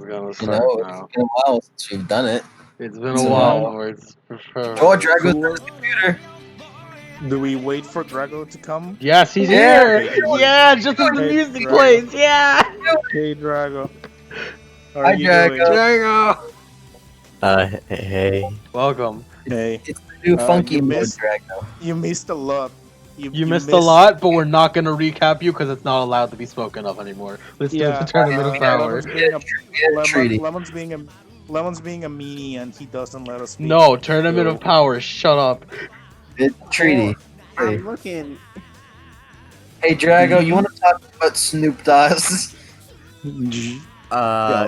is gonna You start know, now. it's been a while since we've done it. It's been It's a a while, while. boys. For sure. Oh, Drago's Cool. on the computer. Do we wait for Drago to come? Yes, he's Yeah. here. Yeah, just as the Hey, music Drago. plays. Yeah. Hey, Drago. How Hi, are you Drago. doing? There you go. Hey. Welcome. Hey, It's the new funky you mode, missed- Drago. you missed a lot. You missed a lot, but we're not gonna recap you because it's not allowed to be spoken of anymore. Let's do the tournament of power. Lemon's being a, treaty. Lemon's being a meanie, and he doesn't let us speak. No, tournament So- of power. Shut up. It's treaty. Hey. I'm looking. Hey, Drago, you want to talk about Snoop Dogg?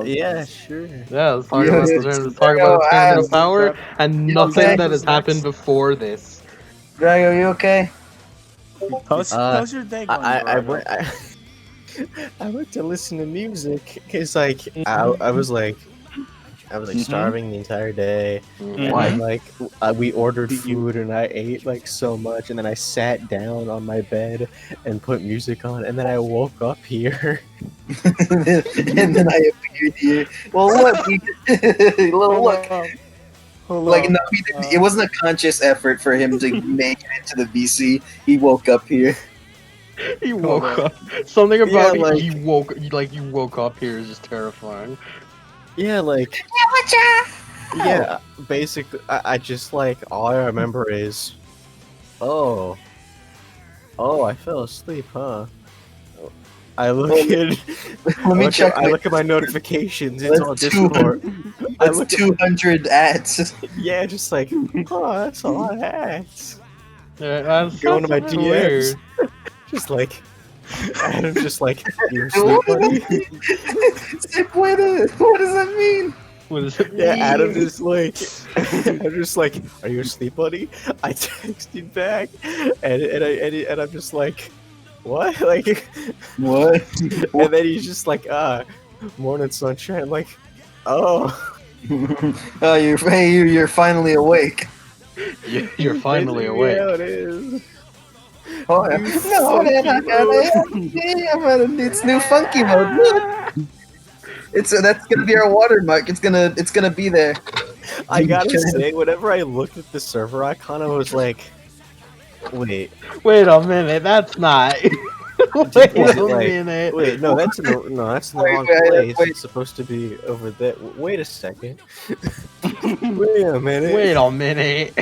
Yeah, sure. Yeah, let's talk Yeah, about the it's- let's talk about the tournament of power and You nothing okay? that has happened before this. Drago, you okay? How's your day going, Drago? I went to listen to music because I was starving the entire day. Why? And, we ordered food and I ate so much, and then I sat down on my bed and put music on, and then I woke up here. And then I appeared here. Well, look. Look. Like, no, he didn't, it wasn't a conscious effort for him to make it into the VC. He woke up here. He woke up. Something about Yeah, you woke up here is just terrifying. Yeah, yeah, basically, I just all I remember is, oh, I fell asleep, huh? I look Let me check. I look at my notifications. It's on Discord. I That's look 200 ads. yeah, just oh, that's a lot of ads. Yeah, that's Going to my that's DMs. weird. Just Adam's just you're asleep, buddy. What does that mean? What does it Yeah, mean? Adam is I'm just are you asleep, buddy? I texted back, and I'm just what? What? And then he's just morning sunshine. I'm oh. Oh, you're finally awake. You're finally Basically, awake. Yeah, it is. Oh, yeah. No, man, it's new funky mode. Look. That's gonna be our watermark. It's gonna be there. I gotta say, whenever I looked at the server icon, I was wait. Wait a minute, that's not. Wait a minute. Wait, no, that's in the wrong place. It's supposed to be over there. Wait a second. Wait a minute. Wait a minute.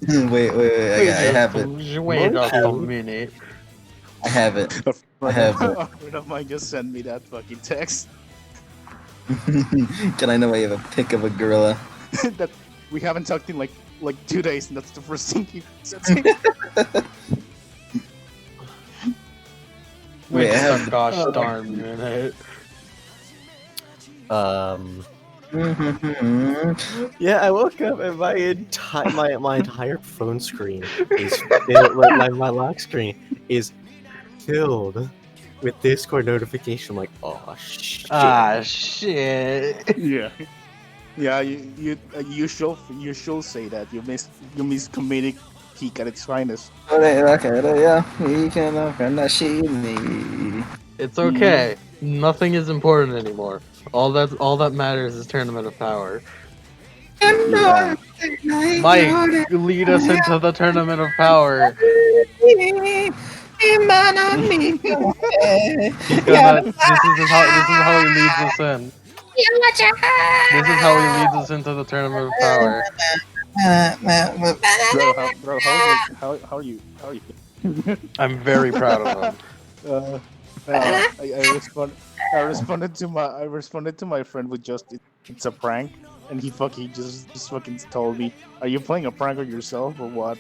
Wait, I have it. Wait a minute. I have it. I have it. A friend of mine just sent me that fucking text. Can I know I have a pic of a gorilla? That we haven't talked in like 2 days, and that's the first thing he said. Wait, I have gosh darn minute. Yeah, I woke up and my entire phone screen is filled, my lock screen is filled with Discord notification. Oh shit! Ah shit. Yeah. You should say that you miss comedic peak at its finest. It's okay. Nothing is important anymore. All that matters is Tournament of Power. Mike, lead us into the Tournament of Power. This is how he leads us in. This is how he leads us into the Tournament of Power. Bro, how are you? I'm very proud of him. I responded to my friend with just it's a prank, and he just fucking told me, "Are you playing a prank on yourself or what?"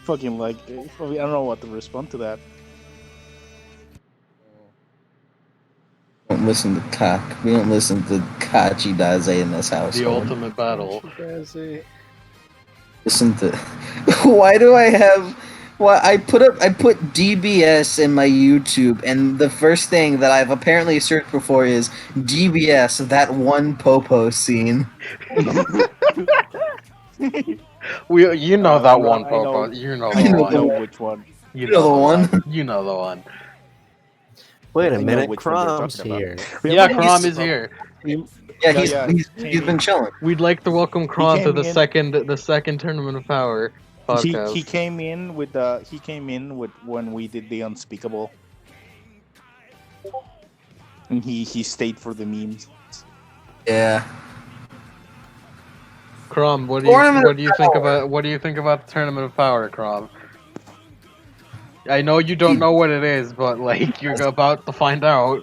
Fucking I don't know what to respond to that. Don't listen to cock. We don't listen to Kachi Daze in this house. The ultimate battle. Listen to. Why do I have? Well, I put DBS in my YouTube, and the first thing that I've apparently searched before is DBS, that one Popo scene. You know that one, I Popo. know. You know I the know one. which one. You know the one. You know the one. Wait a I know minute, which one you're Crom's talking about. here. Yeah, Remember Crom he's- is here. rem- Yeah, yeah, he's came been in- chilling. We'd like to welcome Crom to came the in- second Tournament of Power podcast. He came in with when we did the unspeakable, and he stayed for the memes. Yeah. Crom, what Tournament do you think about the Tournament of Power, Crom? I know you don't know what it is, but like you're about to find out.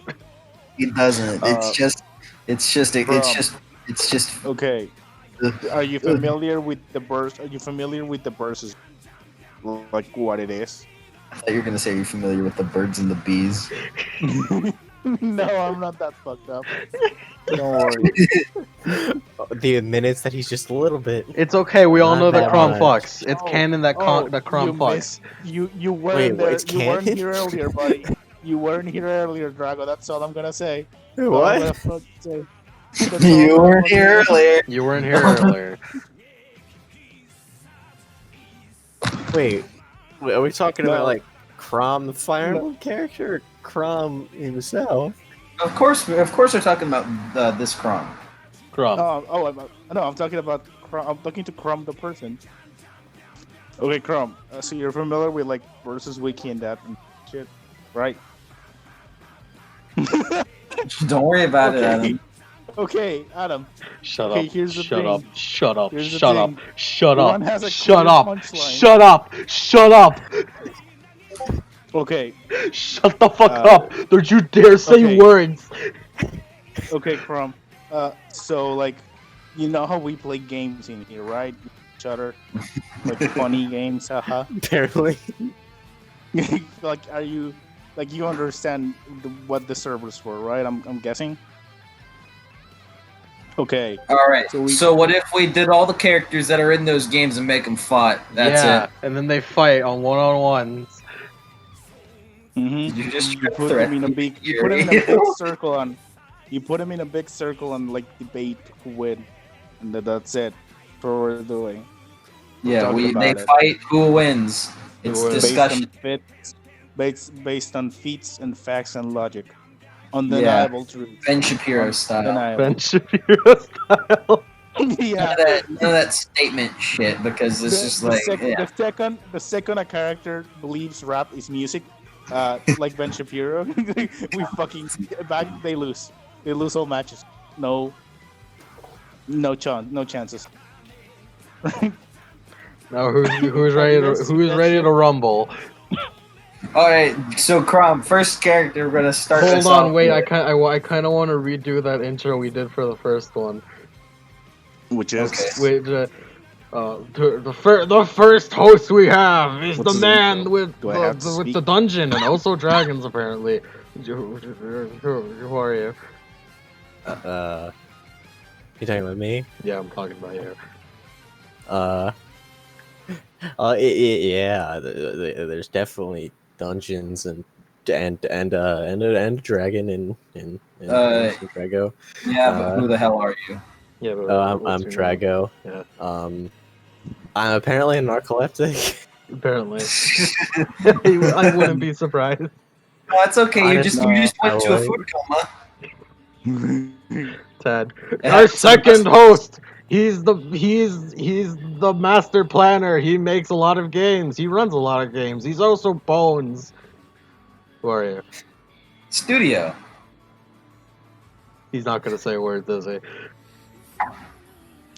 He doesn't. It's just. Okay, are you familiar with the burst? Are you familiar with the verses? Like what it is? I thought you were gonna say you're familiar with the birds and the bees. No, I'm not that fucked up. Don't worry. The minutes that he's just a little bit. It's okay. We all Not know that that Crom much. fucks. It's canon that you Crom fucks. You weren't Wait, it's you weren't canon? here earlier, buddy. You weren't here earlier, Drago. That's all I'm gonna say. What? That's all I'm You gonna weren't here say. earlier. You weren't here earlier. Wait, are we talking No. about like Crom the Fire Emblem character or Crom himself? Of course, we're talking about this Crom. Crom. I'm talking about Crom. I'm talking to Crom the person. Okay, Crom. So you're familiar with like versus wiki and that and shit, right? Don't worry about it, Okay. Adam. Okay, Adam. Shut Okay, up. here's the Shut thing. up. Shut up. Here's the Shut up. thing. Shut One up. has a Shut clear up. punchline. Shut up. Shut up. Okay, Shut the fuck up. Don't you dare say okay. words. okay, Crom. So like, you know how we play games in here, right? Each other, like funny games, haha. Apparently. Like, are you like you understand what the servers were, right? I'm guessing. Okay. All right. So So, we- what if we did all the characters that are in those games and make them fight? That's yeah, it. and then they fight on one-on-ones. Mm-hmm. You just You put them in a big. You put them in a big circle on. You put them in a big circle and like debate who win, and that's it. That's what we're doing. Yeah, talk they about it. fight. Who wins? It's Who wins? discussion. Based on feats and facts and logic, undeniable truth. Ben Shapiro style. Undeniable. Ben Shapiro style. Yeah. None of that statement shit because it's just like The second a character believes rap is music, like Ben Shapiro, we fucking back. They lose. They lose all matches. No chances. Now who's ready to rumble? All right. So Crom, first character, we're gonna start. Hold us on, off wait. with. I kind of want to redo that intro we did for the first one. Which is Okay. Wait, the first host we have is What's the his man intro? with Do I have to with speak? the dungeon and also dragons apparently. Who are you? You talking about me? Yeah, I'm talking about you. Yeah. There's definitely dungeons and a dragon in Drago. Yeah, but who the hell are you? Yeah, but I'm what's your name? Drago. Yeah. I'm apparently a narcoleptic. Apparently, I wouldn't be surprised. Oh, it's okay. You just went to a I food coma. Ted, Yeah, our so second that's- host. He's the master planner. He makes a lot of games. He runs a lot of games. He's also Bones. Who are you? Studio. He's not gonna say words, is he?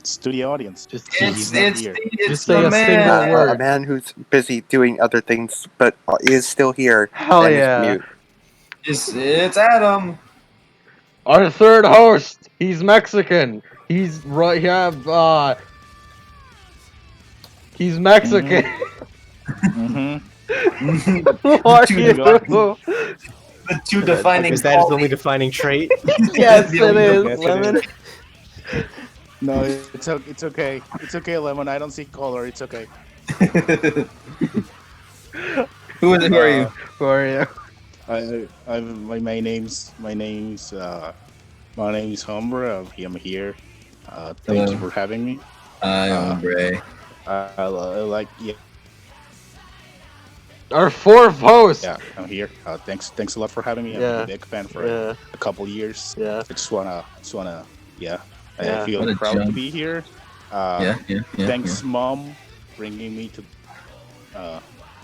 studio audience. Just He's not here. Just say the a single man. word. A man who's busy doing other things, but is still here. Hell and is yeah. mute. It's Adam. Our third host. He's Mexican. He's right. Yeah. He's Mexican. Mm-hmm. Who are Two you? The two defining. Is that his only qualities. defining trait? Yes, The it only is. Yes, it Lemon. is. No, it's okay. It's okay, Lemon. I don't see color. It's okay. Who are you? Who are you? My name's Hombre. I'm here. Thank you for having me. Hombre. I like Our fourth host. Yeah, I'm here. Thanks a lot for having me. I've Yeah. been a big fan for Yeah. a couple years. Yeah. I just wanna, yeah. I Yeah. feel What a proud to jump. be here. Yeah. Thanks, Mom, bringing me to,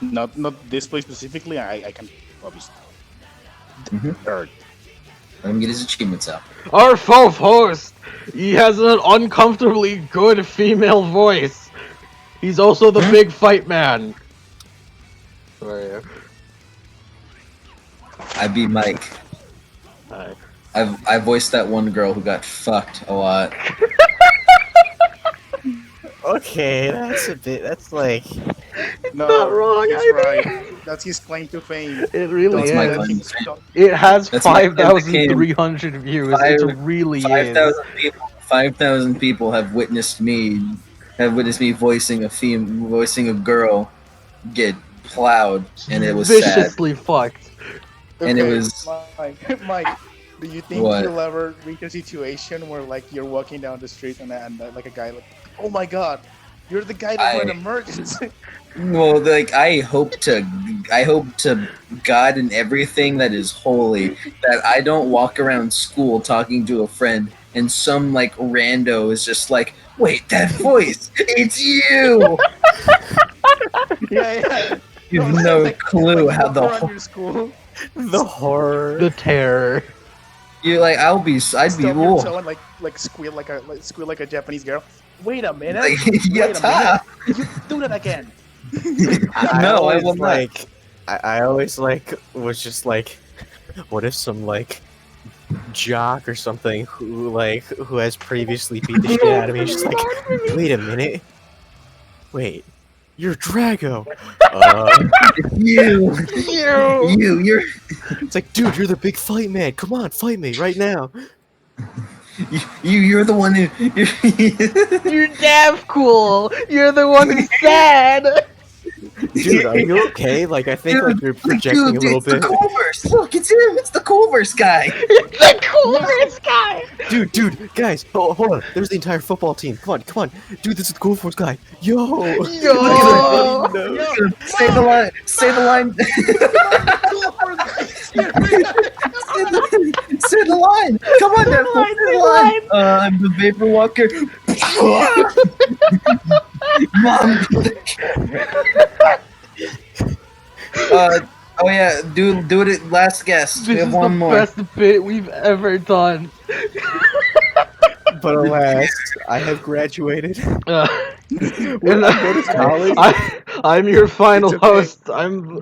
not this place specifically. I can obviously. Mhm. Earth. Let him get his achievements out. Our fourth host. He has an uncomfortably good female voice. He's also the big fight man. Where are you? I be Mike. Hi. I voiced that one girl who got fucked a lot. Okay, that's a bit. That's like. No, not wrong he's either. right. That's his claim to fame. It really That's my is. claim. It has That's my claim to fame. 5,300 views. It really is. 5,000 people have witnessed me voicing a girl get plowed, and it was sad. viciously fucked. And it was- Mike. Do you think What? you'll ever reach a situation where like you're walking down the street and like a guy like, oh my god, you're the guy that went emergency. Well, like I hope to God and everything that is holy that I don't walk around school talking to a friend and some like rando is just like, wait, that voice, it's you. yeah. You have no clue how the on your school. The horror. The terror. you like. I'd be Stub your cool. toe and squeal like a Japanese girl. Wait a minute. Like, Wait a yatta. minute. You do that again. No, I always, will not. like. I always like was just like, what if some like jock or something who has previously beat the shit out of me is just like, wait a minute, wait, you're Drago. You're It's like, dude, you're the big fight man. Come on, fight me right now. you're the one who. You're damn cool. You're the one who's sad. Dude, are you okay? Like, I think like you're projecting a little it's bit. the Culver's. Look, it's him. It's the Culver's guy. The coolest guy. Dude, guys, hold on. There's the entire football team. Come on. Dude, this is the Cool Force guy. Yo. Yo. Say the line. Say the line. Say the line. Come on, Deadpool. Say the line. I'm the Vapor Walker. Mom. Oh yeah, do it. Last guess. We This have is one the more. best bit we've ever done. But alas, I have graduated. And go to college. I'm your final It's okay. host. I'm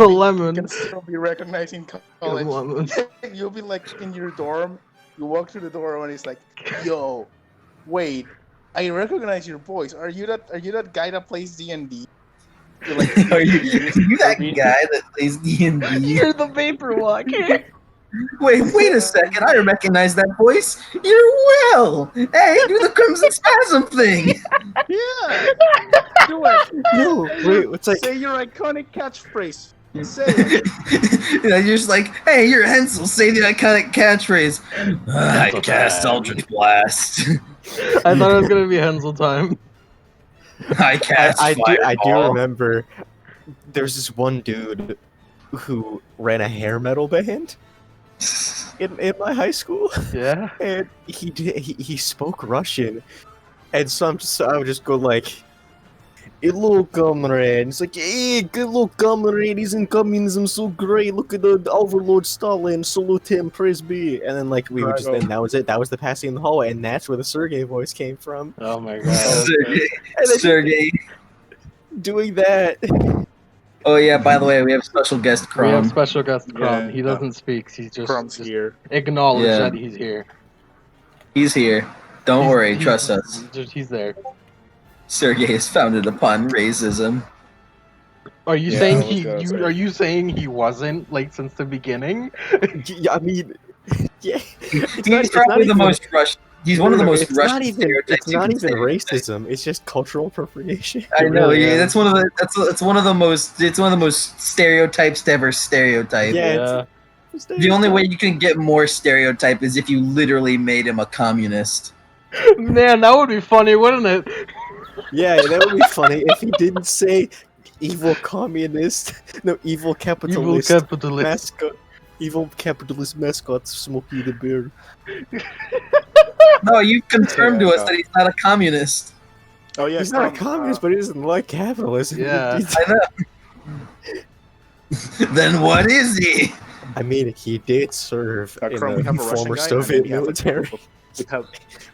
a lemon. You can still be recognized in college. Lemon. You'll be like in your dorm. You walk through the door and it's like, yo, wait, I recognize your voice. Are you that guy that plays D&D? You're like, Are you that guy that plays D&D? You're the vapor walker. Wait a second. I recognize that voice. You're Will. Hey, do the Crimson Spasm thing. yeah, do it. No, wait, it's like, Say your iconic catchphrase. Say it. You're just like, hey, you're Hensel. Say the iconic catchphrase. I cast Eldritch Blast. I thought it was gonna be Hensel time. I cast I do Fireball. remember there's this one dude who ran a hair metal band in my high school, Yeah. and he spoke Russian, and so I would just go like, "Hello, comrade." It's like, "Hey, hello, comrade. Isn't communism so great? Look at the overlord Stalin. Salute him, praise be." And then like we would just, and that was it. That was the passing in the hallway, and that's where the Sergey voice came from. Oh my god. Sergey. Doing that. Oh yeah, by the way, we have special guest We have Crom. special guest Crom. Yeah. He doesn't speak. He's just, Crum's just here. acknowledge Yeah. that he's here. He's here. Don't worry, trust us. He's there. Sergey is founded upon racism. Are you Yeah, saying I was gonna say. Are you saying he wasn't like since the beginning? Yeah, I mean, yeah. He's probably the most Russian. He's one of the most It's Russian not even. stereotypes. It's you not can even say. racism. It's just cultural appropriation. I know. really Yeah, is. that's one of the. It's one of the most. It's one of the most stereotypes to ever stereotype. Yeah. The only way you can get more stereotype is if you literally made him a communist. Man, that would be funny, wouldn't it? Yeah, that would be funny if he didn't say evil communist, no, evil Evil capitalist capitalist. mascot, evil capitalist mascot, Smokey the Bear. No, you confirmed to Yeah, us that he's not a communist. Oh yeah, He's not a Crom, communist, but he doesn't like capitalism. Yeah. I know. Then what is he? I mean, he did serve in Crom, we have the a Russian former guy, and then Soviet we have a military. group of-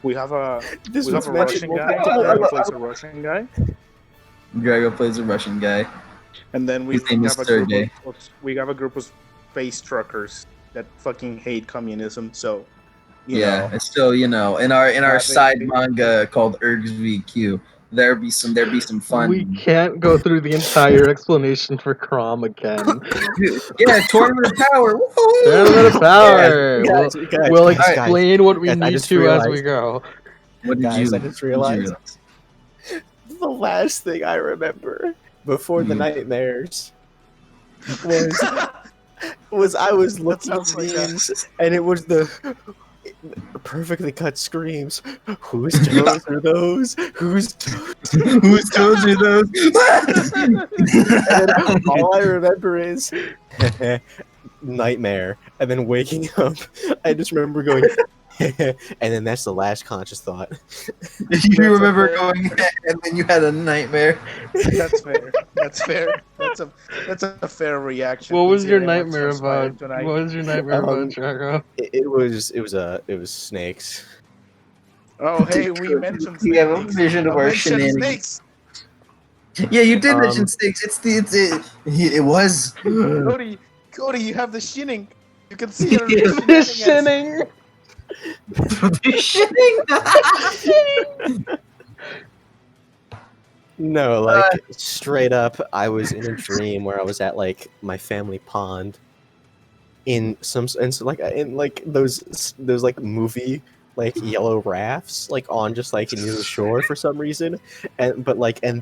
we have a This we was have a mentioned Russian multiple guy. times. Drago plays a Russian guy, Drago plays a Russian guy. and then we His name is have a group Sergey. of space truckers that fucking hate communism. So, you Yeah, know, it's still in our Having- side manga called Ergs VQ. There'd be some fun. We can't go through the entire explanation for Crom again. Yeah, tournament of power. Woohoo! Tournament of power. Guys, We'll guys, explain what we guys, I need just to as we realized- go. What did Guys, you? I just what did you realized the last thing I remember before the Hmm. nightmares was I was looking at sounds like memes and it was the perfectly cut screams. Whose toes are those? Whose toes? Whose toes are those? And then all I remember is nightmare, and then waking up. I just remember going, and then that's the last conscious thought. You remember okay. going, and then you had a nightmare. that's fair. That's fair. That's a fair reaction. What was your considering what nightmare transpired about? tonight. What was your nightmare about, Um, Drago? It was snakes. Oh, hey, we mentioned We have a snakes. vision of I our mentioned shenanigans. snakes. Yeah, you did Um, mention snakes. It was. Cody, you have the shinning. You can see it. on Yeah. the The shenanigans. shinning. Shitting. No, like straight up, I was in a dream where I was at like my family pond, in some and so like in like those like movie like yellow rafts like on just like near the shore for some reason, and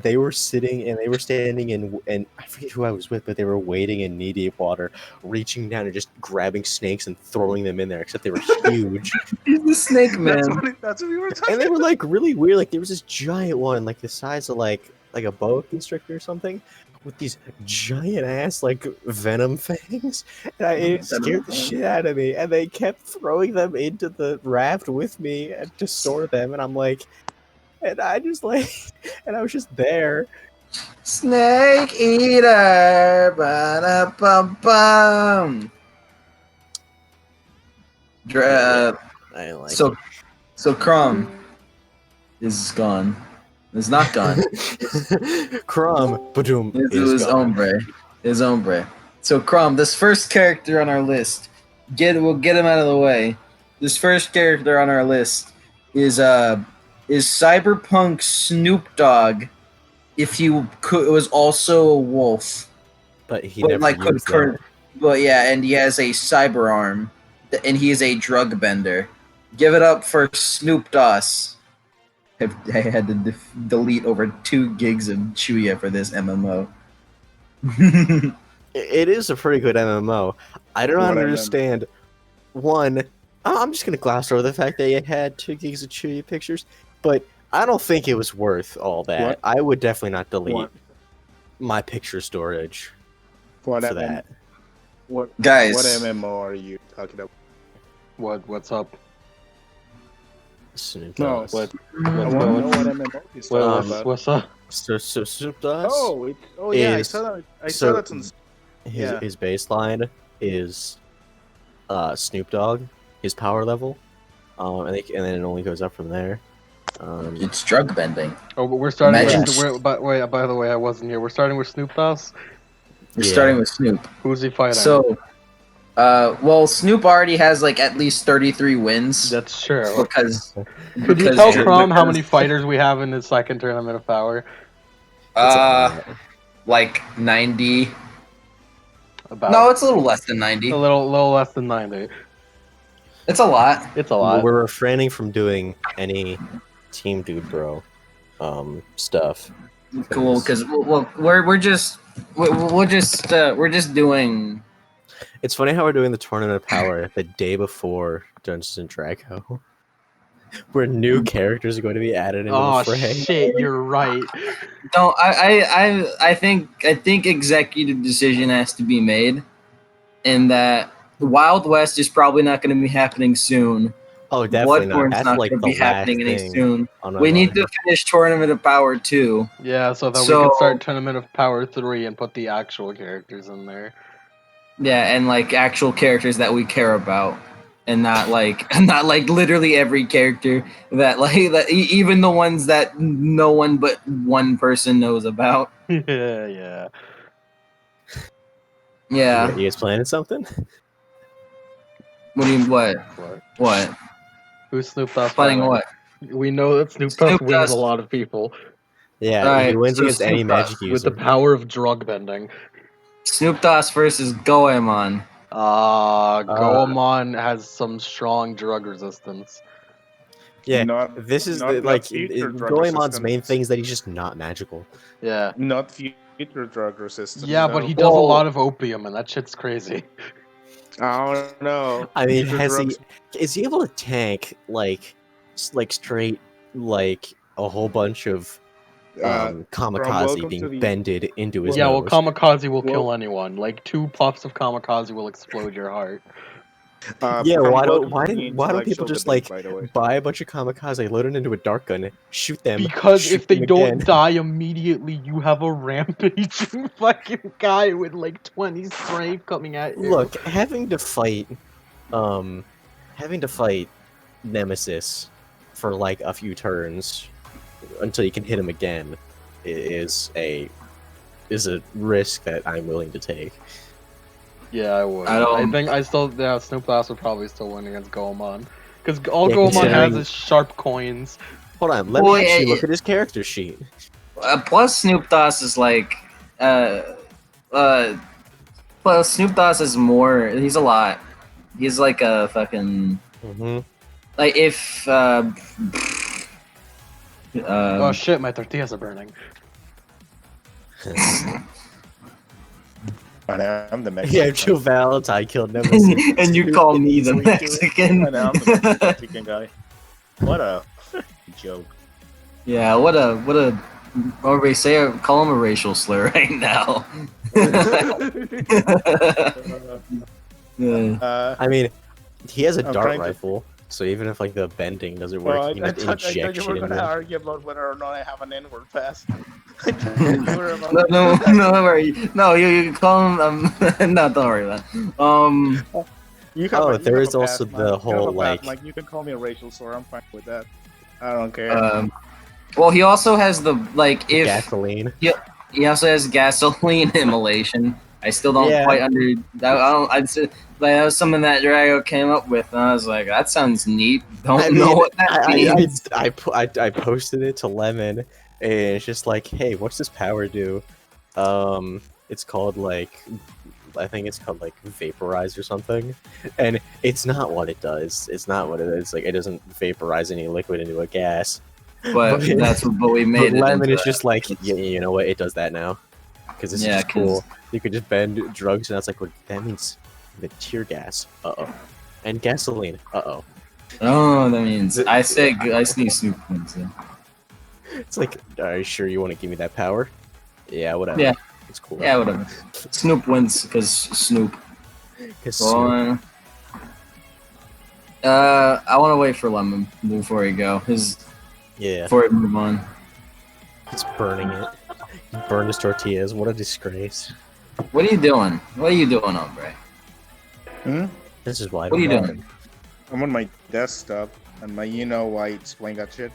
they were sitting and they were standing in, and I forget who I was with, but they were wading in knee deep water, reaching down and just grabbing snakes and throwing them in there, except they were huge. He's the snake man. That's what we were talking And they about. were like really weird. Like there was this giant one, like the size of like a boa constrictor or something, with these giant ass like venom fangs. And it scared the shit out of me. And they kept throwing them into the raft with me to store them. And I'm like, and I just like, and I was just there. Snake eater. Ba-da-bum-bum. I didn't like So Crom is gone. Is not gone. Crom, badoom, It is was gone. hombre. His hombre. So Crom, this first character on our list, we'll get him out of the way. This first character on our list is Cyberpunk Snoop Dogg. If he was also a wolf, But he but never like could used that. current. But yeah, and he has a cyber arm, and he is a drug bender. Give it up for Snoop Dogg. I had to delete over 2 gigs of Chuya for this MMO. It is a pretty good MMO. I don't What understand. One, I'm just gonna gloss over the fact that it had 2 gigs of Chewy pictures, but I don't think it was worth all that. What? I would definitely not delete What? my picture storage What for MM that. What Guys. What MMO are you talking about? What's up? Snoop No, Dogg. What? I What's want to know going? what MMO he's What, talking what's, about. what's up? So Snoop Dogg. Yeah, I is- saw that. I so- saw that on. Yeah. His baseline is Snoop Dogg, his power level, and then it only goes up from there. It's drug bending. Oh, but we're starting Imagine- with. By the way, I wasn't here. We're starting with Snoop Dogg. We're Yeah. starting with Snoop. Who's he fighting? So, well, Snoop already has like at least 33 wins That's true. because. Could you because- tell Crom how because- many fighters we have in the second tournament of power? It's a lot. Like 90. About No, it's a little less than 90. a little less than 90. It's a lot. It's a lot. We're refraining from doing any Team Dude Bro stuff. Cool, because we're just doing. It's funny how we're doing the Tournament of Power the day before Dungeons and Dragons. where new characters are going to be added into Oh the fray. shit, you're right. No, I think executive decision has to be made, and that Wild West is probably not going to be happening soon. Oh, definitely not. Bloodborne's That's not like going to the be last happening any thing soon. on my We need mind. to finish Tournament of Power 2. Yeah, so that we So- can start Tournament of Power 3 and put the actual characters in there. Yeah, and like actual characters that we care about, and not like not like literally every character that even the ones that no one but one person knows about. Yeah, yeah. Yeah. You guys planning something? What do you what? What? What? Who's Snoop Dogg Fighting fighting? what? We know that Snoop Dogg Snoop wins Dogg's- a lot of people Yeah, Alright, he wins so against any Snoop Dogg magic with the user. power of drug bending. Snoop Dogg versus Goemon. Goemon has some strong drug resistance. Yeah, Not, this is not- the, not like future drug Goemon's main resistance. thing is that he's just not magical. Yeah. Not future drug resistance. Yeah, though. but he does a Whoa. lot of opium, and that shit's crazy. I don't know. I mean, Future has drugs- is he able to tank like straight like a whole bunch of kamikaze welcome being to the- bended into his Yeah, well, nose? kamikaze will Well- kill anyone. Like 2 puffs of kamikaze will explode your heart. Yeah, from why welcome don't to the why don't people intellectual just debate, like by the way. buy a bunch of kamikaze, load it into a dart gun, shoot them? Because shoot if they them don't again. die immediately, you have a rampaging fucking guy with like 20 strength coming at you. Look, having to fight Nemesis for like a few turns until you can hit him again is a risk that I'm willing to take. Yeah, I would. I don't- think I still, yeah, Snoop Dogg would probably still win against Goemon. Because all Yeah, Goemon has considering- is sharp coins. Hold on, let Well, me actually yeah, look at his character sheet. Plus Snoop Dogg is like plus Snoop Dogg is more. He's a lot. He's like a fucking Mm-hmm. like if Oh shit, my tortillas are burning. I'm the Mexican. Yeah, Joe Valentine killed Nemesis. and you call me the Easily do it. Mexican. I know, I'm the Mexican guy. What a joke. Yeah, what a or we say call him a racial slur right now. Yeah. I mean, he has a I'm dart trying to- rifle, so even if like the bending doesn't work, Well, you can I have thought you injection were in gonna them. argue about whether or not I have an N-word pass. I thought you were about- No, don't worry. No, you can call him. No, don't worry about it. You Oh, you there have is a also pass, the man. You whole, have a pass, like- you can call me a racial slur. I'm fine with that. I don't care. Well, he also has the like if Gasoline. he also has gasoline immolation. I still don't Yeah. quite I don't. That was something that Drago came up with, and I was like, that sounds neat. Don't I know mean, what that means. I posted it to Lemon, and it's just like, hey, what's this power do? It's called like, I think it's called like vaporize or something, and it's not what it does. It's not what it is. Like, it doesn't vaporize any liquid into a gas. But that's what we made But it. Lemon into is just like, yeah, you know what? It does that now because it's Yeah, just cool. You could just bend drugs, and that's like what that means. The tear gas. Uh-oh. And gasoline. Uh-oh. Oh, that means I sneeze Snoop wins. Yeah. It's like, are you sure you want to give me that power? Yeah, whatever. Yeah. It's cool. Yeah, whatever. Snoop wins because Snoop. 'Cause So, I want to wait for Lemon before he go. yeah, Before we move on. he's burning it. He burned his tortillas. What a disgrace. What are you doing? What are you doing, hombre? This is why. I What are you don't doing? I'm on my desktop, and my why explain that shit.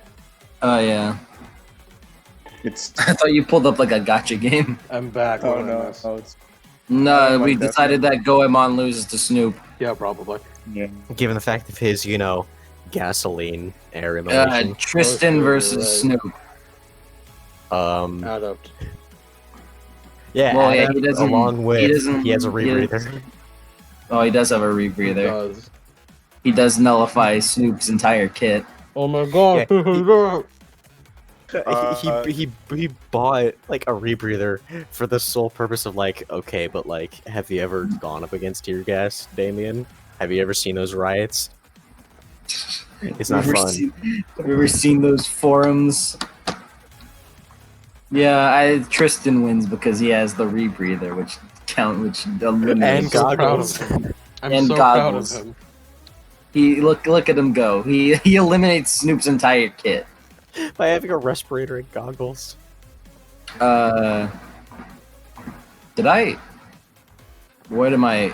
Oh yeah. It's I thought you pulled up like a gotcha game. I'm back. oh What did I no, miss? oh, it's No, Oh, we my decided that Goemon loses to Snoop. Yeah, probably. yeah. Given the fact of his, gasoline air immolation. Tristan Okay, versus right. Snoop. Adapt. Yeah, Well, yeah, Adam, he doesn't- along with he doesn't- he has a he doesn't- rebreather. Oh, he does have a He rebreather. does. He does nullify Snoop's entire kit. Oh my god. He bought like a rebreather for the sole purpose of like, okay, but like, have you ever gone up against tear gas, Damien? Have you ever seen those riots? It's not fun. Have you ever seen those forums? Yeah, Tristan wins because he has the rebreather, which eliminates And goggles. I'm And so goggles. proud of him. He look at him go. He eliminates Snoop's entire kit. By having a respirator and goggles. Did I? What am I?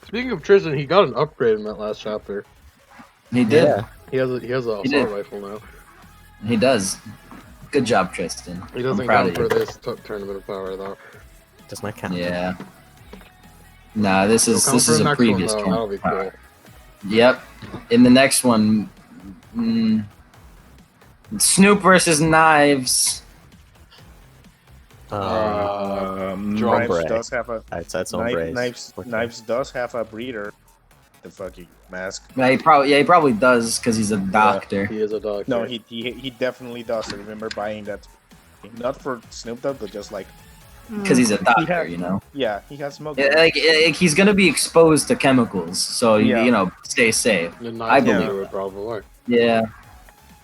Speaking of Tristan, he got an upgrade in that last chapter. He did. Yeah. He has a He assault did. rifle now. He does. Good job, Tristan. He doesn't I'm proud count of for you. this tournament of power though. Does not count. Yeah. Nah, this is Count for the a next previous one, though. That'll be tournament. cool. Yep. In the next one, Snoop versus Knives. Knives Hombre. does have a That's hombres. Knives does have a breeder. The fucking mask. Yeah, he probably does because he's a doctor. He is a doctor. No, he definitely does. I remember buying that, not for Snoop Dogg, but just like Because he's a doctor, had- you know. yeah, he has smoke. Yeah, like he's gonna be exposed to chemicals, so Yeah. you know, stay safe. The I knife believe would probably work. Yeah,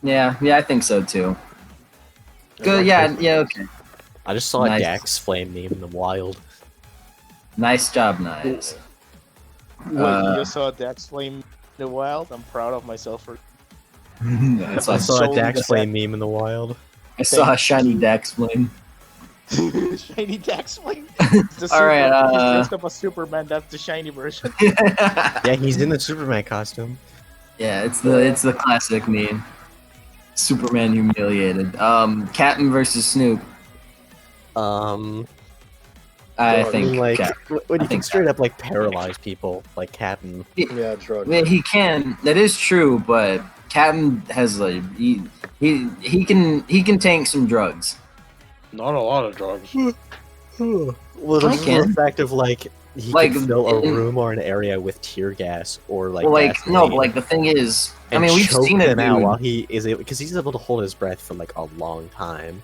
I think so too. Good, yeah, okay. I just saw Nice. a Dax flame meme in the wild. Nice job, Knives. Wait, you saw Dax Flame in the wild? I'm proud of myself for. I I saw So a Dax the flame meme in the wild. saw a shiny Dex flame. Shiny Dax Flame. All right, He's dressed up as Superman. That's the shiny version. Yeah, he's in the Superman costume. Yeah, it's the classic meme. Superman humiliated. Captain versus Snoop. I Well, think like Cap- when I you can think straight up like paralyze people, like Captain. Yeah, drug. Yeah, he can. That is true, but Captain has like he can tank some drugs. Not a lot of drugs. Well, I the can. fact of like he Like, can fill a in- room or an area with tear gas or like Well, like no, gasoline but like the thing is, I and mean, we've choke seen it them out dude. while he is able because he's able to hold his breath for like a long time.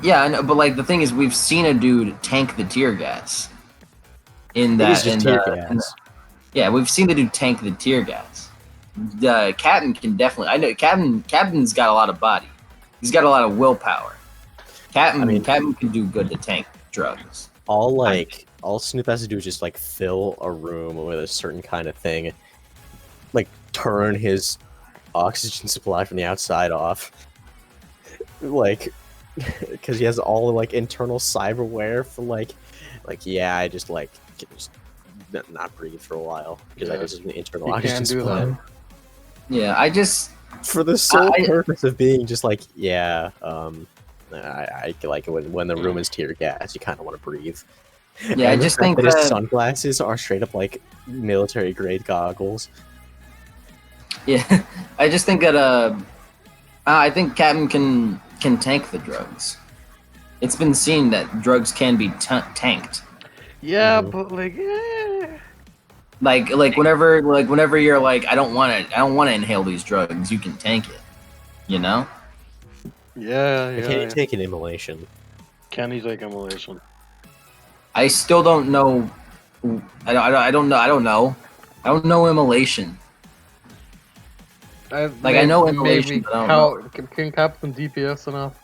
Yeah, I know, but like the thing is, we've seen a dude tank the tear gas. In It that, is just in tear the- in gas. yeah, we've seen the dude tank the tear gas. The Captain can definitely. I know Captain's got a lot of body. He's got a lot of willpower. Captain can do good to tank drugs. All Snoop has to do is just like fill a room with a certain kind of thing, like turn his oxygen supply from the outside off, like because he has all like internal cyberware for like yeah, I just like can just not breathe for a while because I Yeah. just have the internal You oxygen can do supply. that. Yeah, I just For the sole I- purpose of being just like I like when the room is tear gas, you kind of want to breathe. Yeah, I And the just fact think that his that- sunglasses are straight up like military grade goggles. yeah, I just think that I think Captain can tank the drugs. It's been seen that drugs can be tanked. Yeah, Mhm. but like, Like whenever you're like I don't want to inhale these drugs, you can tank it. You know? yeah. Can you take an immolation? Can he take immolation? I still don't know. I don't know. I don't know immolation. Like, I know immolation, maybe but I don't can Captain DPS enough?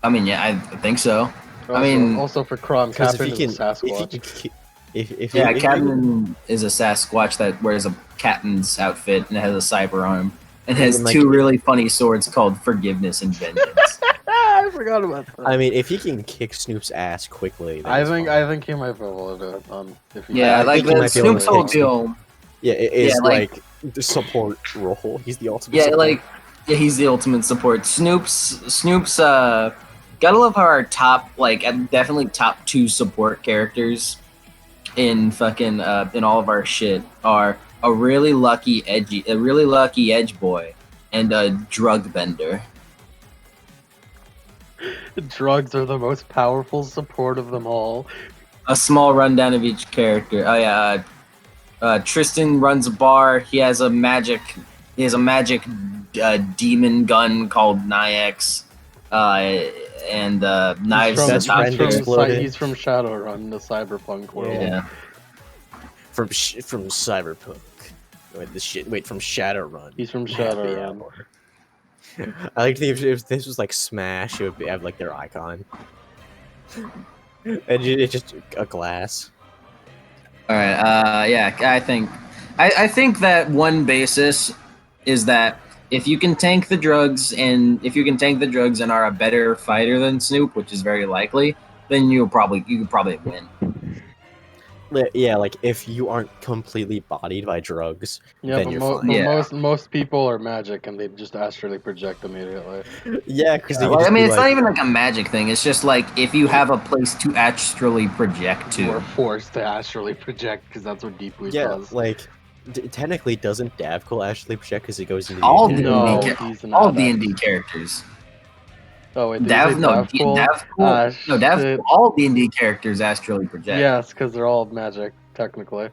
I mean, yeah, I think so. Also, mean- also for Crom, Because Captain is a Sasquatch. Yeah, Captain is a Sasquatch that wears a captain's outfit and has a cyber arm and has And, like- two really funny swords called Forgiveness and Vengeance. I forgot about that. I mean, if he can kick Snoop's ass quickly, then I it's think fine. he might be able to do it. If he Yeah, I like think he the might be able to Snoop's whole take deal. yeah, it is Yeah, like- like the support role. He's the ultimate. Yeah, support. like yeah, he's the ultimate support. Snoop's gotta love how our top definitely top two support characters in fucking in all of our shit are a really lucky edge boy and a drug bender. Drugs are the most powerful support of them all. A small rundown of each character. Oh yeah, Tristan runs a bar. He has a magic demon gun called Nyax. And Knives Best is a friend doctor. exploded. He's from Shadowrun, the cyberpunk world. Yeah. from Cyberpunk. Wait, from Shadowrun. He's from Happy Shadowrun. hour. I like if this was like Smash, it would have like their icon, and it's just a glass. All right. Yeah. I think that one basis is that if you can tank the drugs and are a better fighter than Snoop, which is very likely, then you could probably win. Yeah, like if you aren't completely bodied by drugs, Yeah, then but, you're but fine. Yeah. most people are magic and they just astrally project immediately. Yeah, because Well, I mean, it's not even like a magic thing. It's just like if you have a place to astrally project You are to. forced to astrally project because that's what Deep Weed does. like technically doesn't Davkul actually project because it goes into the All ethereal No, D&D, realm? he's an all adept. D&D characters. Oh wait, did you say Davkul? Shit. All D&D characters astrally project. Yes, because they're all magic, technically.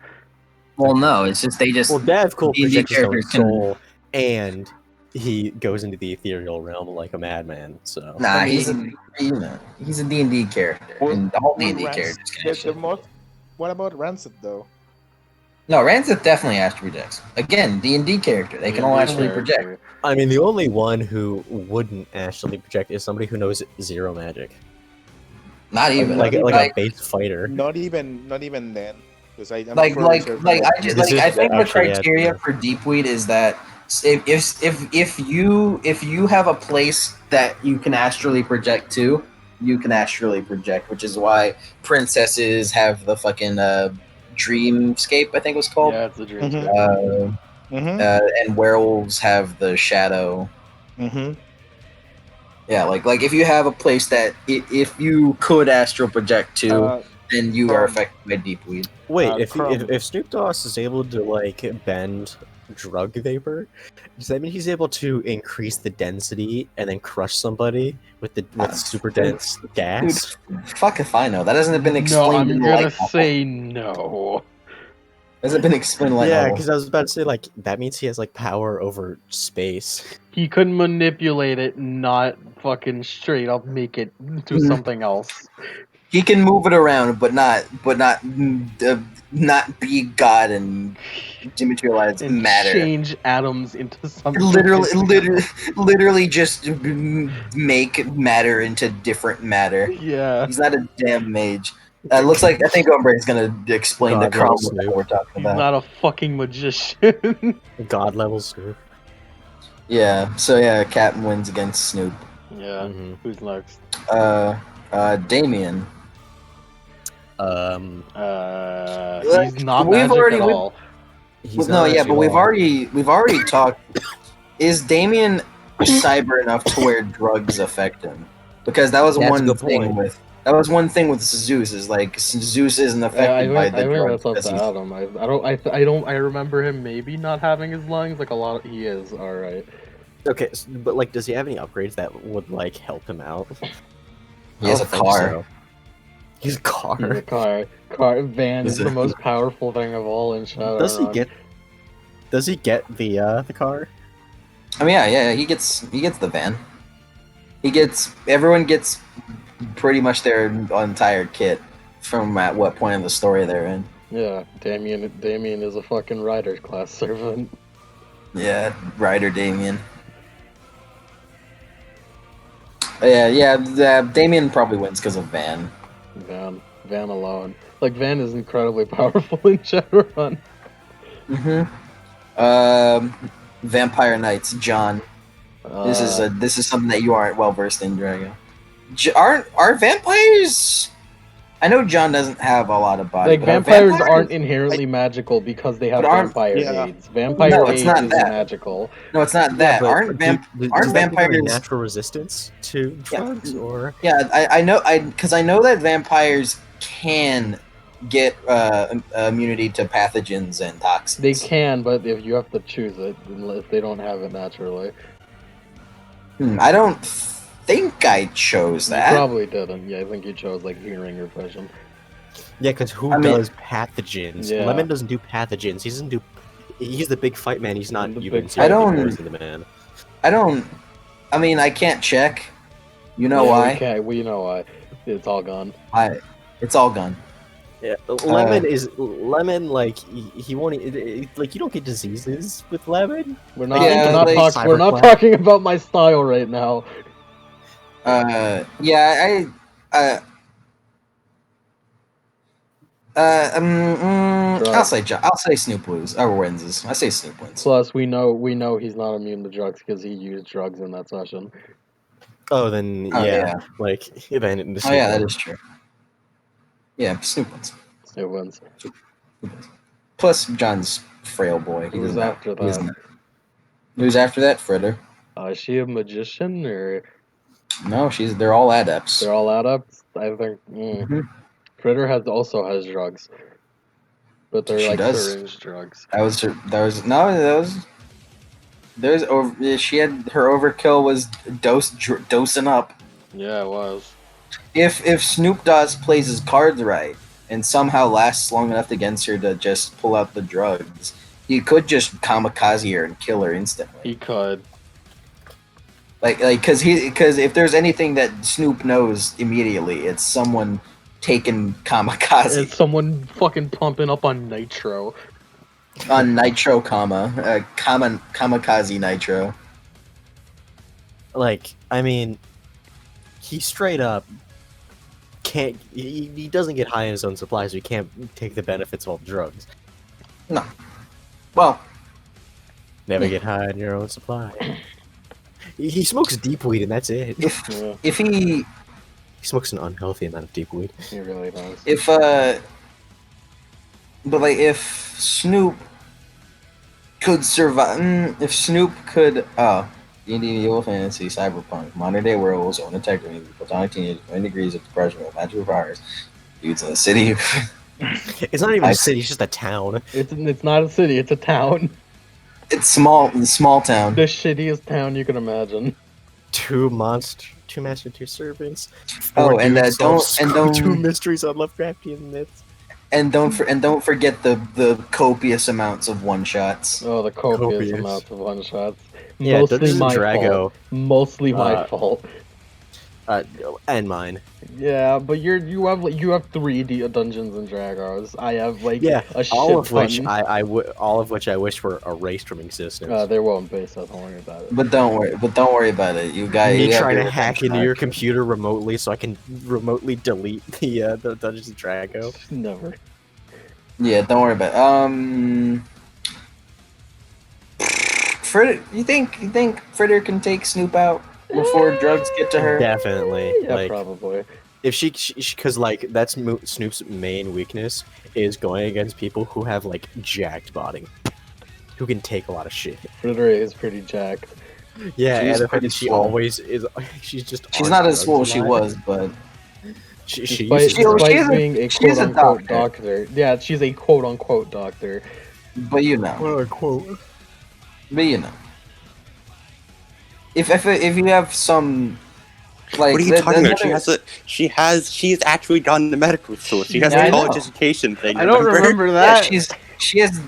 Well, no, it's just they just Well, Davkul D&D projects his own characters can. soul, and he goes into the ethereal realm like a madman. So Nah, I he's mean, a D&D character, Would- and all would D&D Rancid- characters can the actually. most. What about Rancid though? No, Rancid definitely astral projects. Again, D&D character, they can all D&D actually project. character. I mean, the only one who wouldn't actually project is somebody who knows zero magic, Not even like like a base fighter. Not even then, because I'm like fairly certain that- I just This like I is think the actually, yeah, criteria true. for Deepweed is that if you have a place that you can astrally project to, you can astrally project, which is why princesses have the fucking dreamscape, I think it was called. Yeah, it's a dream. Mhm. And werewolves have the shadow. Mhm. Yeah, like if you have a place that if you could astral project to, then you are affected by Deepweed. Wait, if Crom. if Snoop Dogg is able to like bend drug vapor, does that mean he's able to increase the density and then crush somebody with super dense gas? Dude, fuck if I know. That hasn't been No, explained in I'm the gonna light novel. say no. Hasn't been explained in the light Yeah, novel. because I was about to say like that means he has like power over space. He couldn't manipulate it, not fucking straight up make it do something else. He can move it around, but not be God and dematerialize And matter. change atoms into something. Literally just make matter into different matter. Yeah. He's not a damn mage. I think Umbre's gonna explain the God level Crom Snoop. we're talking He's about. not a fucking magician. God level Snoop. Yeah, so yeah, Captain wins against Snoop. Yeah. Mhm. Who's next? Damien. He's not we've magic already- at we've- all. He's No, not yeah, actually but we've all. already talked. Is Damien cyber enough to where drugs affect him? Because that was That's a one good thing point. with Zeus is like Zeus isn't affected by I the think drugs. that's up because to he's- Adam. I remember him maybe not having his lungs. Like a lot. He is all right. Okay, but like, does he have any upgrades that would like help him out? He has I a don't think car. so. He's a car. He's a car. Van is Is the it- most powerful thing of all in Shadowrun. Does he get the car? I mean, yeah, he gets the van. Everyone gets pretty much their entire kit from at what point in the story they're in. Yeah, Damien is a fucking rider class servant. Yeah, Ryder Damien. Yeah. Damien probably wins because of Van. Van alone. Like Van is incredibly powerful in Shadowrun. Vampire Knights, John. This is something that you aren't well versed in, Drago. Are vampires? I know John doesn't have a lot of body. like but are vampires aren't inherently magical because they have But aren't- vampire Yeah. aids. Vampire No, it's aids not is that. magical. No, it's not that. but Aren't does that give him vampires? natural resistance to drugs or? Yeah, I know. Because I know that vampires can get immunity to pathogens and toxins. They can, but if you have to choose it, if they don't have it naturally. I don't think I chose You that. probably didn't. Yeah, I think you chose like hearing or vision. Yeah, because who I mean- does pathogens? Yeah. Lemon doesn't do pathogens. He doesn't do. He's the big fight man. He's not The even. big- I don't- the man. I mean, I can't check. You know Yeah, why? We can't. We know why. It's all gone. It's all gone. Yeah, lemon. Like he won't like you don't get diseases with lemon. We're Like, not. Yeah, we're not, like- we're not Cyberquack. talking about my style right now. Yeah, I'll say Snoop wins or wins. I say Snoop wins. Plus, we know he's not immune to drugs because he used drugs in that session. Oh, then Oh, yeah, yeah. like then the Oh yeah, sequel. that is true. Yeah, Snoop wins. It wins. Plus, John's frail boy. He Who's doesn't after he doesn't- that? Who's after that? Fritter. Is she a magician or No, they're all adepts. they're all adepts? I think. Mhm. Fritter also has drugs, but they're She like does. syringe drugs. She had her overkill was dosing up. Yeah, it was. If Snoop Dogg plays his cards right and somehow lasts long enough against her to just pull out the drugs, he could just kamikaze her and kill her instantly. He could. Because if there's anything that Snoop knows immediately, it's someone taking kamikaze It's someone fucking pumping up on nitro. on nitro, kamikaze nitro. Like, I mean, he straight up can't. He doesn't get high in his own supply, so he can't take the benefits of all the drugs. No, well, Never get high on your own supply. He smokes deep weed, and that's it. Yeah, if he He smokes an unhealthy amount of deep weed. he really does. if Snoop could survive, if Snoop could, D&D medieval fantasy, cyberpunk, modern day werewolves, own integrity, platonic teenage, 20 degrees of depression with magical powers, dudes in the city. It's not even a city; it's just a town. It's not a city. It's a town. It's small town. The shittiest town you can imagine. Two master, two servants. Oh, Four and dudes don't two mysteries on Lovecraftian myths. and don't forget the copious amounts of one shots. Oh, the copious Copious. amounts of one shots. Yeah, Mostly Dungeons and my Drago. fault. Mostly my Uh, fault. And mine. Yeah, but you have 3D Dungeons and Dragons. I have like Yeah, a shit all of ton. which all of which I wish were erased from existence. There won't be, so don't worry about it. But don't worry about it. You got Me you have trying to your hack into attention. your computer remotely so I can remotely delete the Dungeons and Dragons. Never. Yeah, don't worry about it. You think Fritter can take Snoop out before drugs get to her? Definitely. Yeah, like probably. if she because like that's Snoop's main weakness is going against people who have like jacked body, who can take a lot of shit. Fritter is pretty jacked. Yeah, She's and the fact pretty that she swole. always is. She's She's not as swole as she was, but She Despite, used to be. despite being a she is a quote-unquote doctor. doctor. Yeah, she's a quote-unquote doctor. but you know. Quote unquote. But you know, if you have some, like, What are you talking about? She's actually gone to medical school. She has Yeah, I a college know. education thing. I don't remember that. Yeah, she has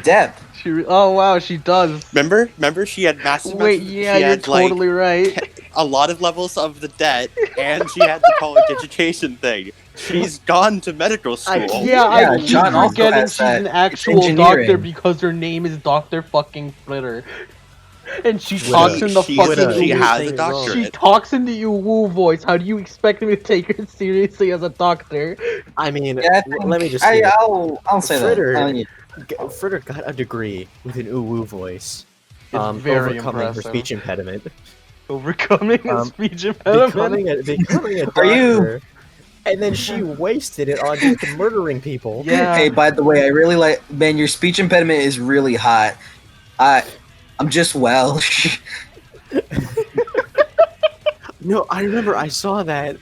depth. Oh wow, she does. Remember she had massive. Wait, she yeah, you're had, like, totally right. a lot of levels of the debt, and she had the college education thing. She's gone to medical school. I keep John also forgetting has she's that. an It's actual engineering. doctor because her name is Dr. fucking Fritter. And she With talks a- in the she- fucking she uwu- has a thing doctorate. She talks in the uwu voice. How do you expect me to take her seriously as a doctor? I mean, Yeah, let me just say, I'll say Fritter- that. Yeah. Fritter got a degree with an uwu voice. It's very overcoming impressive. her speech impediment. Overcoming a Um, speech impediment. becoming a doctor. Are you- And then she wasted it on just murdering people. Yeah. Hey, by the way, I really like, man, your speech impediment is really hot. I'm just Welsh. No, I remember I saw that,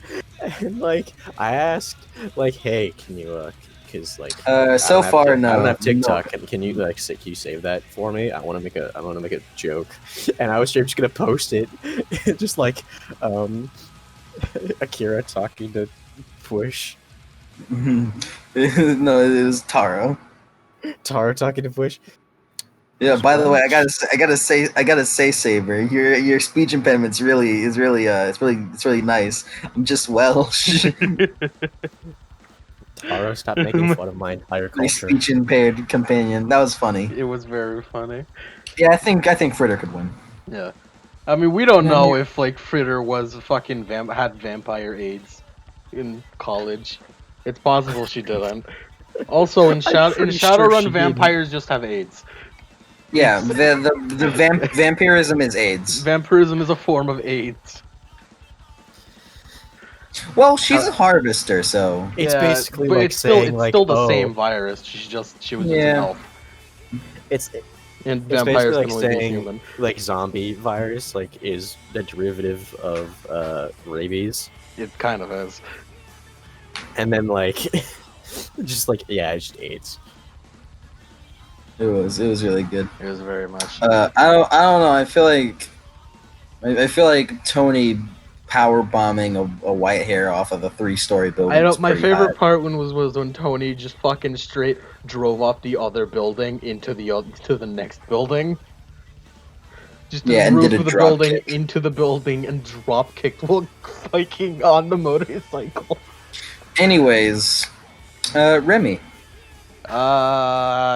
and like I asked, like, hey, can you, because like, I So don't have far, Tik- no. I don't have TikTok. No. Can you like, can you save that for me? I want to make a joke, and I was just gonna post it, just like, Akira talking to Bush, No, it was Taro. Tara talking to Bush. Yeah. By the way, I gotta say, Saber, your speech impediment's really it's really nice. I'm just Welsh. Taro, stop making fun of my entire My culture. speech impaired companion. That was funny. It was very funny. Yeah, I think Fritter could win. Yeah. I mean, we don't Yeah, know yeah. if like Fritter was fucking had vampire AIDS in college. It's possible she didn't. Also, in pretty sure Shadowrun, she didn't. vampires just have AIDS. Yeah, It's- vampirism is AIDS. Vampirism is a form of AIDS. Well, she's a harvester, so It's Yeah, basically but like saying it's like, still the oh, same virus. She was just an Yeah. elf, it's and it's vampires basically like can only be saying human. like zombie virus like is the derivative of rabies, It kind of is. and then like just like it's just AIDS. it was really good. It was very much. I don't know. I feel like Tony power bombing a white hair off of a 3-story building. I was don't. My pretty favorite hot. part was when Tony just fucking straight drove off the other building into the next building. Just the Yeah, and roof did a of the drop building kick. into the building and drop kicked while biking on the motorcycle. Anyways, Remy.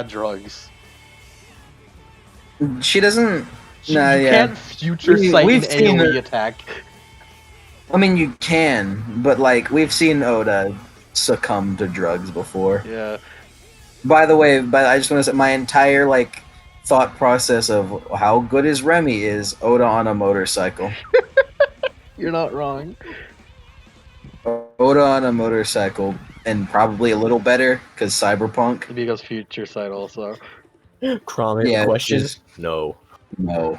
Drugs. She doesn't. You Nah, yeah. can't future sight We've an seen AoE her- attack. I mean, you can, but like we've seen Oda succumb to drugs before. Yeah. By the way, but I just want to say my entire like thought process of how good is Remy is Oda on a motorcycle. You're not wrong. Oda on a motorcycle, and probably a little better because Cyberpunk. Because future sight also. Crom Yeah, question? just- No. No,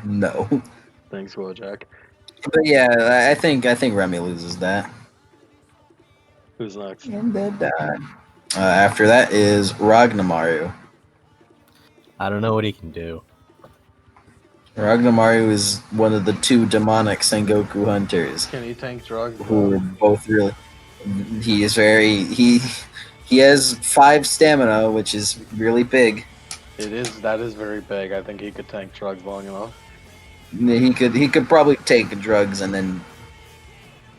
no. Thanks, Wojak. But yeah, I think Remy loses that. Who's next? And then after that is Ragnamaru. I don't know what he can do. Ragnamaru is one of the 2 demonic Sengoku hunters Can he tank drugs? who are both really. He is very he has 5 stamina, which is really big. That is very big. I think he could tank drugs long enough. He could probably take drugs and then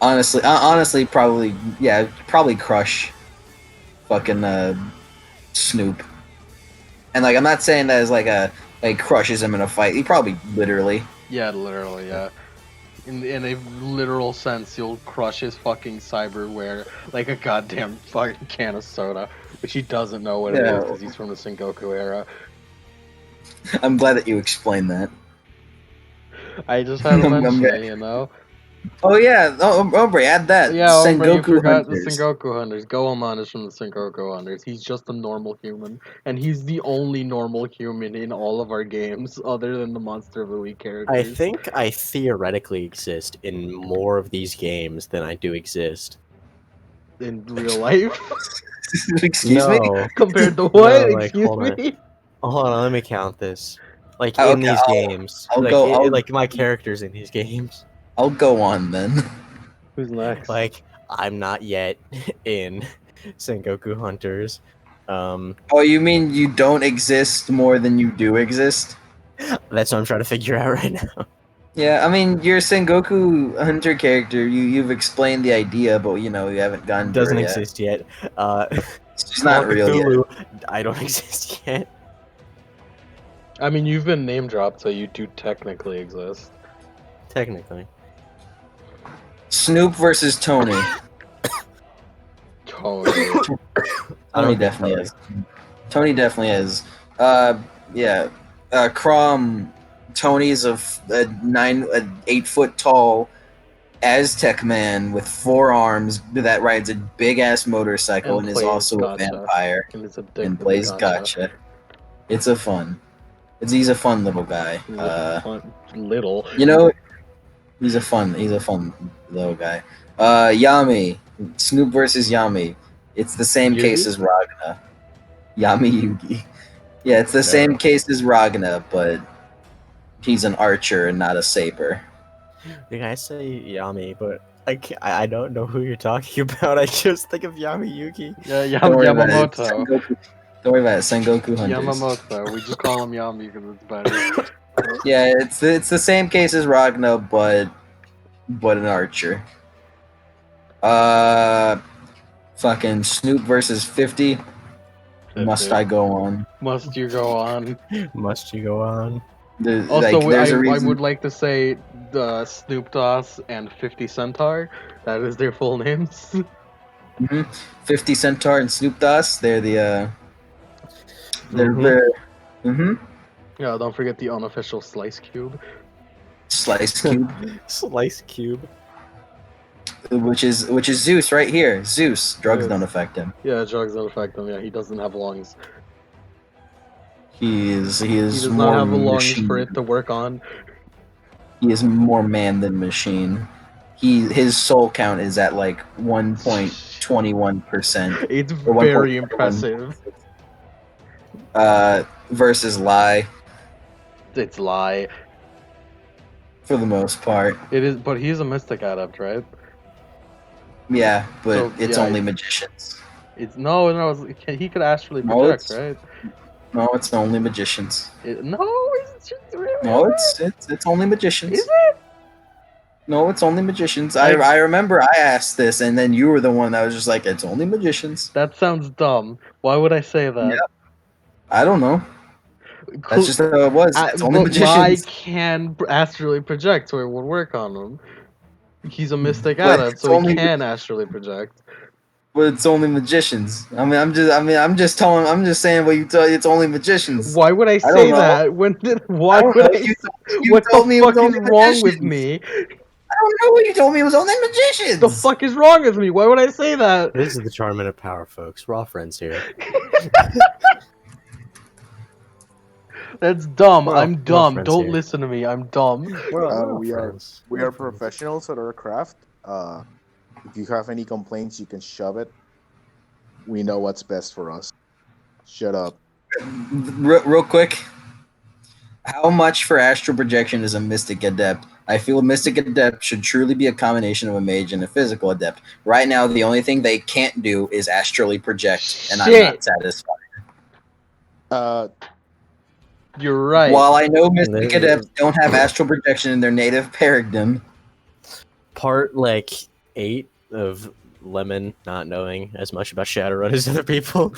honestly probably crush fucking Snoop. And like I'm not saying that as like crushes him in a fight. He probably literally. Yeah, literally, yeah. In a literal sense, he'll crush his fucking cyberware like a goddamn fucking can of soda, which he doesn't know what it is Yeah. because he's from the Sengoku era. I'm glad that you explained that. I just had to I'm mention very- it, you know? Oh yeah, Ombre, add that. Yeah, Ombre, you Sengoku forgot hunters. the Sengoku Hunters. Goemon is from the Sengoku Hunters. He's just a normal human. And he's the only normal human in all of our games, other than the Monster of the Week characters. I think I theoretically exist in more of these games than I do exist. In real life. Excuse me. Compared to what? like, Excuse hold on. me? Hold on, let me count this. Like Oh, in okay, these games, I'll like go- I'll- like my characters in these games. I'll go on then. Who's next? Like I'm not yet in Sengoku Hunters. Oh, you mean you don't exist more than you do exist? That's what I'm trying to figure out right now. Yeah, I mean your Sengoku hunter character. You've explained the idea, but you haven't gotten to Doesn't her yet. exist yet. She's not Call of real yet. Cthulhu, I don't exist yet. I mean, you've been name dropped, so you do technically exist. Technically. Snoop versus Tony. Totally. I Tony don't definitely think is. Tony definitely is. Yeah. Crom. Tony's a 8 foot tall Aztec man with 4 arms that rides a big ass motorcycle and is plays also a gacha. vampire And it's a dick and with plays gacha. gotcha. He's a fun little guy. He's a fun, little. He's a fun little guy. Yami, Snoop versus Yami. It's the same Yugi? case as Ragna. Yami Yugi. Yeah, it's the same case as Ragna, but he's an archer and not a saber. The guy say Yami, but I don't know who you're talking about. I just think of Yami Yuki. Yeah, Don't worry about it. Yamamoto. Don't worry about it. Sengoku Hunters. Yamamoto. We just call him Yami because it's better. Yeah, it's the same case as Ragna, but an archer. Fucking Snoop versus 50. Must I go on? Must you go on? Must you go on? Also, There's a I reason. would like to say the Snoop Doss and 50 Centaur. That is their full names. 50 Centaur and Snoop Doss. They're the. They're Mhm. the. Yeah, don't forget the unofficial Slice Cube. Slice Cube, Slice cube. which is Zeus right here. Zeus. Drugs Zeus. don't affect him. Yeah, drugs don't affect him. Yeah, he doesn't have lungs. He is He does not more have the lungs machine. for it to work on. He is more man than machine. His soul count is at like 1.21%. It's Or very 1.21%. impressive. Versus Lie It's lie. for the most part. It is, but he's a mystic adept, right? Yeah, but So, it's yeah, only magicians. It's no. He could astrally No, project, it's- right? No, it's only magicians. No, it's just really. No, it's only magicians. Is it? No, it's only magicians. I- I remember I asked this, and then you were the one that was just like, it's only magicians. That sounds dumb. Why would I say that? Yeah. I don't know. That's just how it was. It's only But Lai magicians. can astrally project, so it would work on him. He's a mystic But adept, it's so he only- can astrally project. But it's only magicians. I'm just saying what you tell. It's only magicians. Why would I don't say know. that? Why I don't would know. I? You What told the me it was fuck is only wrong with magicians. me? I don't know what you told me. It was only magicians. The fuck is wrong with me? Why would I say that? This is the charm of power, folks. We're all friends here. That's dumb. We're all- I'm we're all dumb. friends Don't here. listen to me. I'm dumb. We're all we are friends. we are professionals at our craft. If you have any complaints, you can shove it. We know what's best for us. Shut up. Real quick. How much for astral projection is a mystic adept? I feel a mystic adept should truly be a combination of a mage and a physical adept. Right now, the only thing they can't do is astrally project, and I'm Shit. not satisfied. You're right. While I know mystic There- adepts don't have astral projection in their native paradigm, Part like 8 of Lemon not knowing as much about Shadowrun as other people.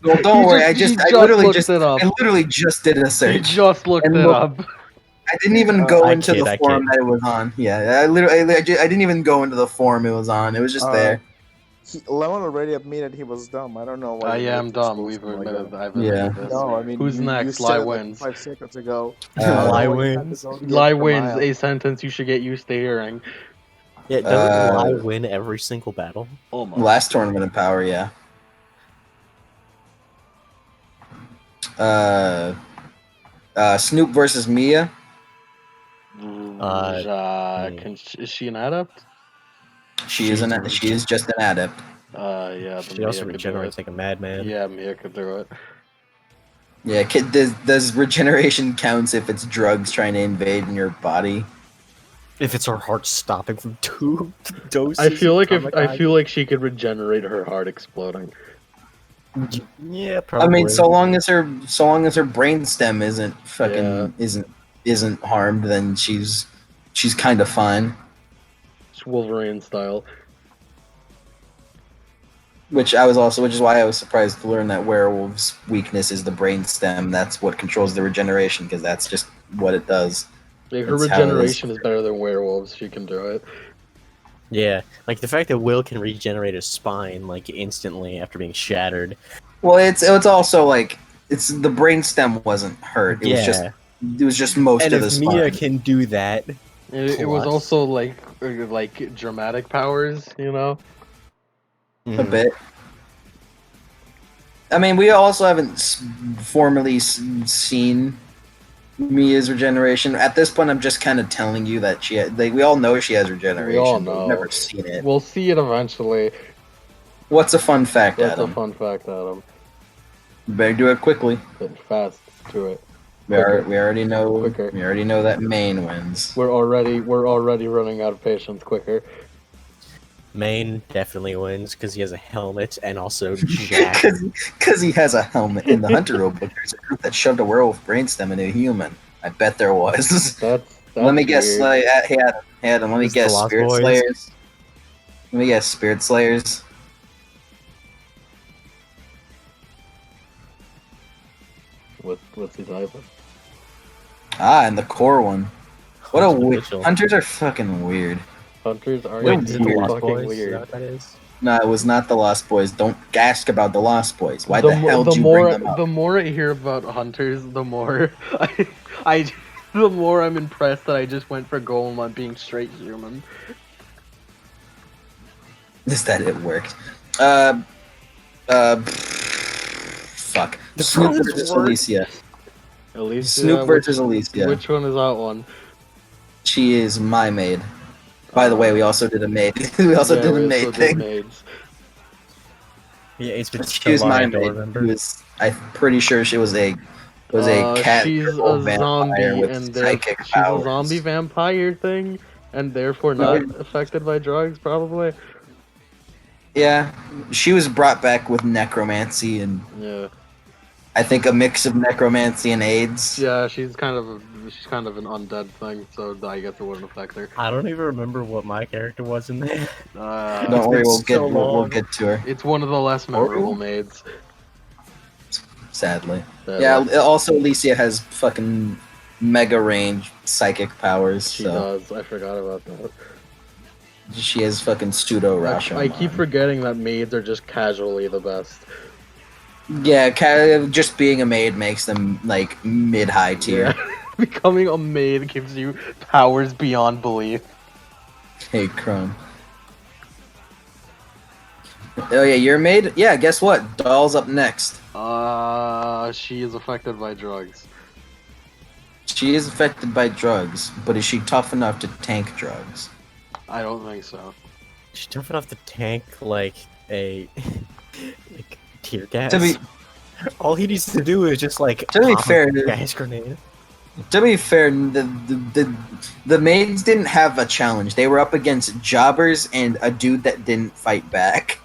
well, don't He worry. just- I he just literally looked just it up. I literally just did a He search. just looked And it look- up. I didn't even go I into kid, the I forum kid. that it was on. Yeah, I didn't even go into the forum it was on. It was just there. Lemon already admitted he was dumb. I don't know why. I you am make dumb. excuses We've like admitted. that. I've Yeah. admitted this. No, I mean, Who's you next? said Lai it like wins. 5 seconds ago. Uh, I don't know Lai why you had to wins. go the Lai extra wins. mile. A sentence you should get used to hearing. Yeah, doesn't Uh, Lie win every single battle? Almost. Last tournament of power, yeah. Snoop versus Mia. Is she an adept? She is just an adept. Yeah. She Mia also could do regenerates it. like a madman. Yeah, Mia could do it. Yeah, does regeneration counts if it's drugs trying to invade in your body? If it's her heart stopping from 2 doses. I feel like of she could regenerate her heart exploding. Yeah, probably. I mean, so long as her brainstem isn't fucking Yeah. isn't harmed, then she's kind of fine. It's Wolverine style. Which is why I was surprised to learn that werewolf's weakness is the brainstem. That's what controls the regeneration, because that's just what it does. Like, her That's how it is. regeneration is better than werewolves. She can do it. Yeah, like the fact that Will can regenerate his spine like instantly after being shattered. Well, it's also like it's the brainstem wasn't hurt. It was just most And of the if spine. Mia can do that, It was Plus. also like dramatic powers, you know. A bit. I mean, we also haven't formally seen Mia's regeneration. At this point, I'm just kind of telling you that we all know she has regeneration. We all but know. We've never seen it. We'll see it eventually. What's a fun fact, That's Adam? a fun fact, Adam. You better do it quickly. Get fast to it. We already know. Quicker. We already know that Maine wins. We're already running out of patience. Quicker. Maine definitely wins because he has a helmet and also Jack. Because he has a helmet. In the Hunter Rule book, there's a group that shoved a werewolf brainstem into a human. I bet there was. That's Let me guess. weird. Hey Adam, let me It's the guess. Lost Spirit Boys. Slayers. Let me guess. Spirit Slayers. What's he typing? Ah, and the core one. What a Hunter weird. Mitchell. Hunters are fucking weird. Hunters are Wait, Wait, is it the weird. Lost fucking Boys? Is weird. that what that is? No, it was not the Lost Boys. Don't ask about the Lost Boys. Why the the hell the did you bring more them up? the more I hear about hunters, the more I the more I'm impressed that I just went for Golem on being straight human. Is that it worked? Fuck. The Snoop pros versus work. Alicia. Alicia, Snoop versus Alicia. Which one is that one? She is my maid. By the way, we also did a maid. we also did a we maid also did thing. maids. Yeah, it's been She so was long. my I don't maid. remember. I'm pretty sure she was a cat She's girl a vampire zombie, with and psychic she's powers. a zombie vampire thing, and therefore No, not affected by drugs, probably. Yeah, she was brought back with necromancy and Yeah, I think a mix of necromancy and AIDS. yeah, she's kind of an undead thing, so I guess it wouldn't affect her. I don't even remember what my character was in there. Don't worry, been we'll so we'll long. get to her. It's one of the less memorable maids. Sadly. That, Yeah. Also, Alicia has fucking mega range psychic powers. she So does. I forgot about that. she has fucking pseudo Rashomon. I keep forgetting that maids are just casually the best. Yeah, just being a maid makes them like mid high tier. Yeah. Becoming a maid gives you powers beyond belief. Hey, Crom. Oh yeah, you're a maid. Yeah, guess what? Doll's up next. She is affected by drugs. She is affected by drugs, but is she tough enough to tank drugs? I don't think so. She's tough enough to tank like a like tear gas. To be All he needs to do is just like To be pop a fair, gas grenade. To be fair, the maids didn't have a challenge. They were up against jobbers and a dude that didn't fight back.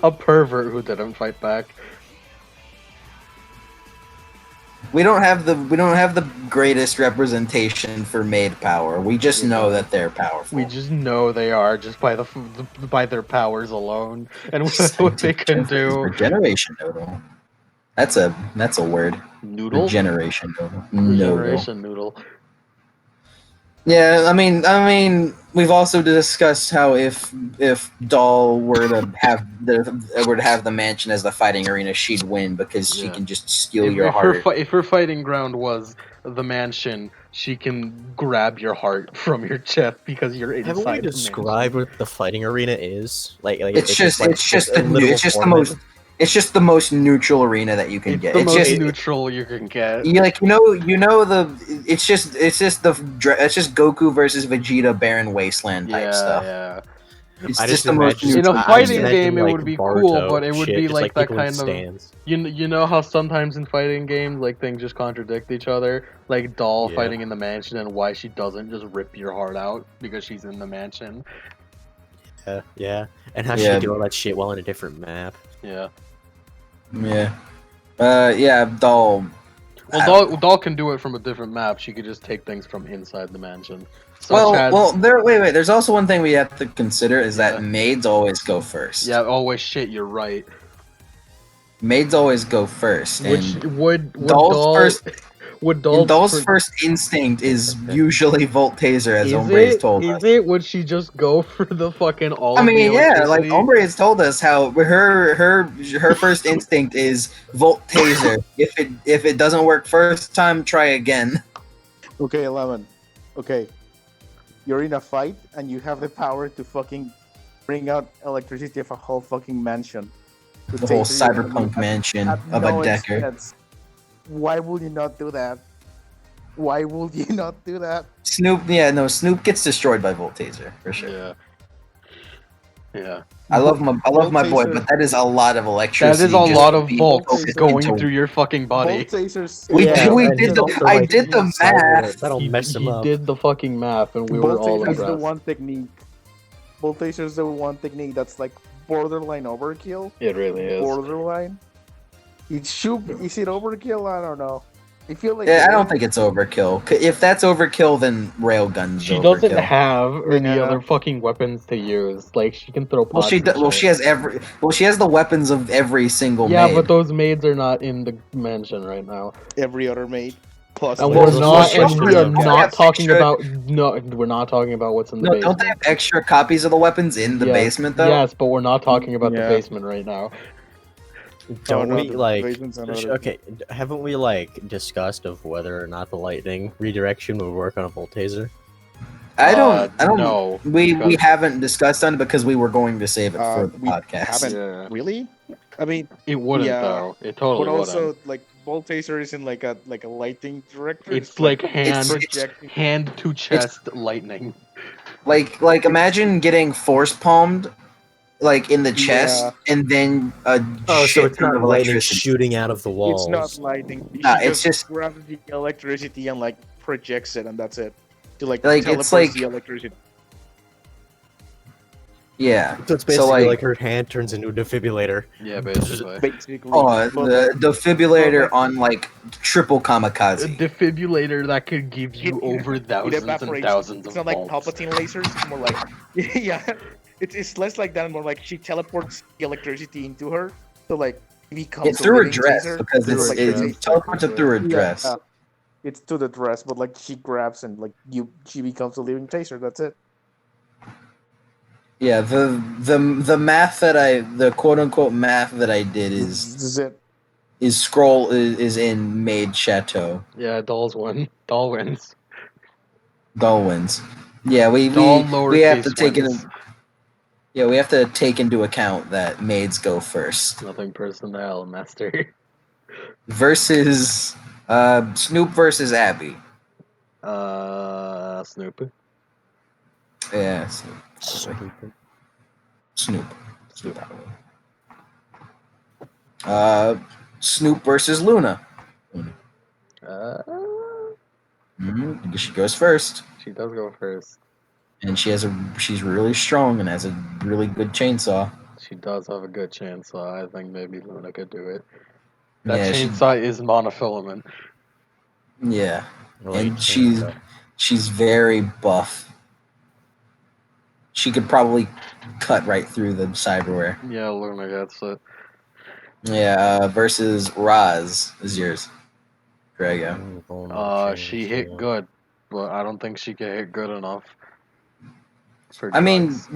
A pervert who didn't fight back. We don't have the greatest representation for maid power. We just know that they're powerful. We just know they are just by by their powers alone and what they can do. Regeneration noodle. That's a word. Noodle? Regeneration noodle. Noodle. Regeneration noodle. Yeah, I mean, we've also discussed how if Doll were to have the mansion as the fighting arena, she'd win because she Yeah. can just steal your heart. If her fighting ground was the mansion, she can grab your heart from your chest because you're inside Haven't we the described what the fighting arena is? Like It's just like the literal format. It's just the most neutral arena that you can It's get. the It's most just neutral you can get. you like it's just Goku versus Vegeta Barren Wasteland type stuff. Yeah. It's I just just the most imagine- In a neutral. I just fighting imagine, game, it like, would be Boruto cool, but it would shit, be just, like that people in kind of. stands. You know how sometimes in fighting games, like things just contradict each other, like Doll Yeah. fighting in the mansion, and why she doesn't just rip your heart out because she's in the mansion. Yeah. And how Yeah. she do all that shit while on a different map. Yeah. Yeah. Yeah, Doll. Well, Doll can do it from a different map. She could just take things from inside the mansion. Wait. There's also one thing we have to consider is Yeah. that maids always go first. Yeah. Oh wait, shit. You're right. Maids always go first. Which And would Doll's Doll first would Doll Doll's first instinct is usually Volt Taser, as is Ombre's it told is us. it would she just go for the fucking all? I of the mean, yeah, like electricity? Ombre has told us how her first instinct is Volt Taser. If it doesn't work first time, try again. Okay, Lemon. Okay. You're in a fight and you have the power to fucking bring out electricity of a whole fucking mansion. To The whole taser you cyberpunk mansion at of no a Decker. expense. Why would you not do that? Why would you not do that? Snoop gets destroyed by Volt Taser for sure. Yeah. Yeah. I love my Volt boy, Taser- but that is a lot of That electricity. is a just lot to of be volts focused going into- through your fucking body. Volt tasers. We Yeah, did, we and did he's the also, I like, did the math. That'll mess him he up. did the fucking math, and we were Volt all taser is the impressed. one technique. Volt taser is the one technique that's like borderline overkill. It really is. Borderline. Is it overkill? I don't know. I feel like Yeah, I don't think it's overkill. If that's overkill, then railguns She overkill. doesn't have any Yeah. other fucking weapons to use. Like she can throw Well, pots. and well, shit. she has the weapons of every single Yeah, maid. but those maids are not in the mansion right now, every other maid plus and Wait, we're those not. are And we are extra- not talking extra- about. No, we're not talking about what's in the No, don't they basement. have extra copies of the weapons in the Yes, basement though? yes, but we're not talking about the Yeah. basement right now. Don't no, we the like? basement's another- Okay, haven't we like discussed of whether or not the lightning redirection would work on a volt taser? I don't. No. We because- haven't discussed on it because we were going to save it for the we podcast. haven't Yeah. really. I mean, It wouldn't Yeah, though. It totally but also wouldn't. like Bolt Taser isn't like a lightning director. It's like hand projecting. hand to chest lightning. Like imagine getting force palmed, like in the chest, Yeah. and then a Oh, so shit it's ton not of lightning electricity. shooting out of the walls. It's not lightning. Nah, She it's just- grabs the electricity and like projects it, and that's it. To like Like, teleports it's like- the electricity. Yeah. So it's basically like- like her hand turns into a defibrillator. Yeah, basically. Basically. Oh, But, the like, defibrillator like- on like triple A kamikaze. defibrillator that could give you It- over it thousands and evaporates. thousands It's of not like volts. Palpatine lasers. It's more like yeah. It's less like that. More like she teleports the electricity into her. So like it becomes It's a through her living dress taser. because Through it's her it's dress. teleported through her dress. Yeah. It's to the dress, but like she grabs and like she becomes a living taser. That's it. Yeah, the math that the quote unquote math that I did This is it. is scroll is in Maid Chateau. Yeah, dolls win. Doll wins. Doll wins. Yeah, we Doll have to lowercase take wins. we have to take into account that maids go first. Nothing personnel, master. Versus Snoop versus Abby. Snoop. Yeah, Snoop. Snoop versus Luna. Uh, She goes first, she does go first. and she's really strong and has a really good chainsaw. She does have a good chainsaw. I think maybe Luna could do it. That Yeah, chainsaw is monofilament. yeah, Like, and she's very buff. She could probably cut right through the cyberware. Yeah, Luna gets it. Yeah, versus Roz is yours. Grego. She hit good, but I don't think she can hit good enough. For I mean, drugs.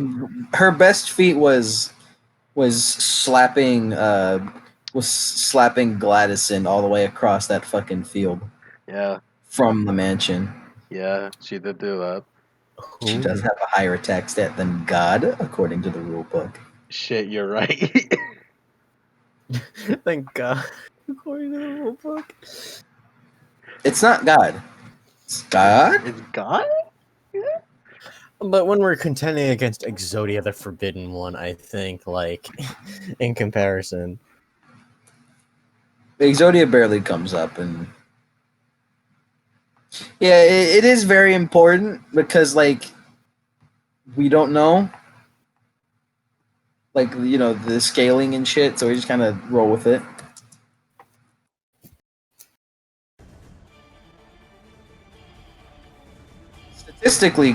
her best feat was slapping Gladison all the way across that fucking field Yeah, from the mansion. yeah, she did do that. She does have a higher attack stat than God, according to the rule book. Shit, you're right. Thank God. According to the rule book. It's not God. It's God? It's God? But when we're contending against Exodia, the Forbidden One, I think, like, in comparison. Exodia barely comes up, and yeah, it is very important because like we don't know, like the scaling and shit, so we just kind of roll with it. Statistically,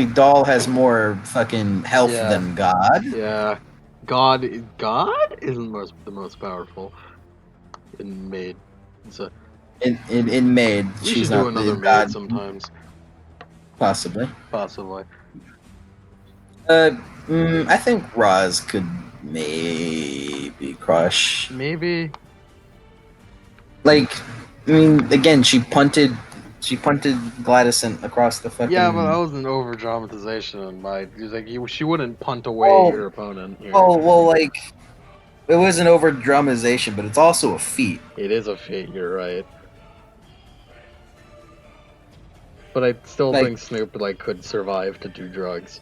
Doll has more fucking health Yeah. than God. Yeah. God isn't the most powerful in Maid. So In Maid, we she's should not do another the Maid God, sometimes. possibly. Possibly. I think Roz could maybe crush. Maybe. Like, I mean, again, she punted Gladison across the fucking. Yeah, but that was an over dramatization. She wouldn't punt away Oh. your opponent. Here. well, like, it was an over dramatization, but it's also a feat. It is a feat. You're right. But I still Like- think Snoop could survive to do drugs.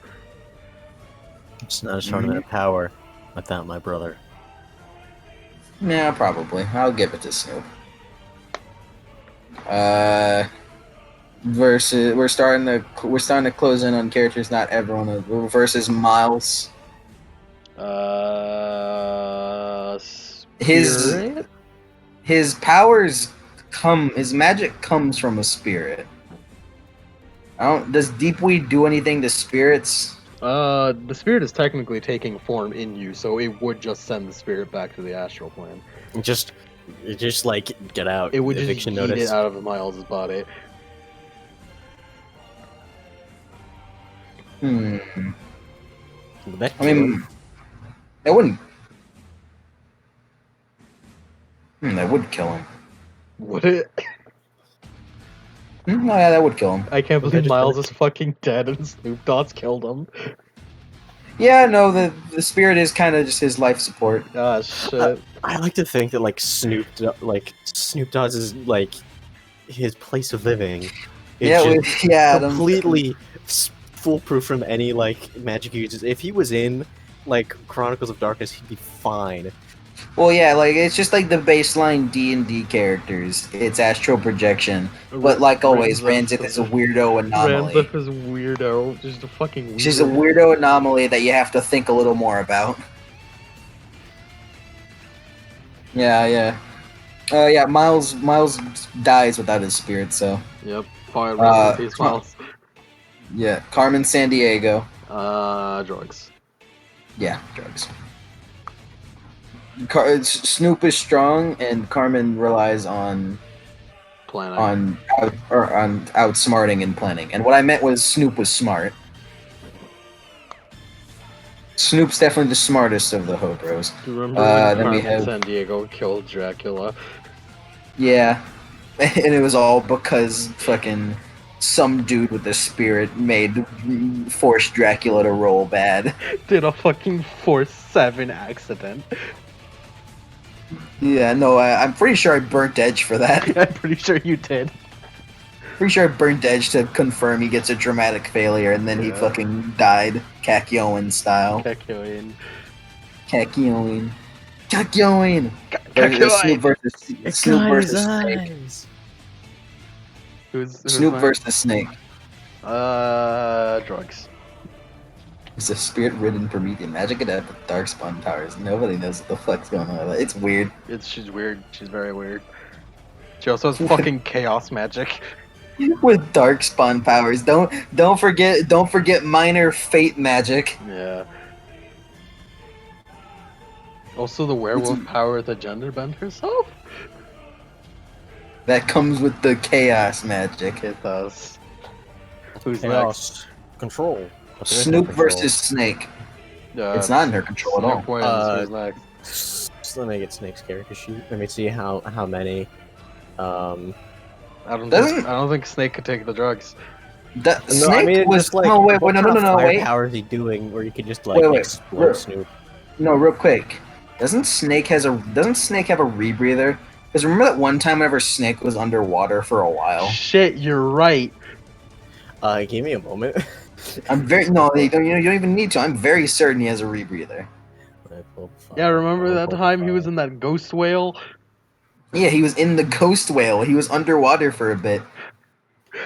It's not a tournament of power without my brother. Yeah, probably. I'll give it to Snoop. Versus we're starting to close in on characters not everyone versus Miles. Spirit? His powers comes from a spirit. Does deep weed do anything to spirits? The spirit is technically taking form in you, so it would just send the spirit back to the astral plane. Just like get out. It would just Eviction yeet notice. it out of Miles' body. Hmm. Would that I kill him? mean, that wouldn't. That would kill him. Would it? No, yeah, that would kill him. I can't Would believe that just Miles work? is fucking dead and Snoop Dogg's killed him. Yeah, no, the spirit is kind of just his life support. Ah, shit. I like to think that Snoop Dogg's is like his place of living. Yeah, Completely foolproof from any magic uses. If he was in Chronicles of Darkness, he'd be fine. Well, yeah, it's just like the baseline D&D characters. It's astral projection, but like always, Ranzith is a weirdo anomaly. Ranzith is weirdo. Just a fucking weirdo. She's a weirdo anomaly that you have to think a little more about. Yeah. Yeah, Miles dies without his spirit, so. Yep. Fire rest in peace, Miles. Yeah, Carmen Sandiego. Drugs. Yeah, drugs. Snoop is strong, and Carmen relies on Planning. on outsmarting and planning. And what I meant was Snoop was smart. Snoop's definitely the smartest of the Hobros. Do you remember when then we Carmen have- San Diego killed Dracula? Yeah, and it was all because fucking some dude with a spirit forced Dracula to roll bad. Did a fucking Force 7 accident. Yeah, no, I'm pretty sure I burnt Edge for that. I'm pretty sure you did. Pretty sure I burnt Edge to confirm he gets a dramatic failure, and then he Yeah. fucking died, Kakyoin style. Kakyoin. Kakyoin. Kakyoin! Snoop versus Snake. Who's Snoop next? versus Snake. Drugs. It's a spirit-ridden Promethean. Magic adept with darkspawn powers. Nobody knows what the fuck's going on with it. It's weird. She's weird. She's very weird. She also has fucking chaos magic. With darkspawn powers. Don't forget minor fate magic. Yeah. Also, the werewolf power to gender bend herself. That comes with the chaos magic. It does. Who's Chaos control. Snoop versus Snake. next? It's not in her control at all. Snoop wins. Who's next? Let me get Snake's character sheet. Let me see how many. I don't think Snake could take the drugs. Snake was just, like, no wait what no kind no of no fire wait power is he doing where you could just Wait, explode Snoop? no real quick. Doesn't Snake have a rebreather? Because remember that one time whenever Snake was underwater for a while? Shit, you're right. Give me a moment. I'm very no, you don't even need to. I'm very certain he has a rebreather. Yeah, remember that time he was in that ghost whale? Yeah, he was in the ghost whale. He was underwater for a bit.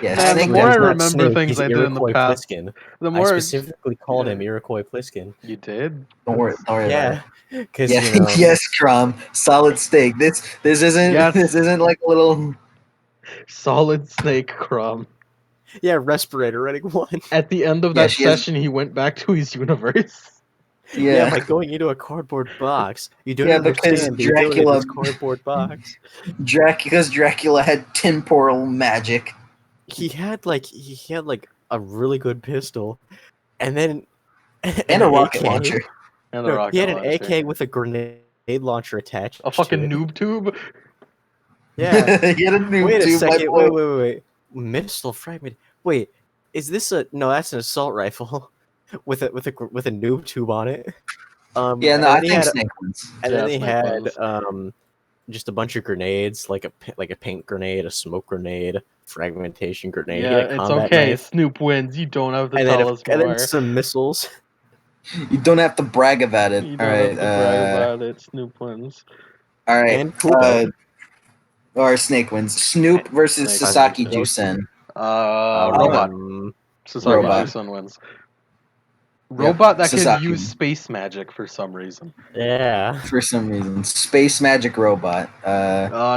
Yeah, Man, the Snake more I does not- remember things I did in the Iroquois past, Pliskin. the I more specifically called him yeah. Iroquois Pliskin. You did? Don't worry about Yeah, it. because Yeah, you know. yes, Crom. Solid steak. This isn't Yes. this isn't like a little. Solid Snake Crom. Yeah, respirator running one. At the end of Yeah, that she has- session, he went back to his universe. Yeah, by going into a cardboard box. You don't Yeah, because understand. But you do it in Dracula- this cardboard box. Because Dracula had temporal magic. He had a really good pistol, and then And an a rocket AK. launcher. And the No, rocket he had an launcher. AK with a grenade launcher attached. A fucking to it. noob tube? Yeah. He had a noob Wait a tube, my second. boy. Wait. Missile fragment. Wait, is this a no? That's an assault rifle with a noob tube on it. Yeah, and no, I then he think had- Snake wins. And Yeah, then he Snake had wins. just a bunch of grenades, like a paint grenade, a smoke grenade, fragmentation grenade. He Yeah, had a it's combat okay. knife, Snoop wins. You don't have to and tell us then more. some missiles. You don't have to brag about it. You All don't right. have to brag about it. Snoop wins. All right. And Kubo. Or Snake wins. Snoop versus Snake Sasaki wins. Jusen. Robot. Sasaki Robot. Jusen wins. Robot that can Sasaki. use space magic for some reason. Yeah. For some reason. Space magic robot.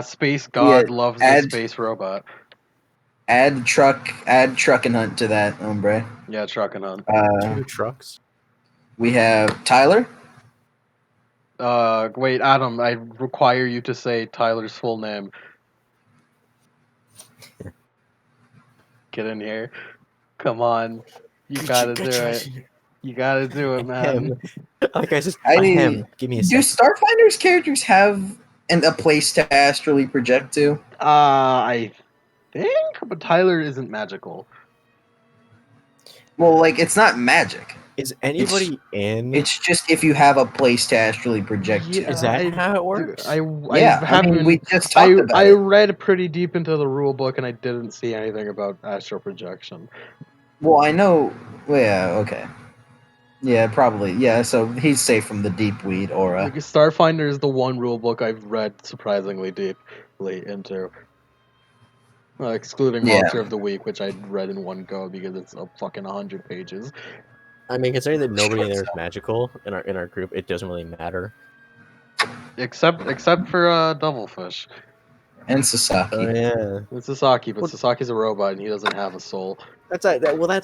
Space Yeah, god loves add- the space robot. Add truck and hunt to that, hombre. Yeah, truck and hunt. 2 trucks. We have Tyler. Wait, Adam, I require you to say Tyler's full name. Get in here. Come on. You gotta do it. You gotta do it, man. Like I just, I- give me a Do second. Starfinder's characters have a place to astrally project to? I think, but Tyler isn't magical. Well, like, it's not magic. Is anybody in? It's just if you have a place to astrally project Yeah, to. Is that how it works? I Yeah, I mean, we just talked about I it. read pretty deep into the rule book and I didn't see anything about astral projection. Well, I know. Well, yeah, okay. Yeah, probably. Yeah, so he's safe from the deep weed aura. Like, Starfinder is the one rule book I've read surprisingly deeply into. Excluding Yeah. Monster of the Week, which I read in one go because it's a fucking 100 pages. I mean, considering that nobody in there is magical in our group, it doesn't really matter. Except for Devilfish. And Sasaki. Oh yeah, It's Sasaki, but Well- Sasaki's a robot and he doesn't have a soul. that's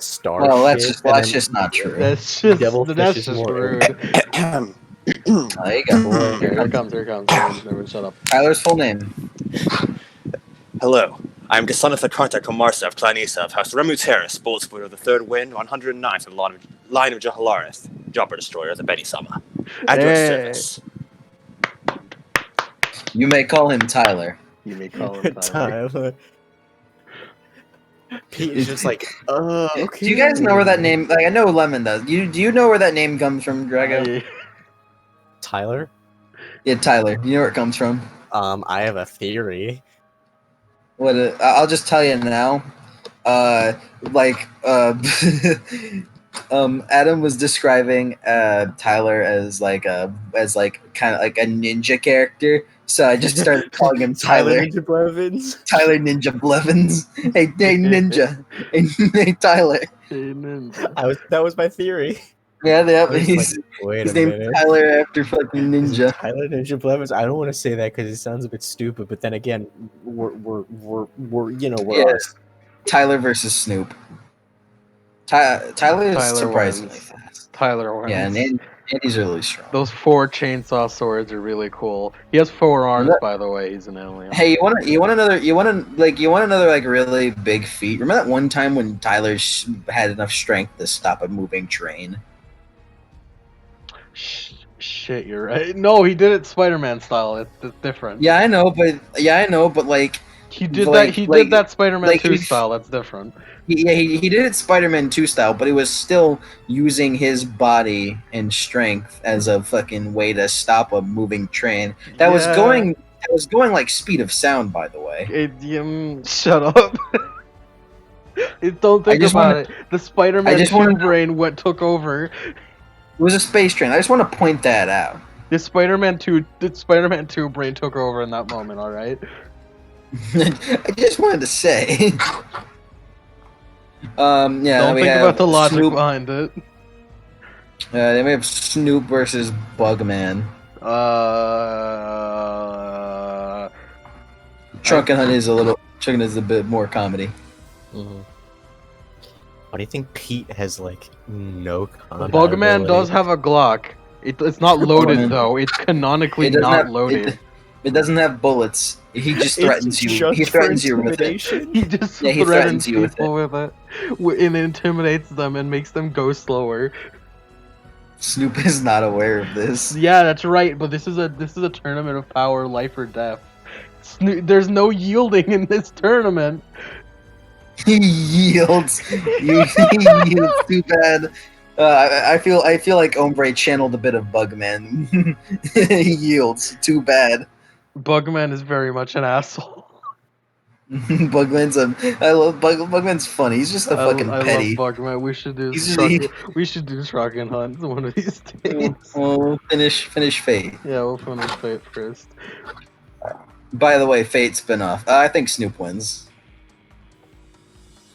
star. Well, that's shit, just and that's then just not true. That's just Devilfish is more rude. There you go. Here it comes. Everyone shut up. Tyler's full name. Hello, I am the son of the Karta Komarsa of Clan Isa of House Remu Terrace, Boltswood of the Third Wind, 109th of the line of Jahalareth, Jobber Destroyer of the Betty-sama. At your Hey. service. You may call him Tyler. You may call him Tyler. Tyler. Pete is just like, okay. Do you guys know where that name? Like, I know Lemon does. Do you know where that name comes from, Drago? Tyler? Yeah, Tyler. You know where it comes from? I have a theory. What? I'll just tell you now. Adam was describing Tyler as kind of like a ninja character. So I just started calling him Tyler. Ninja Blevins. Tyler Ninja Blevins. Hey Ninja. Hey Tyler. Hey, Ninja. That was my theory. Yeah, I was he's like, wait his a name's minute. Tyler after fucking Is it Ninja. Tyler Ninja Blevins. I don't want to say that because it sounds a bit stupid. But then again, we're Yeah. us. Tyler versus Snoop. Tyler is Tyler surprisingly wins. fast. Tyler wins. Yeah, and Andy's really strong. Those 4 chainsaw swords are really cool. He has 4 arms, Look- by the way. He's an alien. Hey, you want another like really big feat? Remember that one time when Tyler had enough strength to stop a moving train? Shit, you're right. No, he did it Spider-Man style. It's different. Yeah, I know, but like He did like- that. He like- did that Spider-Man like 2 if- style. That's different. he did it Spider-Man 2 style, but it was still using his body and strength as a fucking way to stop a moving train. That was going like speed of sound, by the way. Shut up. Don't think just about wanna- it. The Spider-Man I just 2 wanna- brain took over. It was a space train. I just want to point that out. The Spider-Man 2 brain took over in that moment. All right. I just wanted to say. Yeah. Don't we think have about the logic Snoop, behind it. then we have Snoop versus Bugman. Trunk and Hunt is a bit more comedy. Mhm. Why do you think Pete has like no combat Bugman ability? does have a Glock. It's not loaded Bugman. though. It's canonically It doesn't not have- loaded. It doesn't have bullets. He just It's threatens you. just He for threatens you with it. intimidation? He just Yeah, he threatens threatens you with people with it, and intimidates them and makes them go slower. Snoop is not aware of this. Yeah, that's right. But this is a tournament of power, life or death. There's no yielding in this tournament. He yields. He yields too bad. I feel like Ombre channeled a bit of Bugman. He yields too bad. Bugman is very much an asshole. Bugman's Bugman's funny. He's just a fucking I petty. love Bugman. We should do He's- we should do Truck and Hunt one of these days. We'll finish Fate. Yeah, we'll finish Fate first. By the way, Fate spinoff. I think Snoop wins.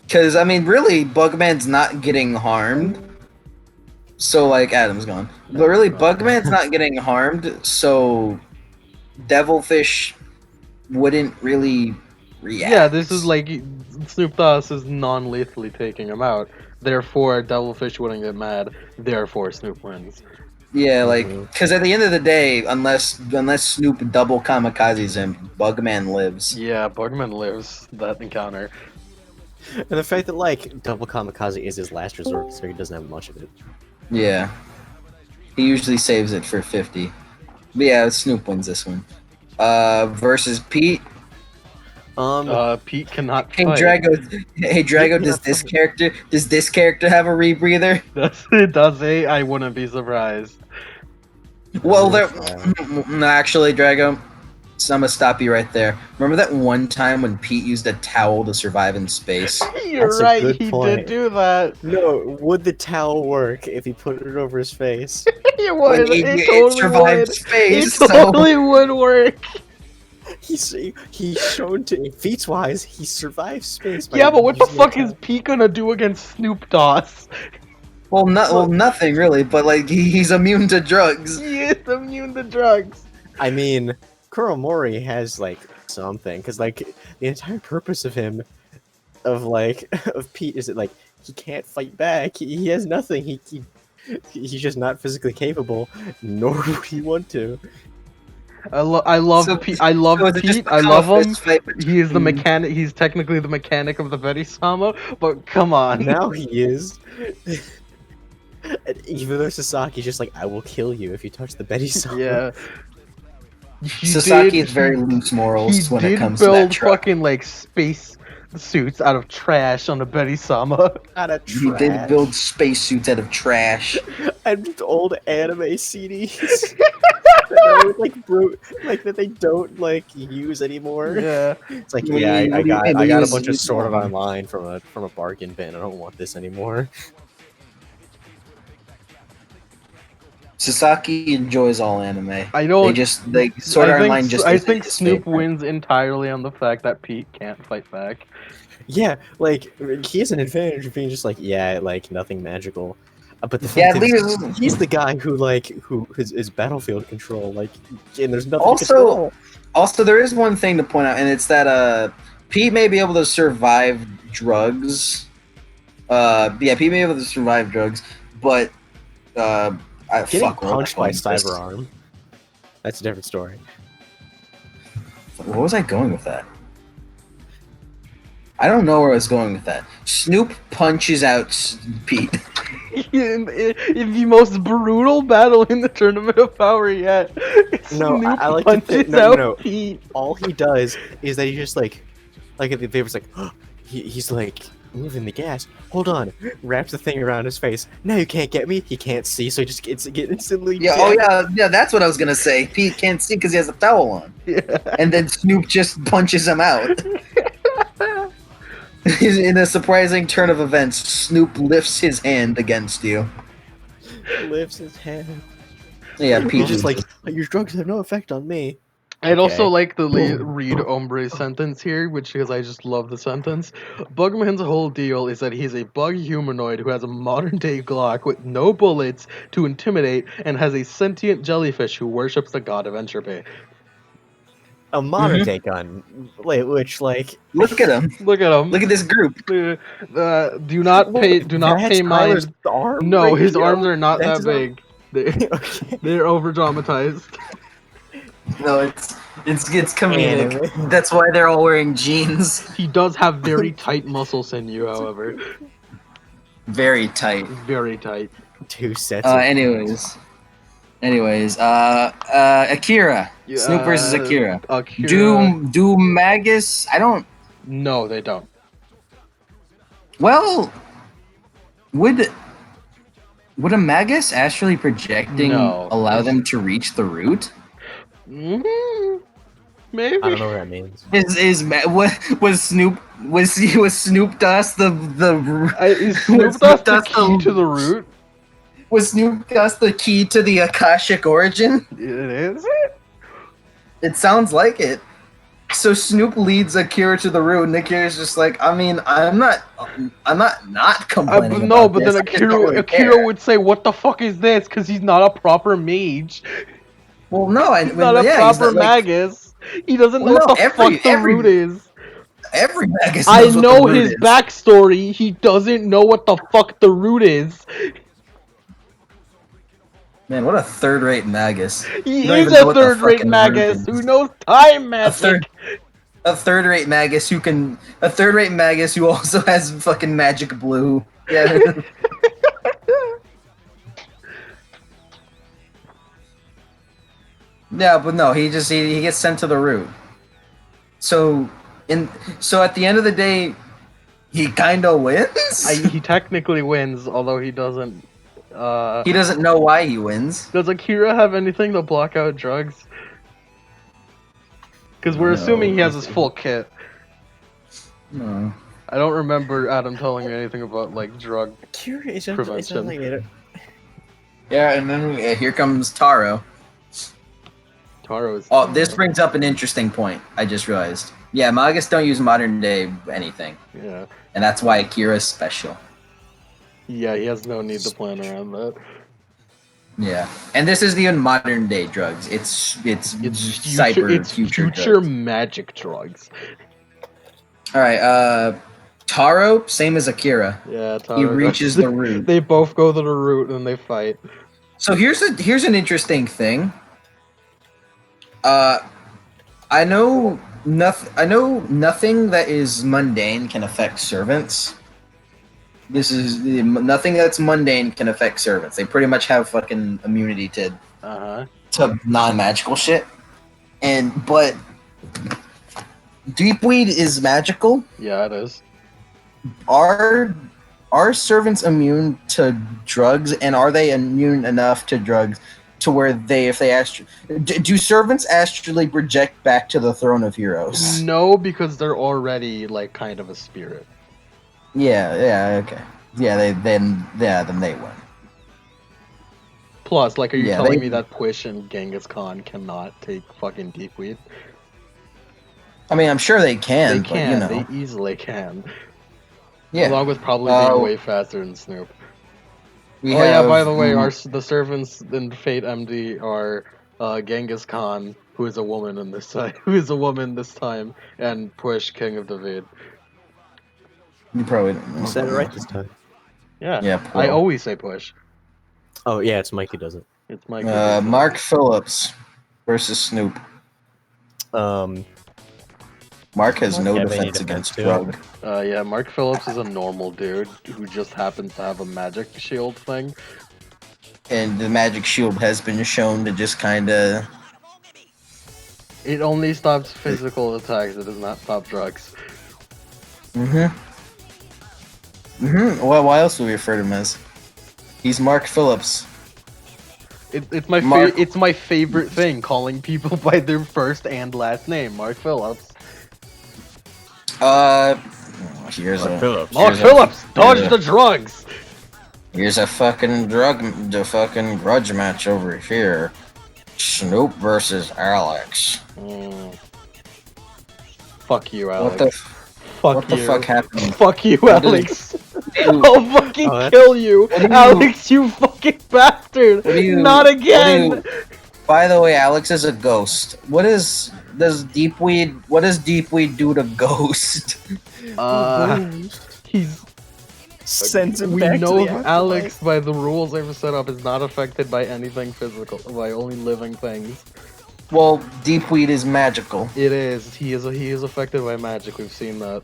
Because I mean, really, Bugman's not getting harmed. So like Adam's gone, but really Bugman's not getting harmed, so Devilfish wouldn't really react. Yeah, this is like Snoop Dogg is non-lethally taking him out. Therefore, Devilfish wouldn't get mad. Therefore, Snoop wins. Yeah, like Mhm. because at the end of the day, unless Snoop double kamikazes him, Bugman lives. Yeah, Bugman lives that encounter. And the fact that like double kamikaze is his last resort, so he doesn't have much of it. Yeah, he usually saves it for 50. But yeah, Snoop wins this one. Versus Pete. Pete cannot Hey fight. Drago, does this character have a rebreather? Does he? I wouldn't be surprised. Well, Yeah, there. No, actually, Drago, so I'm gonna stop you right there. Remember that one time when Pete used a towel to survive in space? You're That's a right. good He point. did do that. No, would the towel work if he put it over his face? It When would. it It totally survived would. space, It so totally would work. He's shown to feats wise he survived space. By Yeah, but what the using a fuck is towel. Pete gonna do against Snoop Dogg? nothing really. But like he's immune to drugs. He is immune to drugs. I mean, Kuromori has like something because like the entire purpose of him, of like of Pete, is that like he can't fight back. He has nothing. He's just not physically capable, nor would he want to. I love So- Pete. I love so has it just Pete. I become a love him. fist fight He is the between- mechanic. He's technically the mechanic of the Betty-sama. But come on. Now he is. And even though Sasaki's just like, I will kill you if you touch the Betty Sama. Yeah. He Sasaki did- is very loose morals He when it did comes to that build truck. fucking like space suits out of trash on the Betty-sama. Out of He did build spacesuits out of trash. and old anime CDs that are, like that they don't like use anymore. Yeah. It's like, What do yeah, you- I what do you got mean? I They got a use- bunch of use Sword Art one. Online from a bargain bin. I don't want this anymore. Sasaki enjoys all anime. I know. Sword Art Online just. I isn't think his Snoop favorite. wins entirely on the fact that Pete can't fight back. Yeah, like he has an advantage of being just like, yeah, like nothing magical. But the Yeah, fact at is, least he's the guy who is battlefield control, like, and there's nothing Also- to control. Also, there is one thing to point out, and it's that Pete may be able to survive drugs. Yeah, Pete may be able to survive drugs, but Getting fuck, where was punched I by going with this? Cyberarm, that's a different story. Where was I going with that? I don't know where I was going with that. Snoop punches out Pete. in the most brutal battle in the Tournament of Power yet. No, Snoop I like to punches think- no, out no. Pete. All he does is that he just like if the favor's like, he's like moving the gas. Hold on, wraps the thing around his face. Now you can't get me. He can't see, so he just get instantly. Yeah, yeah, that's what I was gonna say. Pete can't see because he has a towel on, Yeah. and then Snoop just punches him out. In a surprising turn of events, Snoop lifts his hand against you. lifts his hand. Yeah, He's Pete just loses. like, your drugs have no effect on me. I'd also Okay. like to read Ombre's sentence here, which because I just love the sentence. Bugman's whole deal is that he's a bug humanoid who has a modern day Glock with no bullets to intimidate and has a sentient jellyfish who worships the god of entropy. A modern day gun, which like Look at him. Look at him. Look at this group. Do not pay. Do not that's pay Tyler's mind. arm. No, right his here? arms are not That's that his arm? big. Okay. They're over dramatized. No, it's comedic. Anime. That's why they're all wearing jeans. He does have very tight muscle sinew, however. Very tight. Very tight. 2 sets. Of Anyways, Akira. Snoop versus Akira. Do Magus? I don't. No, they don't. Well, would a Magus astrally projecting No. allow them to reach the root? Maybe. I don't know what that means. Was Snoop Dogg Is Snoop Dogg the key to the root? was Snoop Dogg the key to the Akashic origin? It is. It sounds like it. So Snoop leads Akira to the root, and Akira's just like, I mean, I'm not complaining No, about but this. then I just don't really Akira care. would say, "What the fuck is this?" Because he's not a proper mage. Well, no, He's not a yeah, he's proper not like. magus. He doesn't know Well, what no, the fuck the root is. every Magus I knows what the know root his is. backstory. He doesn't know what the fuck the root is. Man, what a third-rate Magus. He You don't is even know a what the third-rate fucking root magus is. who knows time A third, magic. a third-rate Magus a third-rate Magus who also has fucking magic blue. Yeah. Yeah, but no, he gets sent to the root. So at the end of the day, he kind of wins. He technically wins, although he doesn't. He doesn't know why he wins. Does Akira have anything to block out drugs? Because we're assuming he has his full kit. No. I don't remember Adam telling me anything about like drug Akira is just prevention. like it. Yeah, and then here comes Taro. Taro's. Oh, this brings up an interesting point. I just realized. Yeah, Magus don't use modern day anything, Yeah. and that's why Akira's special. Yeah, he has no need to plan around that. Yeah, and this isn't even modern day drugs. It's cyber future drugs. magic drugs. All right, Taro, same as Akira. Yeah, Taro He reaches the root. They both go to the root and they fight. So here's an interesting thing. I know nothing that is mundane can affect servants. Nothing that's mundane can affect servants. They pretty much have fucking immunity to non-magical shit. But Deepweed is magical. Yeah, it is. Are servants immune to drugs, and are they immune enough to drugs to where do servants astrally project back to the throne of heroes? No, because they're already like kind of a spirit. Yeah, okay. Yeah, then they win. Plus, like, are you Yeah, telling they- me that Push and Genghis Khan cannot take fucking Deepweed? I mean, I'm sure they can, They can. but you know. They easily can. Yeah. Along with probably being way faster than Snoop. We Oh yeah, have- by the way, the servants in Fate MD are Genghis Khan, who is a woman in this time, and Push, King of David. You probably don't know. You said it right this time. Yeah. Yeah, I Pro. always say Push. Oh yeah, it's Mike who does it. It's Mike. Mark Phillips versus Snoop. Mark has no Have any defense against defense, drug. Yeah, Mark Phillips is a normal dude who just happens to have a magic shield thing. And the magic shield has been shown to just kind of... It only stops physical attacks. It does not stop drugs. Well, why else would we refer to him as? He's Mark Phillips. It's my Mark- it's my favorite thing, calling people by their first and last name. Mark Phillips. Here's a... Phillips. Mark Here's a- Phillips, dodge here's a- the drugs. Here's a fucking grudge match over here. Snoop versus Alex. Fuck you, Alex. What the fuck happened? Fuck you, What Alex. you- I'll fucking Oh, that's- kill you, What do you- Alex. You fucking bastard. What do you- Not what do again. you- By the way, Alex is a ghost. What does Deepweed do to Ghost? He's. Sends him We back know to the Alex, by the rules I've set up, is not affected by anything physical, by only living things. Well, Deepweed is magical. It is. He is affected by magic. We've seen that.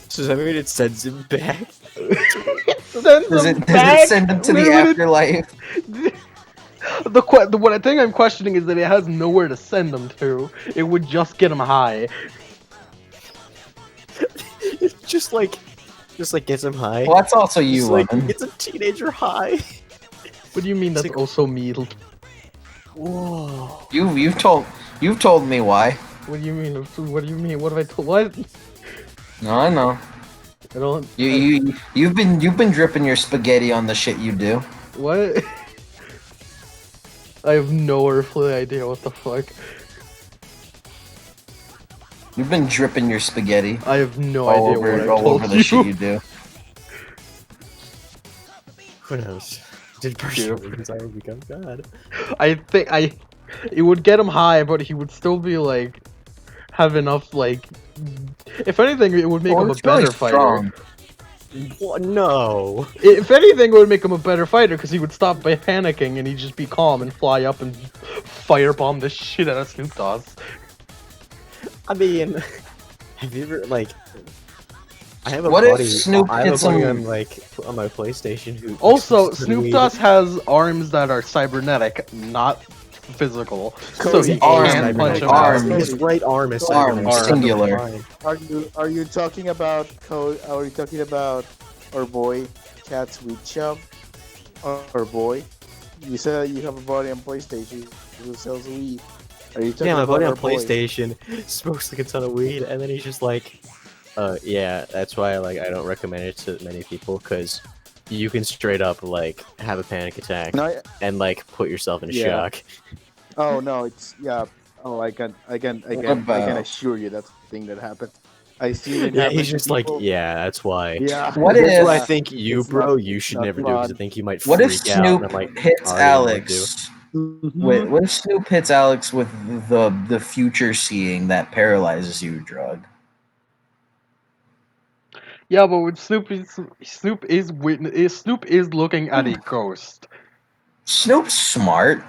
So does that mean it sends him back? Does it send him to the afterlife? What I think I'm questioning is that it has nowhere to send him to. It would just get him high. just like gets him high. Well, that's also you, Just like Lemon. gets a teenager high. What do you mean that's like- also mild? Whoa. You've told me why. What do you mean? What do you mean? What have I told? What? No, I know. I don't. You've been dripping your spaghetti on the shit you do. What? I have no earthly idea what the fuck. You've been dripping your spaghetti I have no all idea what over I all told over the you. shit you do. Who knows? Did Perseverance ever become God? I think it would get him high, but he would still be like have enough like. If anything, it would make Well, him a it's really better fighter. strong. What? No. If anything, it would make him a better fighter because he would stop by panicking and he'd just be calm and fly up and firebomb the shit out of Snoop Dogg. I mean, have you ever like? I have a What if buddy. Snoop I have a hits buddy him- on like on my PlayStation who Also, smokes Snoop weed. Dogg has arms that are cybernetic, not physical, so Cody, he arms, can't punch him arms. out. His right arm is Arm, cybernetic. singular. Fine. Are you talking about Are you talking about our boy Cat Sweet Shop? Our boy, you said you have a buddy on PlayStation who sells weed. Are you talking Yeah, my about buddy on our boy? PlayStation smokes like a ton of weed, and then he's just like, yeah, that's why like I don't recommend it to many people because you can straight up like have a panic attack No, and like put yourself in Yeah. shock. oh no, it's yeah. Oh, I can about- assure you that's the thing that happened. I seen it Yeah, happen. he's to just like, people. yeah, that's why. Yeah. What That's if- why I think you, It's bro, not- you it's should not never do it because I fun. think you might What if freak out. And Snoop I'm like, hits I already know what to do. Alex? Mhm. Wait, what if Snoop hits Alex with the future seeing that paralyzes you drug? Yeah, but with Snoop Snoop is looking at a ghost. Snoop's smart.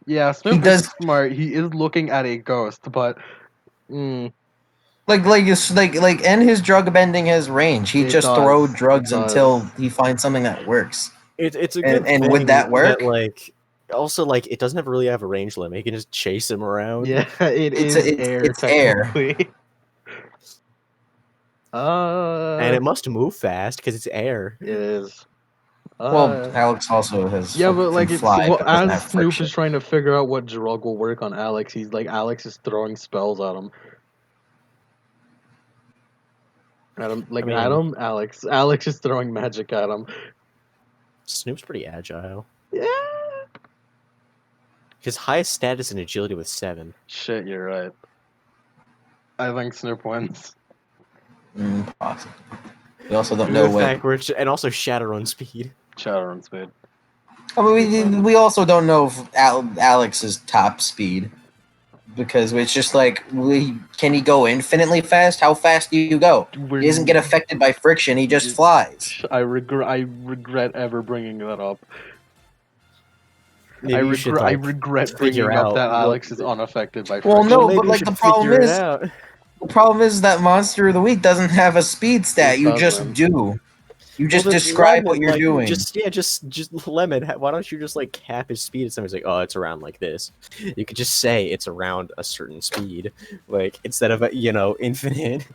Yeah, Snoop does- is smart. He is looking at a ghost, but And his drug bending has range. He It just does, throw it drugs does. until he finds something that works. It's a And- good and thing would that work? like, also, like, it doesn't really have a range limit. You can just chase him around. yeah, It's is a- air it's air. technically. And it must move fast because it's air. it is. Well, Alex also has. Yeah, but like can it's fly, well, but doesn't as have Snoop friction. is trying to figure out what drug will work on Alex, he's like Alex is throwing spells at him. Alex is throwing magic at him. Snoop's pretty agile. Yeah. His highest status in agility was 7. Shit, you're right. I think Snoop wins. Possible. We also don't know In what. fact, and also shatter on speed. Shatter on speed. I mean, we also don't know if Alex's top speed, because it's just like, can he go infinitely fast? How fast do you go? He doesn't get affected by friction. He just flies. I regret ever bringing that up. Maybe I you should, regret figure bringing up out that what- Alex is unaffected by Well, friction. no, maybe but, you like, should the problem figure it is- out. The problem is that Monster of the Week doesn't have a speed stat. It You just doesn't. do. You just Well, then describe what Lemon, you're like, doing. Just Lemon. Why don't you just like cap his speed? And somebody's like, oh, it's around like this. You could just say it's around a certain speed, like instead of infinite.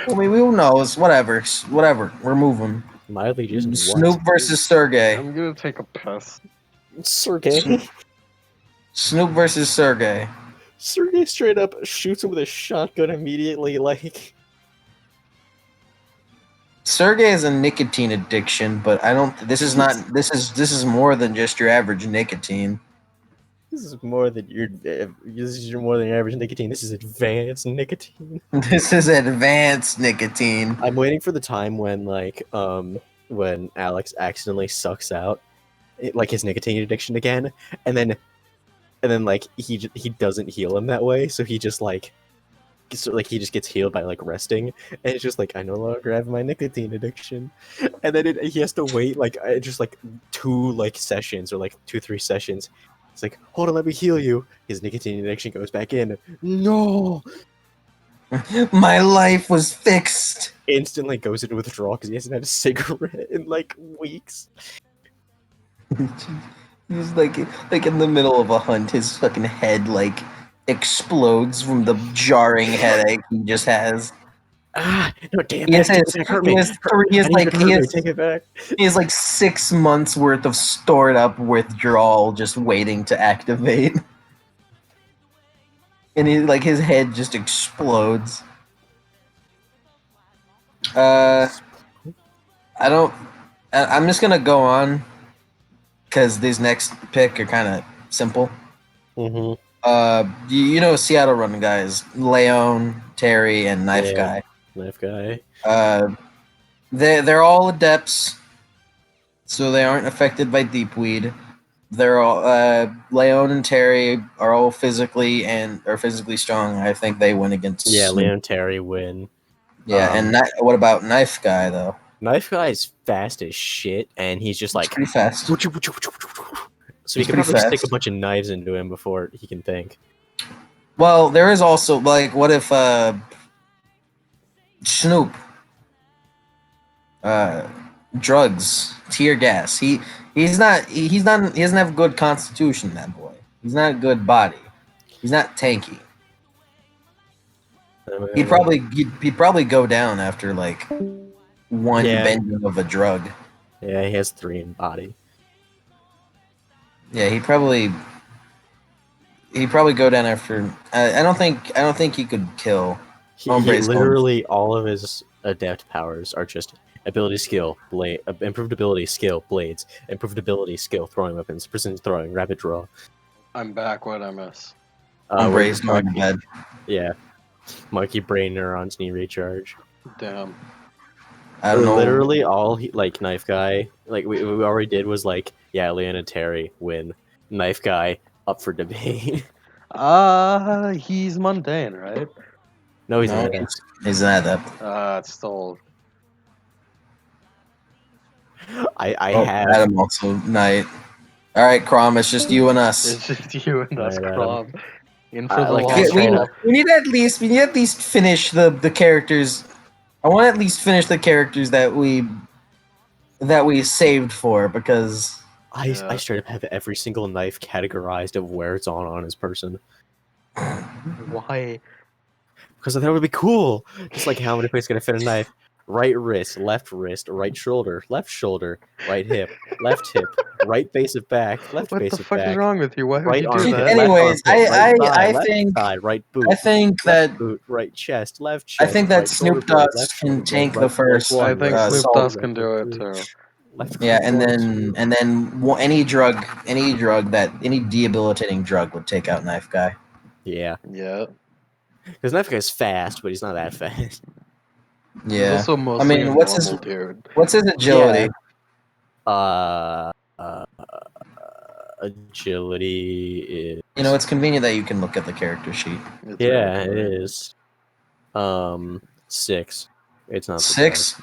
I mean, who knows? Whatever. We're moving. Mildly just Snoop versus Sergey. I'm gonna take a piss. Sergey. Snoop versus Sergey. Sergey straight up shoots him with a shotgun immediately. Like, Sergey has a nicotine addiction, but I don't. This is not. This is more than just your average nicotine. this is more than more than your average nicotine. This is advanced nicotine. This is advanced nicotine. I'm waiting for the time when when Alex accidentally sucks out his nicotine addiction again, and then like he doesn't heal him that way, so he just he just gets healed by like resting, and it's just like, I no longer have my nicotine addiction, and then he has to wait just like 2 sessions or like 2-3 sessions. It's like, hold on, let me heal you. His nicotine addiction goes back in. No, My life was fixed. instantly goes into withdrawal because he hasn't had a cigarette in like weeks. He's like in the middle of a hunt, his fucking head explodes from the jarring headache he just has. Ah, no, damn He has, it! Take it back, hurt me. Take it back. he has 6 months worth of stored up withdrawal just waiting to activate. And his head just explodes. I'm just gonna go on because these next pick are kind of simple. Mm-hmm. You know Seattle Run guys, Leon, Terry, and Knife Yeah, Guy. knife guy. They're all adepts, so they aren't affected by deep weed. They're all Leon and Terry are all physically strong. I think they win against Yeah, Snoop. Leon Terry win. Yeah, and what about Knife Guy though? Knife guy is fast as shit, and he's just He's like, pretty fast. so he He's can pretty probably stick a fast. bunch of knives into him before he can think. Well, there is also like, what if Snoop uh, drugs, tear gas? He doesn't have a good constitution. That boy. He's not a good body. He's not tanky. He'd probably go down after like one Yeah. bending of a drug. Yeah, he has 3 in body. Yeah, he'd probably go down after. I don't think he could kill. He Hombre's going. literally all of his adept powers are just ability, skill, blade, improved ability, skill, blades, improved ability, skill, throwing weapons, precision throwing, rapid draw. I'm back. What I miss? Hombre's going to bed. Yeah, monkey brain neurons need recharge. Damn. I don't know. Literally all like knife guy, like we already did was like, yeah, Leon and Terry win. Knife guy up for debate. He's mundane, right? No, he's No, an adept. he's an adept. It's still. I Oh, have Adam also night. All right, Crom, it's just you and us. It's just you and us, Right, Crom. In for I- the like, long I was trying haul. We need to at least finish the characters. I want to at least finish the characters that we saved for, because I Yeah. straight up have every single knife categorized of where it's on his person. Why? Because I thought it would be cool. Just like how many places can I fit a knife? Right wrist, right shoulder, right hip, right base of back, left What base the of fuck is back, wrong with you? Why would right you do armpit, that? left Anyways, armpit, right thigh, I left think thigh, right boot, I think left that boot, right chest, left I chest, think that right shoulder Snoop blade, Dogg left can shoulder blade, tank the right leg first I one, think right Snoop leg assault, Dogg two, can left leg do it two, too. left yeah, glute and one, then two. any drug that any debilitating drug would take out Knife Guy. Yeah, Yeah. because knife guy's fast, but he's not that fast. He's Yeah, also mostly a what's normal dude. his agility? Uh, uh agility is You know, it's convenient that you can look at the character sheet. It's yeah, very it convenient. is. 6. It's not the best. 6.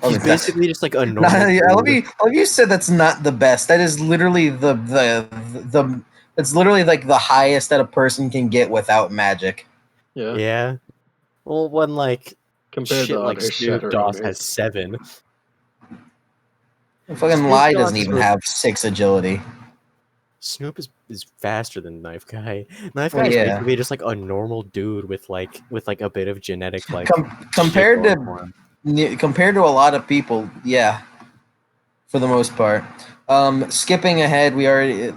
Oh, He's that's- basically just like a Nah, normal dude. you said that's not the best. That is literally the it's literally like the highest that a person can get without magic. Yeah. Yeah. Well, when like Compared shit to like other Snoop Shatter Dogg owners. has 7. Fucking Snoop Lie Dogg doesn't is even have 6 agility. Snoop is faster than Knife Guy. Knife Well, Guy is yeah. basically just like a normal dude with like a bit of genetic like Compared shit going for him. compared to a lot of people, yeah, for the most part. Skipping ahead, we already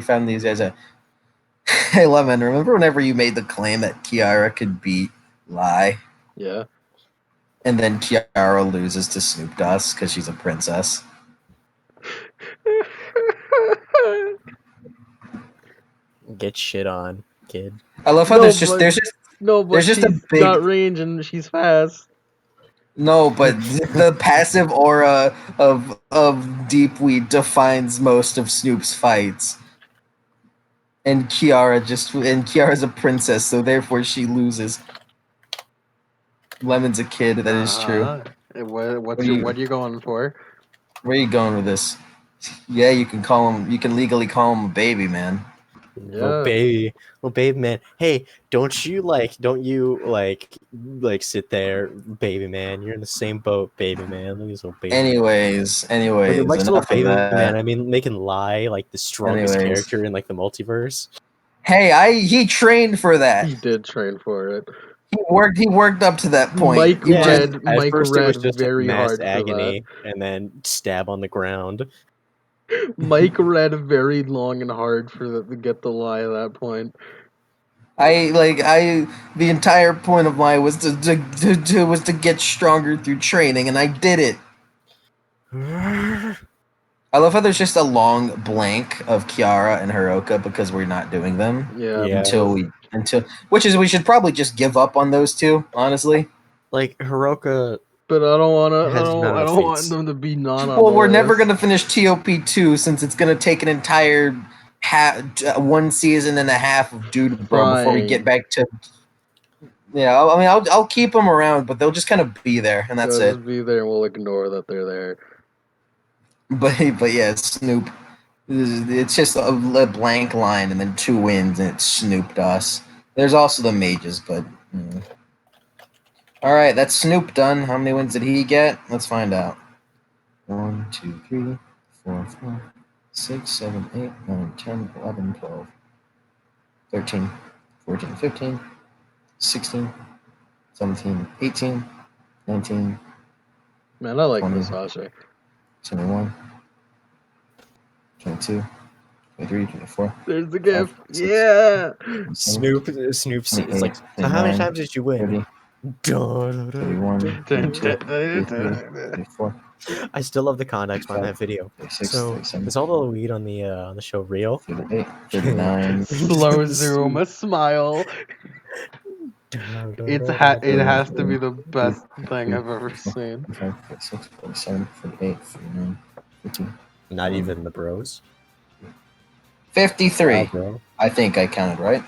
found these guys. Hey, Lemon, remember whenever you made the claim that Kiara could beat Lie, Yeah. and then Kiara loses to Snoop Dogg because she's a princess? Get shit on, kid. I love how No, there's just but a she's big got range and she's fast. no, but the passive aura of Deep Weed defines most of Snoop's fights. And Kiara's a princess, so therefore she loses. Lemon's a kid, that is true. What are you- are you going for? Where are you going with this? Yeah, you can legally call him a baby, man. Yeah. Little baby man. Hey, don't you sit there, baby man? You're in the same boat, baby man. Look at this little baby. Anyways, When Mike's a little enough of baby that. man, I mean, they can lie like the strongest Anyways. character in like the multiverse. Hey, he trained for that. He did train for it. He worked up to that point. Mike You read just- At Mike first, it was read just very mass hard for agony, and then stab on the ground. that. Mike read very long and hard to get the lie at that point. the entire point of mine was to get stronger through training, and I did it. I love how there's just a long blank of Kiara and Hiroka because we're not doing them Yeah, Yeah. until which is we should probably just give up on those two, honestly. Like Hiroka but I don't want to. has not I don't want feats. them to be non. Well, we're never gonna finish TOP2 since it's gonna take an entire one season and a half of Dude Bro before we get Fine. back to. Yeah, I mean, I'll keep them around, but they'll just kind of be there, and that's They'll it. just be there, and we'll ignore that they're there. But yeah, Snoop. It's just a blank line and then 2 wins, and it's Snoop to us. There's also the mages, but. All right, that's Snoop done. How many wins did he get? Let's find out. 1, 2, 3, 4, 5, 6, 7, 8, 9, 10, 11, 12, 13, 14, 15, 16, 17, 18, 19, Man, I like 20, Versace. 21, 22, 23, 24. There's the gift. 26, Yeah. Snoop is 28, like, so how many 29, times did you win? 30, 31, 32, 33, 34, I still love the context behind that video. 36, So 37, is all the weed on the show real? 38, 39. Slow zoom, a smile. It has to be the best thing I've ever seen. 45, 46, 47, 48, 49, 50. Not even the bros. 53. Wow, bro. I think I counted right.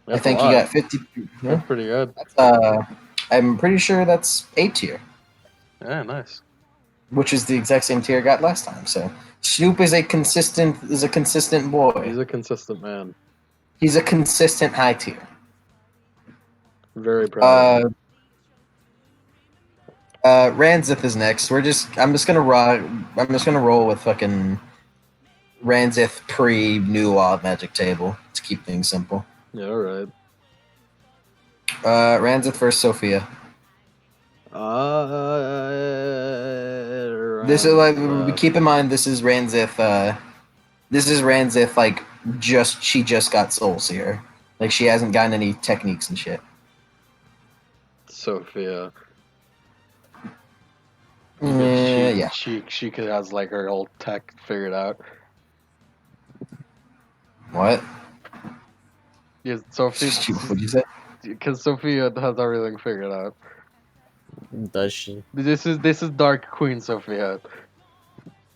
That's I think a you lot. got 50. Yeah. That's pretty good. I'm pretty sure that's A tier, Yeah, nice. which is the exact same tier I got last time. So Snoop is a consistent boy. He's a consistent man. He's a consistent high tier. Very proud. of him. Ranzith is next. I'm just gonna roll with fucking Ranzith pre new Wild Magic table to keep things simple. Yeah, all right. Ranzith versus Sophia. This is like keep in mind this is Ranzith. This is Ranzith like she just got Soul Seer. Like she hasn't gotten any techniques and shit. Sophia. Yeah. She could has like her whole tech figured out. What? Yeah, Sophia. What'd you say? Because Sophia has everything figured out. Does she? This is Dark Queen Sophia.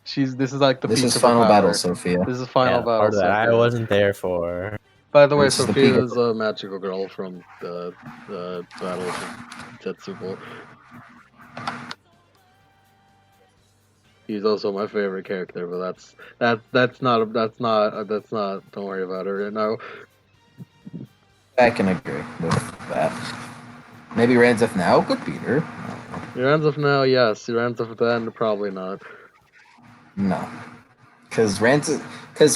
This is like the This peak is of her Final power. Battle, Sophia. This is Final Yeah, Battle. part of that I Sophia. wasn't there for. By the way, This is the Sophia peak is a magical girl from the Battle of Tetsubo. He's also my favorite character, but that's not. Don't worry about it right now. I can agree with that. Maybe Ranzith now could beat her. Your ends of now, yes. Your ends of then, probably not. No, because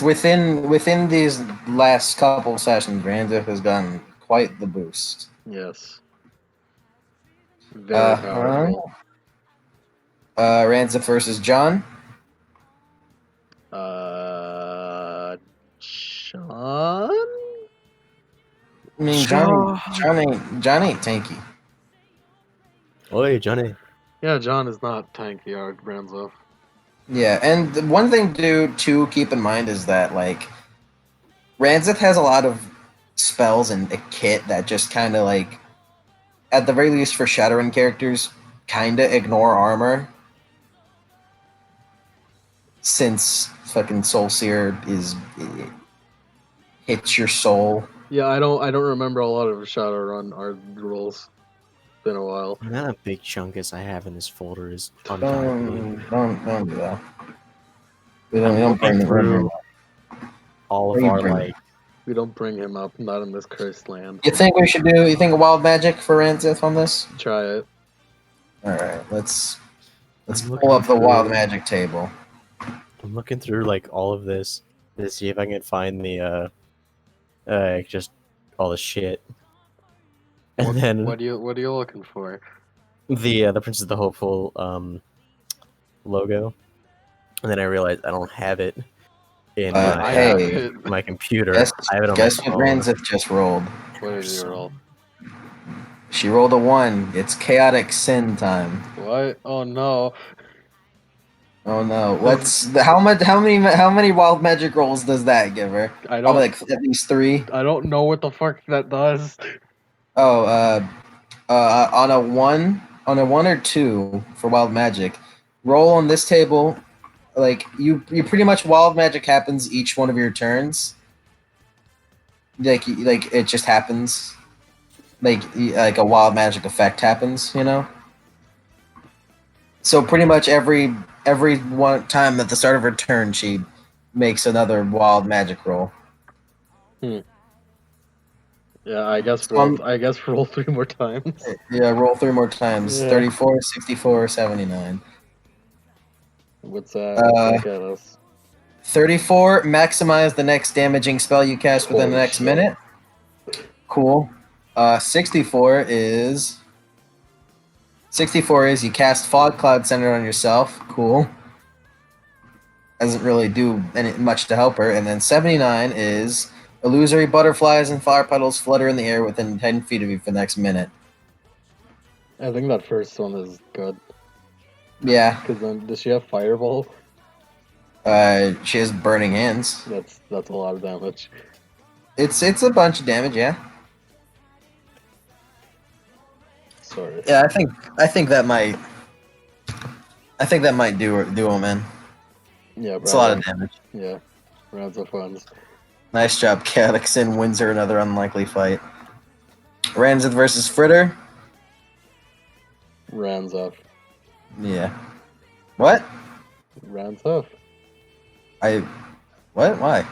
within these last couple sessions, Ranzith has gotten quite the boost. Yes. Very powerful. Ranzith versus John. Sean? I mean, John ain't tanky. Oi, Johnny. Yeah, John is not tanky, our Branzo. Yeah, and the one thing to keep in mind is that like Ranzith has a lot of spells and a kit that just kind of like, at the very least for Shadowrun characters, kind of ignore armor. Since fucking Soul Seer hits your soul. Yeah, I don't remember a lot of Shadowrun art rules. Been a while. Not a big chunk as I have in this folder is Don't do that. We I'm don't bring looking the through all of Where you our bring like. We don't bring him up, not in this cursed land. You think we should do? You think a wild magic for Ranzith on this? Try it. All right, let's I'm pull looking up the wild through- magic table. I'm looking through like all of this to see if I can find the just all the shit. And then What are you looking for? the Princess of the Hopeful logo, and then I realized I don't have it in I Hey. have it. my computer. Guess, I have it on guess my what phone. Ranzith just rolled? What is your roll? She rolled a 1. It's chaotic sin time. What? Oh no. Oh no! How many wild magic rolls does that give her? I Probably don't like at least 3. I don't know what the fuck that does. Oh, on a one or 2 for wild magic, roll on this table. Like you pretty much wild magic happens each one of your turns. Like it just happens. Like a wild magic effect happens. So pretty much every one time at the start of her turn, she makes another wild magic roll. Yeah, I guess Um, roll 3 more times. yeah, roll 3 more times. Yeah. 34, 64, 79. What's that Uh, get us? 34, maximize the next damaging spell you cast within the Holy next shit. minute. Cool. 64 is you cast Fog Cloud centered on yourself. Cool. Doesn't really do much to help her. And then 79 is illusory butterflies and flower petals flutter in the air within 10 feet of you for the next minute. I think that first one is good. Yeah. Because then, does she have Fireball? She has burning hands. That's a lot of damage. It's a bunch of damage, yeah. Sorry. Yeah, I think that might do him in. Yeah, It's a lot of damage. Yeah. Rounds of funds. Nice job, Chaotic Sin wins her another unlikely fight. Ranzith versus Fritter. Rounds off. Yeah. What? Rounds off. What? Why?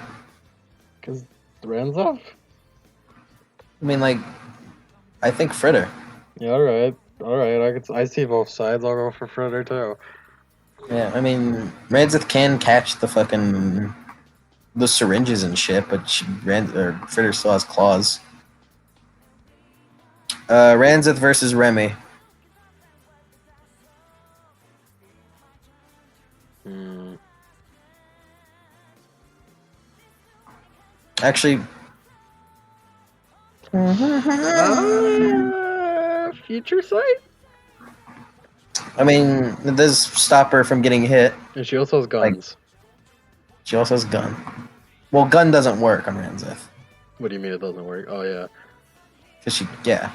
Because rounds off. I mean, like, I think Fritter. Yeah, alright. I see both sides. I'll go for Fritter too. Yeah, I mean, Ranzith can catch the syringes and shit, but Fritter still has claws. Ranzith versus Remy. Actually, Future sight? I mean, it does stop her from getting hit. And she also has guns. She also has gun. Well, gun doesn't work on Ranzith. What do you mean it doesn't work? Oh, yeah. Yeah.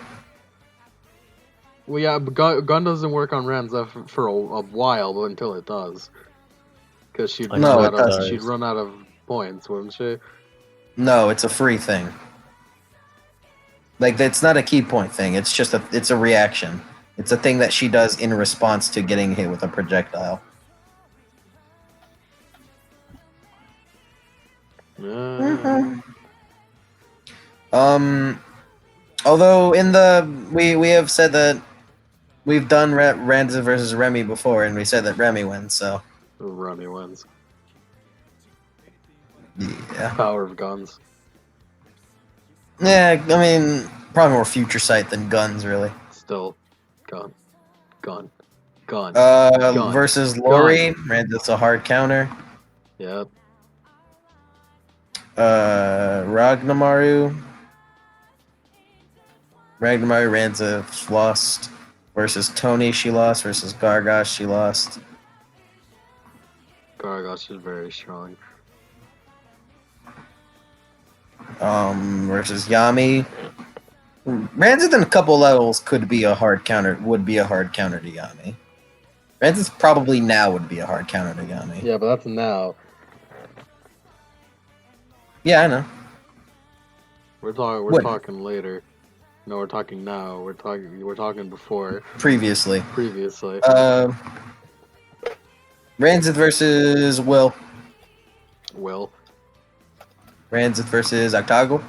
Well, yeah, but gun doesn't work on Ranza for a while, but until it does. Because she'd run out of points, wouldn't she? No, it's a free thing. Like, it's not a key point thing. It's just it's a reaction. It's a thing that she does in response to getting hit with a projectile. Although we have said that we've done Ranza versus Remy before, and we said that Remy wins. So Remy wins. Yeah. Power of guns. Yeah, I mean, probably more future sight than guns, really. Still, gun. Versus Lori, Ranzith's a hard counter. Yep. Ragnamaru, Ranzith lost. Versus Tony, she lost. Versus Gargosh, she lost. Gargosh is very strong. Versus Yami. Ranzith in a couple levels would be a hard counter to Yami. Ranzith probably now would be a hard counter to Yami. Yeah, but that's now. Yeah, I know. We're talking later. No, we're talking now. We're talking before. Previously. Ranzith versus Will. Ranzith versus Octago.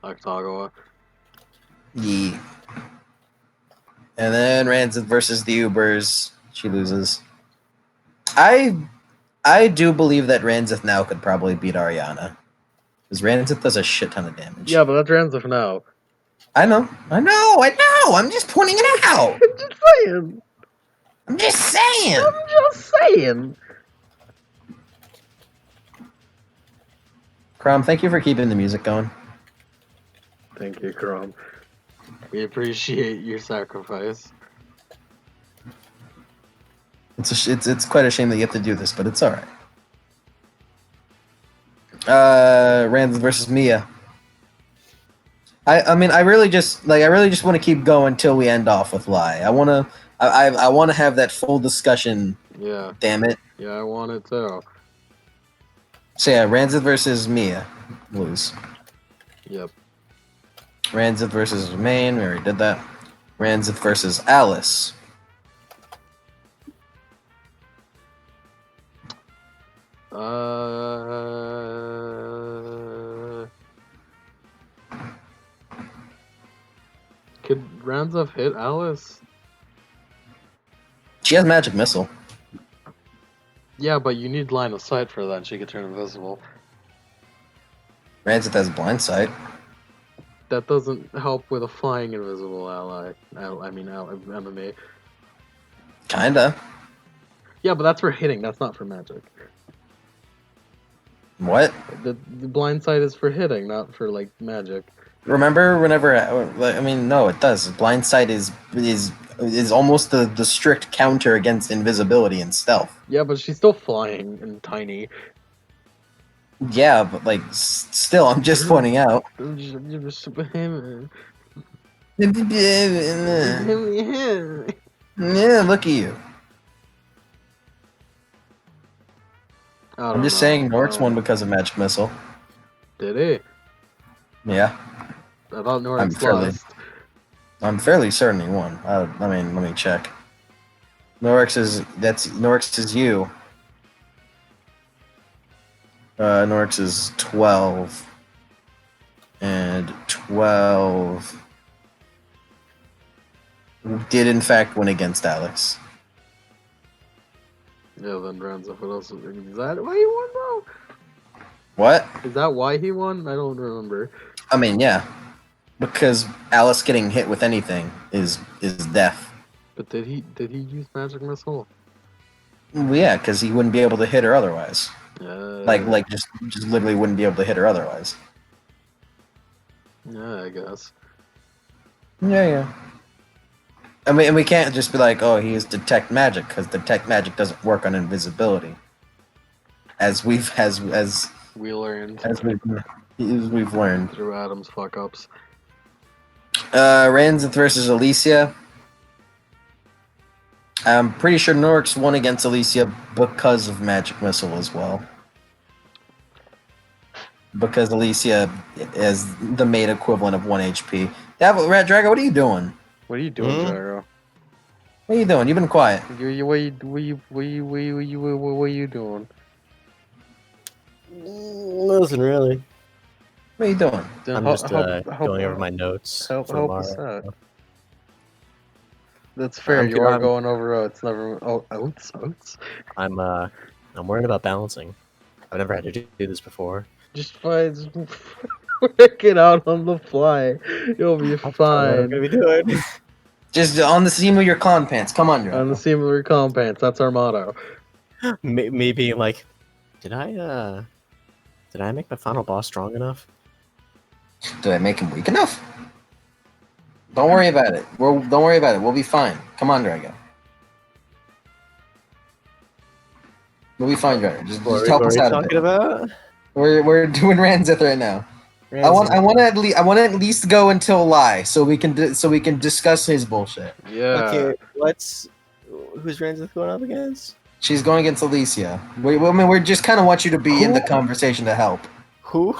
Octago. Yeah. And then Ranzith versus the Ubers. She loses. I do believe that Ranzith now could probably beat Ariana. Because Ranzith does a shit ton of damage. Yeah, but that's Ranzith now. I know. I'm just pointing it out. I'm just saying. Crom, thank you for keeping the music going. Thank you, Crom. We appreciate your sacrifice. It's quite a shame that you have to do this, but it's all right. Rand versus Mia. I mean I really just want to keep going until we end off with Lie. I want to have that full discussion. Yeah, Damn it. yeah, I want it too. So yeah, Ranzith versus Mia. Lose. Yep. Ranzith versus Maine. We already did that. Ranzith versus Alice. Could Ranzov hit Alice? She has magic missile. Yeah, but you need line of sight for that. And she could turn invisible. Ranzith has blind sight. That doesn't help with a flying invisible ally. MMA. Kinda. Yeah, but that's for hitting. That's not for magic. What? The blind sight is for hitting, not for like magic. Remember whenever I mean no, it does. Blind sight is almost the strict counter against invisibility and stealth. Yeah, but she's still flying and tiny. Yeah, but like still, I'm just pointing out. Yeah, Yeah, look at you. I'm just saying Norix won because of magic missile. Did he? Yeah, I thought Norix lost. I'm fairly certain he won. I mean, let me check. Norix is you. Norix is 12. And 12 did in fact win against Alex. Yeah, then Ranzov, what else? Is that why he won, though? What? Is that why he won? I don't remember. I mean, yeah. Because Alice getting hit with anything is death. But did he use magic missile? Well, yeah, because he wouldn't be able to hit her otherwise. Like just literally wouldn't be able to hit her otherwise. Yeah, I guess. Yeah. I mean, and we can't just be like, oh, he used detect magic, because detect magic doesn't work on invisibility. As we've learned learned through Adam's fuck ups. Ranzith versus Alicia. I'm pretty sure Norix won against Alicia because of magic missile as well. Because Alicia is the maid equivalent of 1 HP. Rat Drago, what are you doing? What are you doing, Gyro? What are you doing? You've been quiet. What are you doing? Nothing really. What are you doing? I'm just going over my notes. Help us tomorrow. out. That's fair. You are going over oats. Oats. I'm worried about balancing. I've never had to do this before. Just work it out on the fly. You'll be What I'm fine. gonna be doing. Just on the seam of your clown pants. Come on, Drago. On the seam of your clown pants. That's our motto. Maybe like, did I make my final boss strong enough? Did I make him weak enough? Don't worry about it. Don't worry about it. We'll be fine. Come on, Drago. We'll be fine, Drago. Just help us out. Talking about? We're doing Ranzith right now. I want to at least go until Lie, so we can discuss his bullshit. Yeah. Okay, who's Ranzith going up against? She's going against Alicia. We just kind of want you to be in the conversation to help. Who?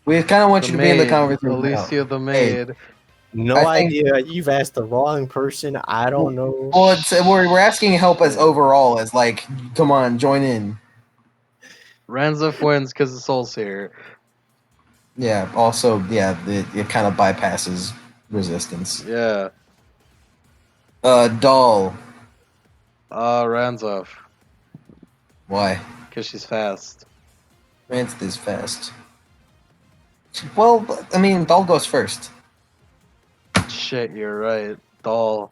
We kind of want you to be in the conversation. Alicia the maid. No idea. You've asked the wrong person. I don't know. Well, we're asking help as overall as like, come on, join in. Ranzif wins because the soul's here. Yeah. Also, yeah, it kind of bypasses resistance. Yeah. Doll. Ranzif. Why? Because she's fast. Ranzith is fast. Well, I mean, Doll goes first. Shit, you're right. Doll.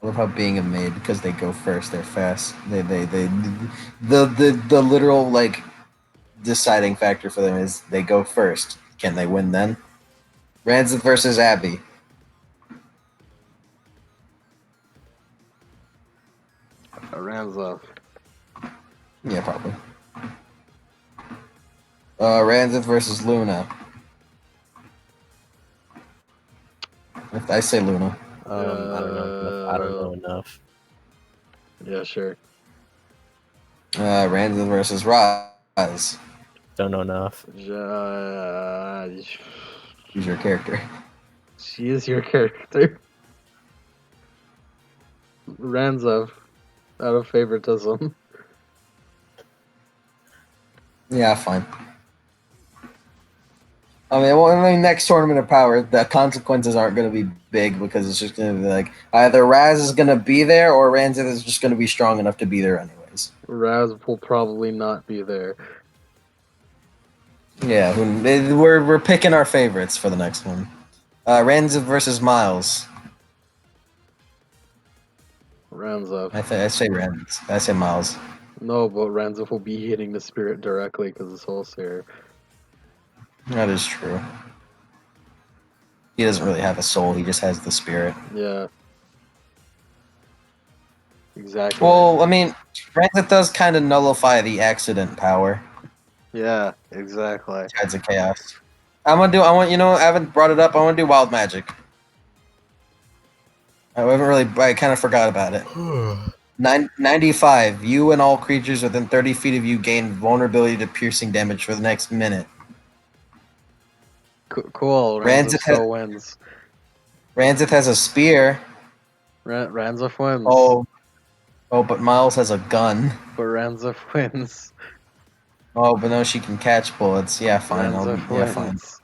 I love how being a maid, because they go first, they're fast. The literal like deciding factor for them is they go first. Can they win then? Ranzith versus Abby. Ranza. Yeah, probably. Ranzith versus Luna. I say Luna. I don't know enough. I don't know enough. Yeah, sure. Ranzith versus Raz. Don't know enough. Who's your character? She is your character. Ranza, out of favoritism. Yeah, fine. Next tournament of power, the consequences aren't going to be big because it's just going to be like either Raz is going to be there or Ranzith is just going to be strong enough to be there anyways. Raz will probably not be there. Yeah, we're picking our favorites for the next one. Ranzith versus Miles. Ranza. I say Ranzith. I say Miles. No, but Ranza will be hitting the spirit directly because it's all Sarah. That is true. He doesn't really have a soul. He just has the spirit. Yeah. Exactly. Well, I mean, Ranzith does kind of nullify the accident power. Yeah, exactly. Tides of Chaos. I haven't brought it up. I want to do Wild Magic. I kind of forgot about it. 95. You and all creatures within 30 feet of you gain vulnerability to piercing damage for the next minute. Cool. Ranza still wins. Ranzith has a spear. Ranza wins. But Miles has a gun. But Ranza wins. Oh, but no, she can catch bullets. Yeah, fine. Ranza wins.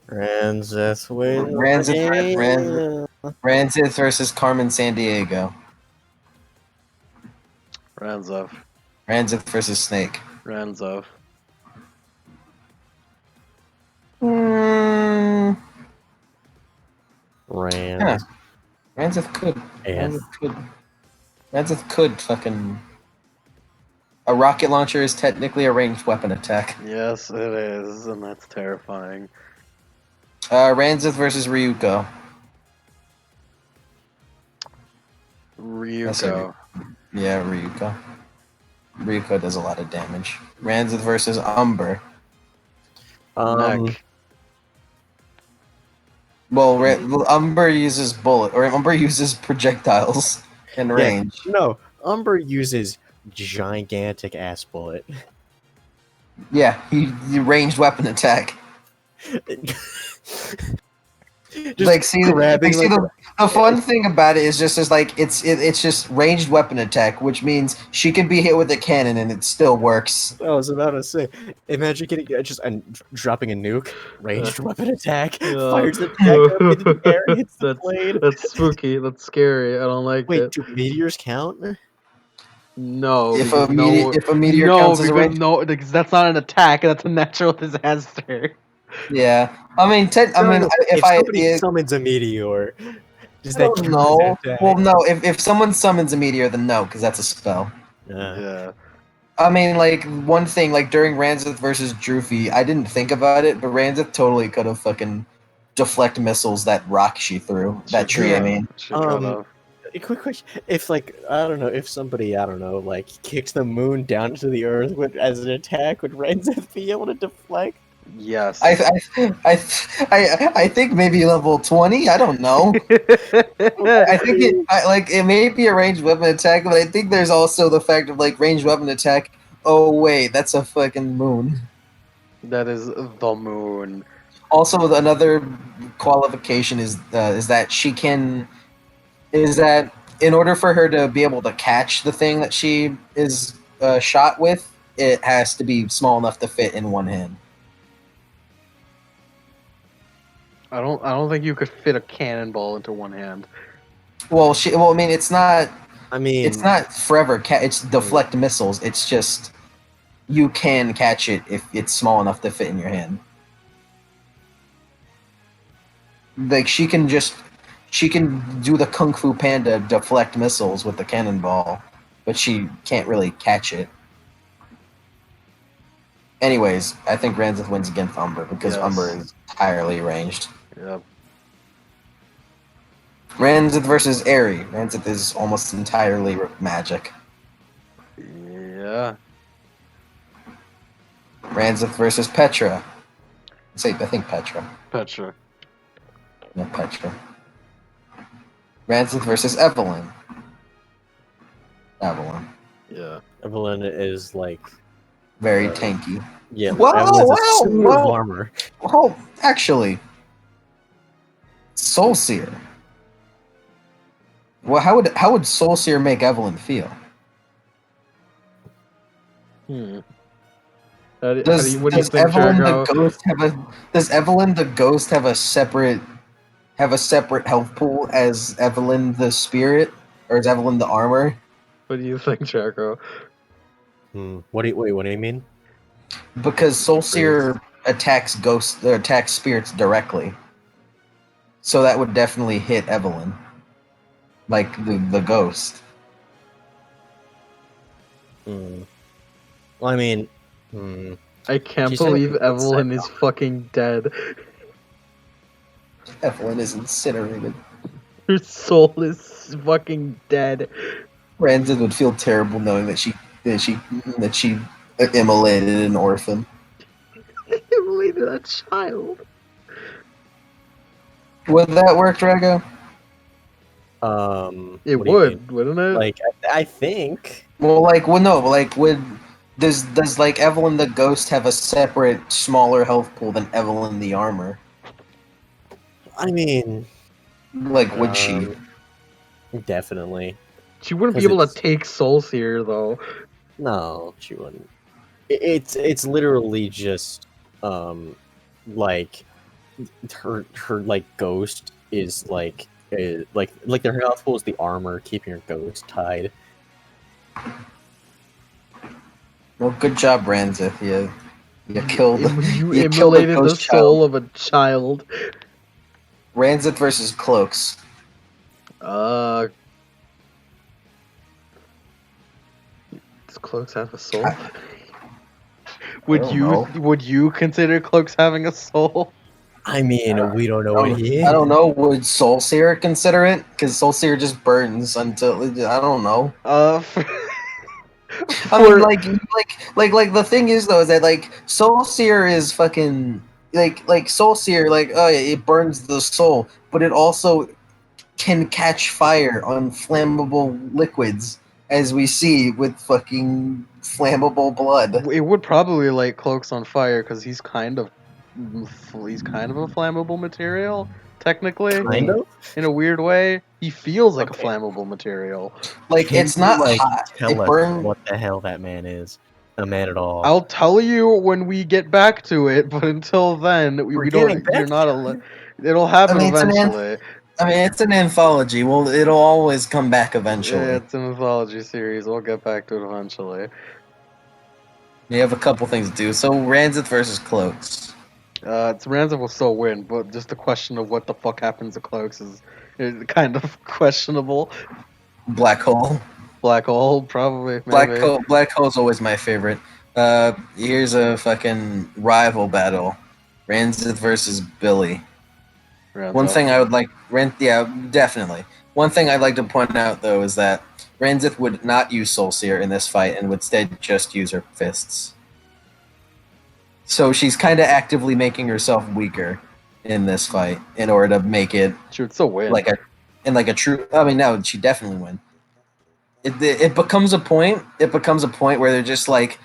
Ranzith wins. Ranzith versus Carmen Sandiego. Ranza. Ranzith versus Snake. Ranza. Rand. Ranzith could. Yeah. Ranzith could fucking. A rocket launcher is technically a ranged weapon attack. Yes, it is, and that's terrifying. Ranzith versus Ryuko. Ryuko. Yeah, Ryuko. Ryuko does a lot of damage. Ranzith versus Umber. Neck. Well, Umber uses Umber uses projectiles in range. No, Umber uses gigantic ass bullet. Yeah, he ranged weapon attack. Grabbing the fun thing about it is it's just ranged weapon attack, which means she can be hit with a cannon and it still works. I was about to say, imagine getting dropping a nuke, ranged weapon attack, fires the attack up into the air, hits the plane. That's spooky. That's scary. I don't like Wait, it. do meteors count? No, If a meteor counts as a range, because that's not an attack. That's a natural disaster. yeah. I mean, if somebody summons a meteor, does that count as an attack? Well, no. If someone summons a meteor, then no, because that's a spell. Yeah. I mean, like, one thing, like, during Ranzith versus Droofy, I didn't think about it, but Ranzith totally could have fucking deflect missiles that rock she threw. That tree, I mean. A quick question: if, like, I don't know, if somebody, I don't know, like, kicks the moon down to the earth as an attack, would Ranzith be able to deflect? Yes. I think maybe level 20. I don't know. I think it may be a ranged weapon attack, but I think there's also the fact of like ranged weapon attack. Oh wait, that's a fucking moon. That is the moon. Also, another qualification is that she can. Is that in order for her to be able to catch the thing that she is shot with, it has to be small enough to fit in one hand. I don't think you could fit a cannonball into one hand. Well, I mean, it's not. I mean, it's not forever. It's deflect missiles. It's just you can catch it if it's small enough to fit in your hand. Like she can do the Kung Fu Panda deflect missiles with the cannonball, but she can't really catch it. Anyways, I think Ranzith wins against Umber because Umber is entirely ranged. Yep. Ranzith versus Aerie. Ranzith is almost entirely magic. Yeah. Ranzith versus Petra. I think Petra. Petra. No, Petra. Ranzith versus Evelyn. Evelyn. Yeah. Evelyn is like Very uh, tanky. yeah. Wow, Evelyn's a wow, suit of wow. armor. Oh, actually, Soulseer. Well, how would Soulseer make Evelyn feel? Hmm. What do you Does think, Evelyn the Jericho? ghost have a separate health pool as Evelyn the spirit, or is Evelyn the armor? What do you think, Jericho? What do you mean? Because Soulseer attacks spirits directly, so that would definitely hit Evelyn, like the ghost. Well, I mean, I can't She's believe technically inside Evelyn is fucking dead. Evelyn is incinerated. Her soul is fucking dead. Brandon would feel terrible knowing that she immolated an orphan. Immolated a child. Would that work, Drago? It what do you mean? would, wouldn't it? Like, I think. Well, does like Evelyn the ghost have a separate, smaller health pool than Evelyn the armor? I mean, Like, would she? definitely. She wouldn't be 'Cause able to it's- take souls here, though. No, she wouldn't. It's literally just like her like ghost is like their health pool is the armor keeping her ghost tied. Well, good job, Ranzith. You killed You you killed a immolated the ghost soul child. of a child. Ranzith versus Cloaks. Does Cloaks have a soul? Would you consider Cloaks having a soul? I mean, we don't know what he is. I don't know. Would Soulseer consider it? Because Soulseer just burns until I don't know. I mean, like the thing is though is that like Soulseer is fucking like Soulseer oh yeah, it burns the soul, but it also can catch fire on flammable liquids, as we see with fucking flammable blood. it would probably light Cloaks on fire because he's kind of a flammable material, technically. Kind of. In a weird way, he feels like Okay. a flammable material. Like Can it's you, not like, hot. tell It us burns. what the hell that man is? A man at all? I'll tell you when we get back to it, but until then, we getting don't. You're back not to a. It'll happen I mean, eventually. it's an anthology. Well, it'll always come back eventually. It's an anthology series. We'll get back to it eventually. We have a couple things to do. So Ranzith versus Cloaks. Ransom will still win, but just the question of what the fuck happens to Cloaks is kind of questionable. Black Hole. Black hole, probably. Maybe. Black Hole's always my favorite. Here's a fucking rival battle. Ranzith versus Billy. One thing I would like yeah, definitely. One thing I'd like to point out though is that Ranzith would not use Soulseer in this fight and would instead just use her fists. So she's kind of actively making herself weaker in this fight in order to make it She would still win. like a true. I mean, no, she definitely win. It becomes a point. It becomes a point where they're just like,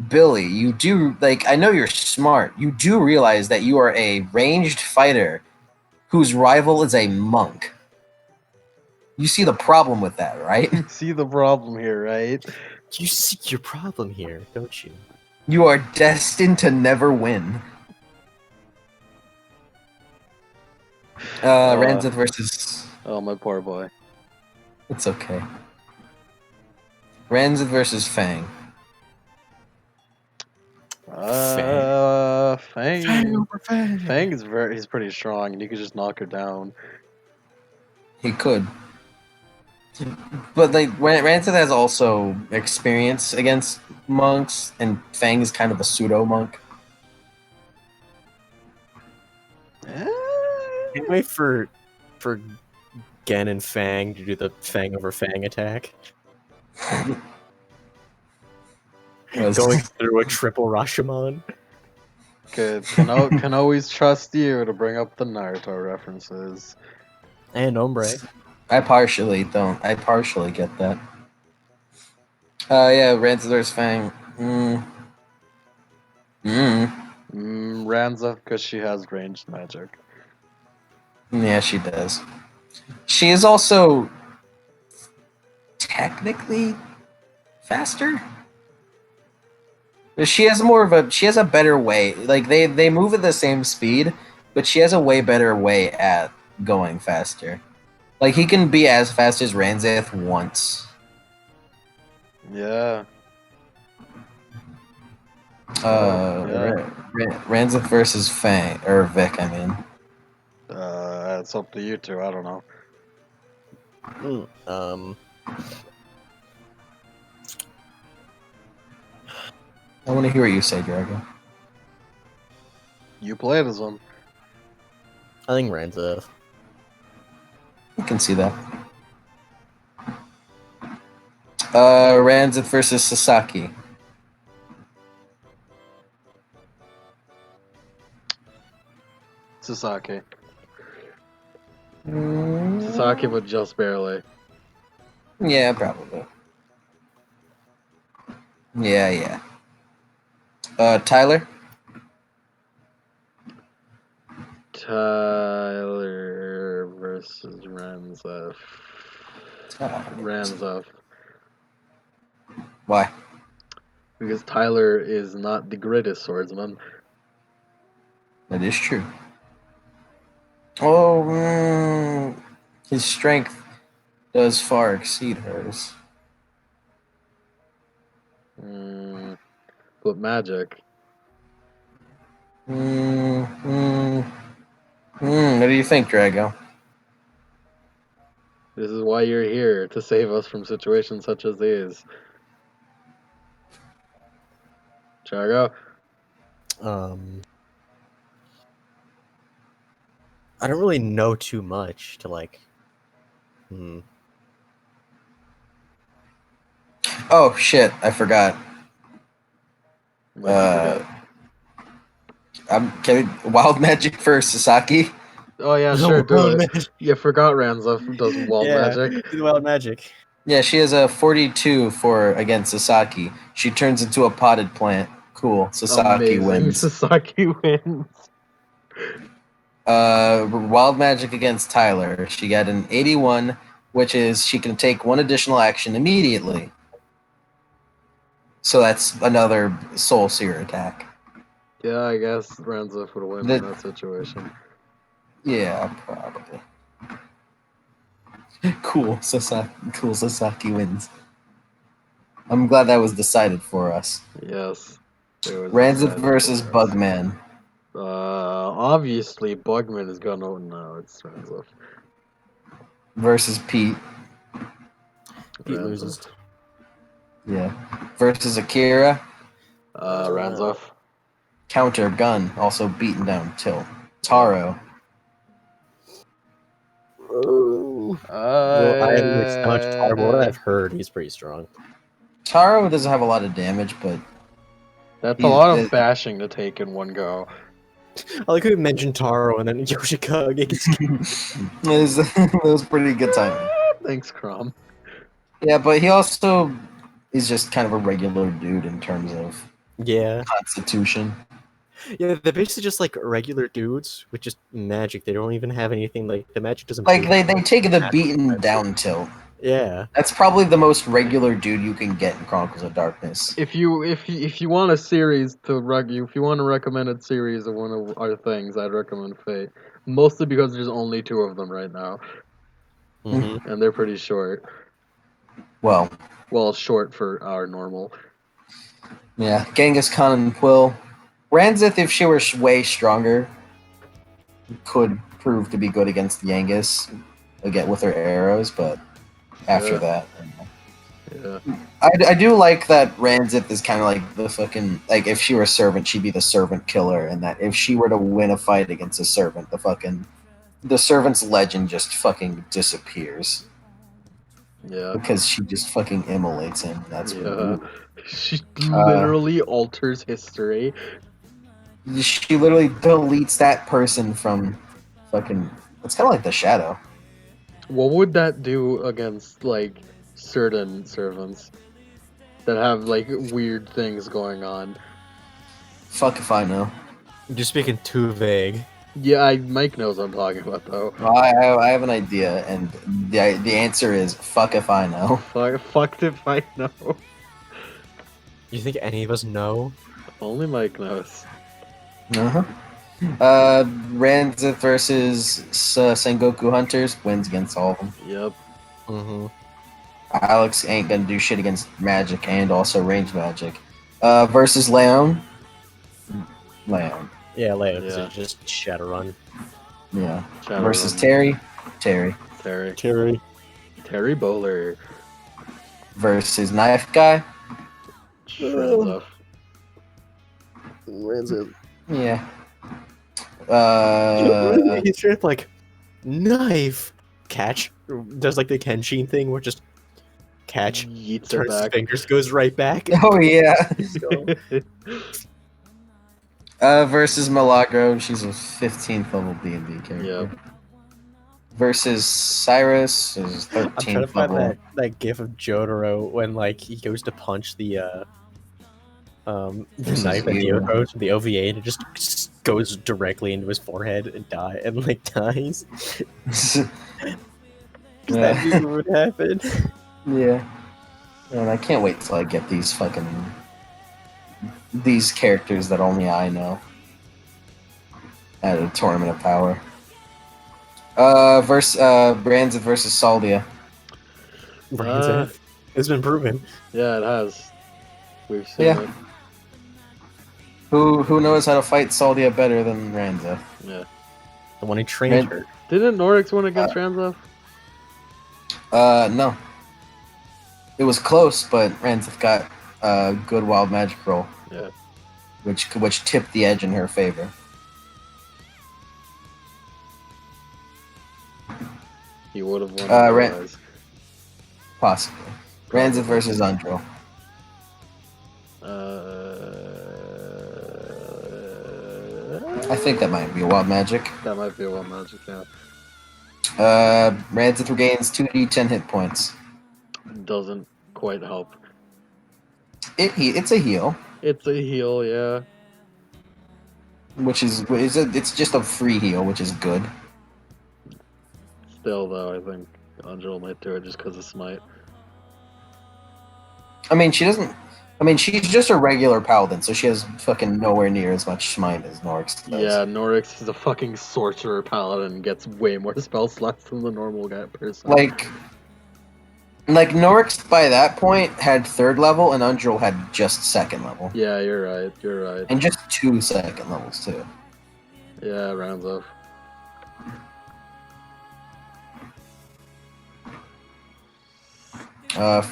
Billy, you do like. I know you're smart. You do realize that you are a ranged fighter whose rival is a monk. You see the problem with that, right? See the problem here, right? You see your problem here, don't you? You are destined to never win. Ranzith versus. Oh, my poor boy. It's okay. Ranzith versus Fang. Fang. Fang is he's pretty strong, and you could just knock her down. He could. But like Ranzith has also experience against monks, and Fang is kind of a pseudo monk. Anyway, for Gen and Fang to do the Fang over Fang attack. Going through a triple Rashomon. Can always trust you to bring up the Naruto references. And Ombre. I partially get that. Yeah, Ranzler's Fang. Ranza, because she has ranged magic. Yeah, she does. She is also technically faster. But she has a better way. Like they move at the same speed, but she has a way better way at going faster. Like he can be as fast as Ranzith once. Yeah. Ranzith versus Fang or Vic, I mean. It's up to you two. I don't know. I want to hear what you say, Drago. You played as him. I think Ranza. I can see that. Ranzith versus Sasaki. Sasaki. Sasaki, but just barely. Yeah, probably. Yeah. Tyler? Tyler versus Ranza. Ranza. Why? Because Tyler is not the greatest swordsman. That is true. Oh, his strength does far exceed hers. But magic. What do you think, Drago? This is why you're here, to save us from situations such as these. Drago? I don't really know too much to like. Oh shit! I forgot. Wild Magic for Sasaki. Oh yeah, sure, do it. You forgot Ranza does wild magic. Do the wild magic. Yeah, she has a 42 for against Sasaki. She turns into a potted plant. Cool. Sasaki Amazing. wins. Sasaki wins. Wild Magic against Tyler. She got an 81, which is she can take one additional action immediately. So that's another Soul Seer attack. Yeah, I guess Ranza would win in that situation. Yeah, probably. Cool. Sasaki wins. I'm glad that was decided for us. Yes. Ranzith versus Bugman. Obviously, Bugman is gonna. No, it's Ranza. Versus Pete. Pete loses. Yeah. Versus Akira. Ranza. Counter Gun, also beaten down Tilt. Taro. Well, I haven't mixed much Taro, but what I've heard, he's pretty strong. Taro doesn't have a lot of damage, but that's a lot of bashing to take in one go. I like how you mentioned Taro and then Yoshikage gets it was pretty good timing. Thanks, Crom. Yeah, but he also is just kind of a regular dude in terms of constitution. Yeah, they're basically just like regular dudes with just magic. They don't even have anything like the magic doesn't. Like they take the beaten down Tilt. Yeah, that's probably the most regular dude you can get in Chronicles of Darkness. If you want a series if you want a recommended series of one of our things, I'd recommend Fate. Mostly because there's only 2 of them right now, and they're pretty short. Well, short for our normal. Yeah, Genghis Khan and Quill. Ranzith, if she were way stronger, could prove to be good against Genghis, again with her arrows, but after that, I do like that Ranzith is kind of like the fucking, like if she were a servant, she'd be the servant killer, and that if she were to win a fight against a servant, the fucking the servant's legend just fucking disappears Yeah. because she just fucking immolates him. That's Yeah. rude. She literally alters history. She literally deletes that person from fucking. It's kind of like the shadow. What would that do against like certain servants that have like weird things going on? Fuck if I know. You're speaking too vague. Yeah, Mike knows what I'm talking about though. Well, I have an idea, and the answer is fuck if I know. Fucked if I know. You think any of us know? Only Mike knows. Uh-huh. Ranzith versus Sengoku Hunters wins against all of them. Yep. Mm-hmm. Alex ain't gonna do shit against magic and also range magic. Versus Leon. Leon. Yeah, later. Yeah. It's just Shadowrun. Yeah. Shadowrun. Versus Terry. Terry. Terry. Terry Bowler. Versus Knife Guy. Shrenza. Yeah. He's straight up like knife catch. Does like the Kenshin thing where just catch Yeets it turns his back. fingers, goes right back. Oh yeah. Let's go. Versus Milagro. She's a 15th level D&D character. Yep. Versus Cyrus is I'm trying to 13th find level. that gif of Jotaro when like he goes to punch the This is knife at you. Yoko, the OVA, and it just goes directly into his forehead and dies. Because that dude would happen. Yeah. And I can't wait till I get these characters that only I know at a Tournament of Power. Brands versus Saldia. It's been proven. Yeah, it has. We've seen Yeah. it. Who knows how to fight Saldia better than Ranza? Yeah. The one who trained Ran- her. Didn't Norix win against Ranza? No. It was close, but Ranza got a good wild magic roll. Yeah. Which tipped the edge in her favor. He would have won Ran- otherwise. Possibly. Ranza versus Undro. I think that might be a wild magic. That might be a one magic, yeah. Ranza regains 2d10 hit points. Doesn't quite help. It's a heal, It's a heal, yeah. it's just a free heal, which is good. Still, though, I think Angel might do it just because of Smite. I mean, she's just a regular paladin, so she has fucking nowhere near as much smite as Norix does. Yeah, Norix is a fucking sorcerer paladin and gets way more spell slots than the normal guy person. Like Norix by that point had 3rd level, and Undril had just 2nd level. Yeah, you're right. And just 2 2nd levels, too. Yeah, rounds up.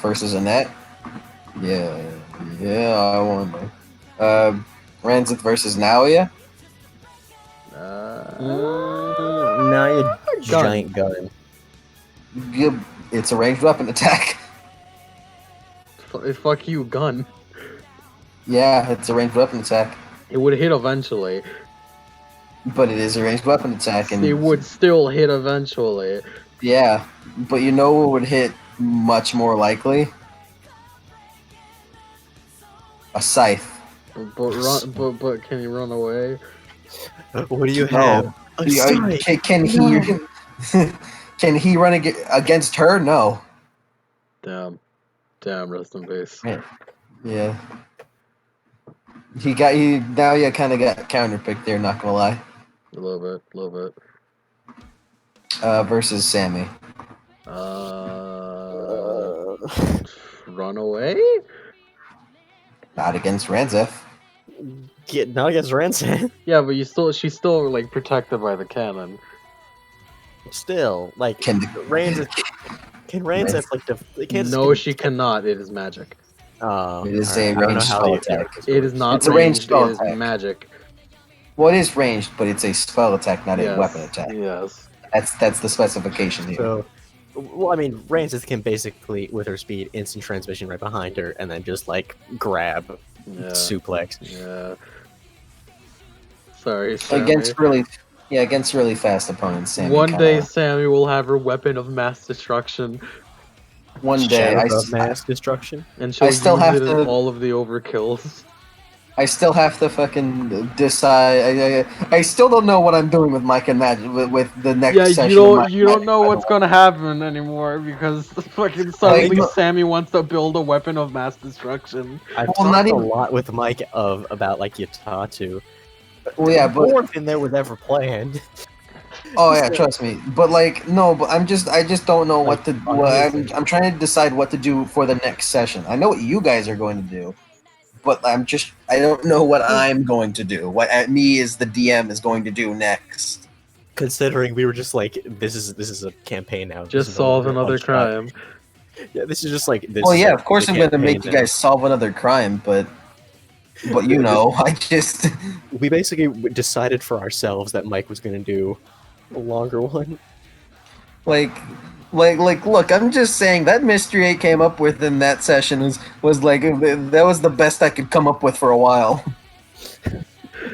Versus Annette. Yeah, I wonder. Ranzith versus Naoya. Now you giant gun. It's a ranged weapon attack. Fuck you, gun. Yeah, it's a ranged weapon attack. It would hit eventually. But it is a ranged weapon attack, and It would still hit eventually. yeah. But you know what would hit much more likely? A scythe. But can you run away? What do you have? A scythe. Can he? Can he run against her? No. Damn, rest in peace. Yeah. Now you kind of got counterpicked there. Not gonna lie. A little bit. Versus Sammy. Run away? Not against Ranzeth. Not against Ransan. Yeah, but she's still like protected by the cannon. Still, like Can Ransan like No, she cannot. It is magic. Oh, It is alright, a I don't know ranged how spell the attack. It is not It's a ranged ranged. spell It is attack. magic. Well, it is ranged, but it's a spell attack, not a Yes, weapon attack. Yes. That's the specification here. So, well, I mean, Rancid can basically, with her speed, instant transmission right behind her, and then just like grab, Yeah. suplex. Yeah. Sorry, Sammy. Against really fast opponents. Sammy One day, kinda, Sammy will have her weapon of mass destruction, one day Shadows of mass destruction. and she'll still use have it in to- all of the overkills. I still have to fucking decide. I still don't know what I'm doing with Mike and Magic with the next Yeah, session. you of don't Mike you and don't Magic, know by the what's way. gonna happen anymore because fucking suddenly Like, Sammy wants to build a weapon of mass destruction. I've Well, not talked a even- lot with Mike about like Yatatu. Well, yeah, but More than there was ever planned. oh yeah, trust me. But like, no, but I just don't know what to. Like, Well, amazing. I'm trying to decide what to do for the next session. I know what you guys are going to do, but I don't know what I'm going to do. What me as the DM is going to do next. Considering we were just like, this is a campaign now. This Just is no solve longer a another one-shot. crime. Yeah, this is just like this. Well, is, yeah, like, of course the I'm going to make campaign you now. guys solve another crime, but you know, I just We basically decided for ourselves that Mike was going to do a longer one. like. Look, I'm just saying that mystery 8 came up with in that session was like that was the best I could come up with for a while.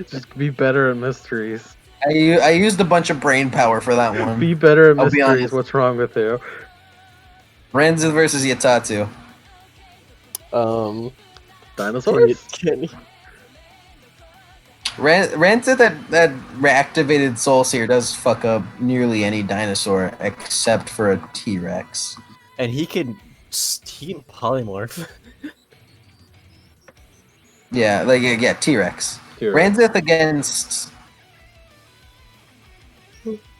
Just be better at mysteries. I used a bunch of brain power for that one. Be better at I'll be mysteries. honest. What's wrong with you? Renzo versus Yatatsu. Can Dinosaurs? Renzo that reactivated Soul Seer does fuck up nearly any dinosaur except for a T-Rex. and he can polymorph. Yeah, like yeah, T-Rex. T-Rex. Ranzith against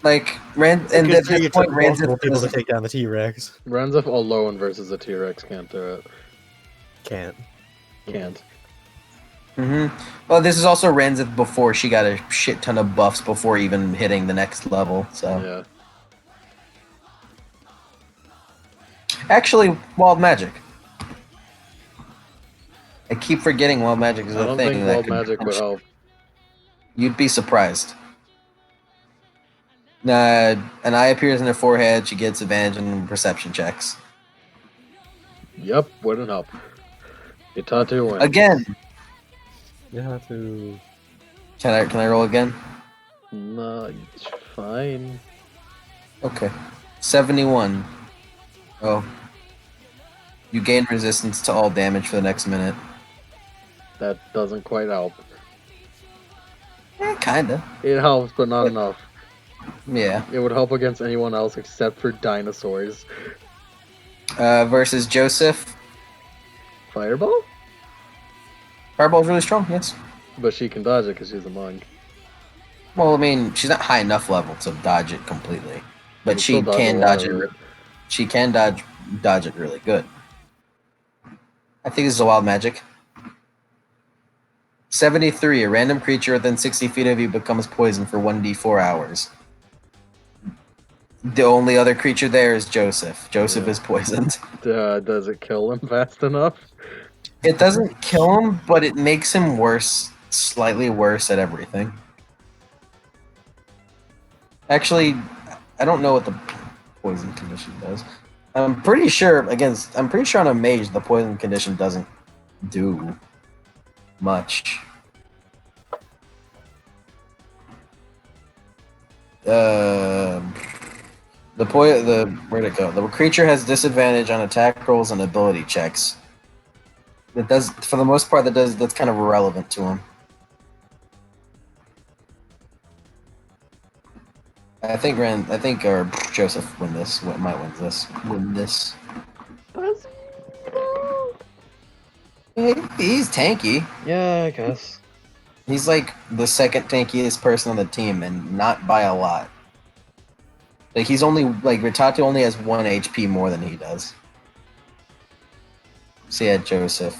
like and at this point multiple Ranzith people to doesn't- take down the T-Rex. Renzif alone versus a T-Rex can't do it. Can't. Can't. Well, this is also Ranzith before she got a shit ton of buffs before even hitting the next level. So Yeah. actually, Wild Magic. I keep forgetting Wild Magic is I a don't thing. think that Wild could- Magic would help. You'd be surprised. An eye appears in her forehead. She gets advantage on perception checks. Yep, wouldn't help. Itatu wins. Again, You have to. can I roll again? No, it's fine. Okay, 71. Oh, you gain resistance to all damage for the next minute. That doesn't quite help. Kinda. It helps, but not enough. Yeah. It would help against anyone else except for dinosaurs. Versus Joseph. Fireball? Fireball's really strong. Yes. But she can dodge it because she's a monk. Well, I mean, she's not high enough level to dodge it completely, but can she still dodge can a lot dodge of it. it. She can dodge it really good. I think this is a wild magic. 73. A random creature within 60 feet of you becomes poisoned for 1d4 hours. The only other creature there is Joseph. Joseph Yeah. is poisoned. Does it kill him fast enough? It doesn't kill him, but it makes him worse, slightly worse at everything. Actually, I don't know what the poison condition does. I'm pretty sure on a mage the poison condition doesn't do much. Where'd it go? The creature has disadvantage on attack rolls and ability checks. That does, for the most part, that's kind of irrelevant to him. I think Joseph win this. Might win this. He's tanky. Yeah, I guess. He's like the second tankiest person on the team, and not by a lot. Like he's only like Ritatu only has 1 HP more than he does. So yeah, Joseph.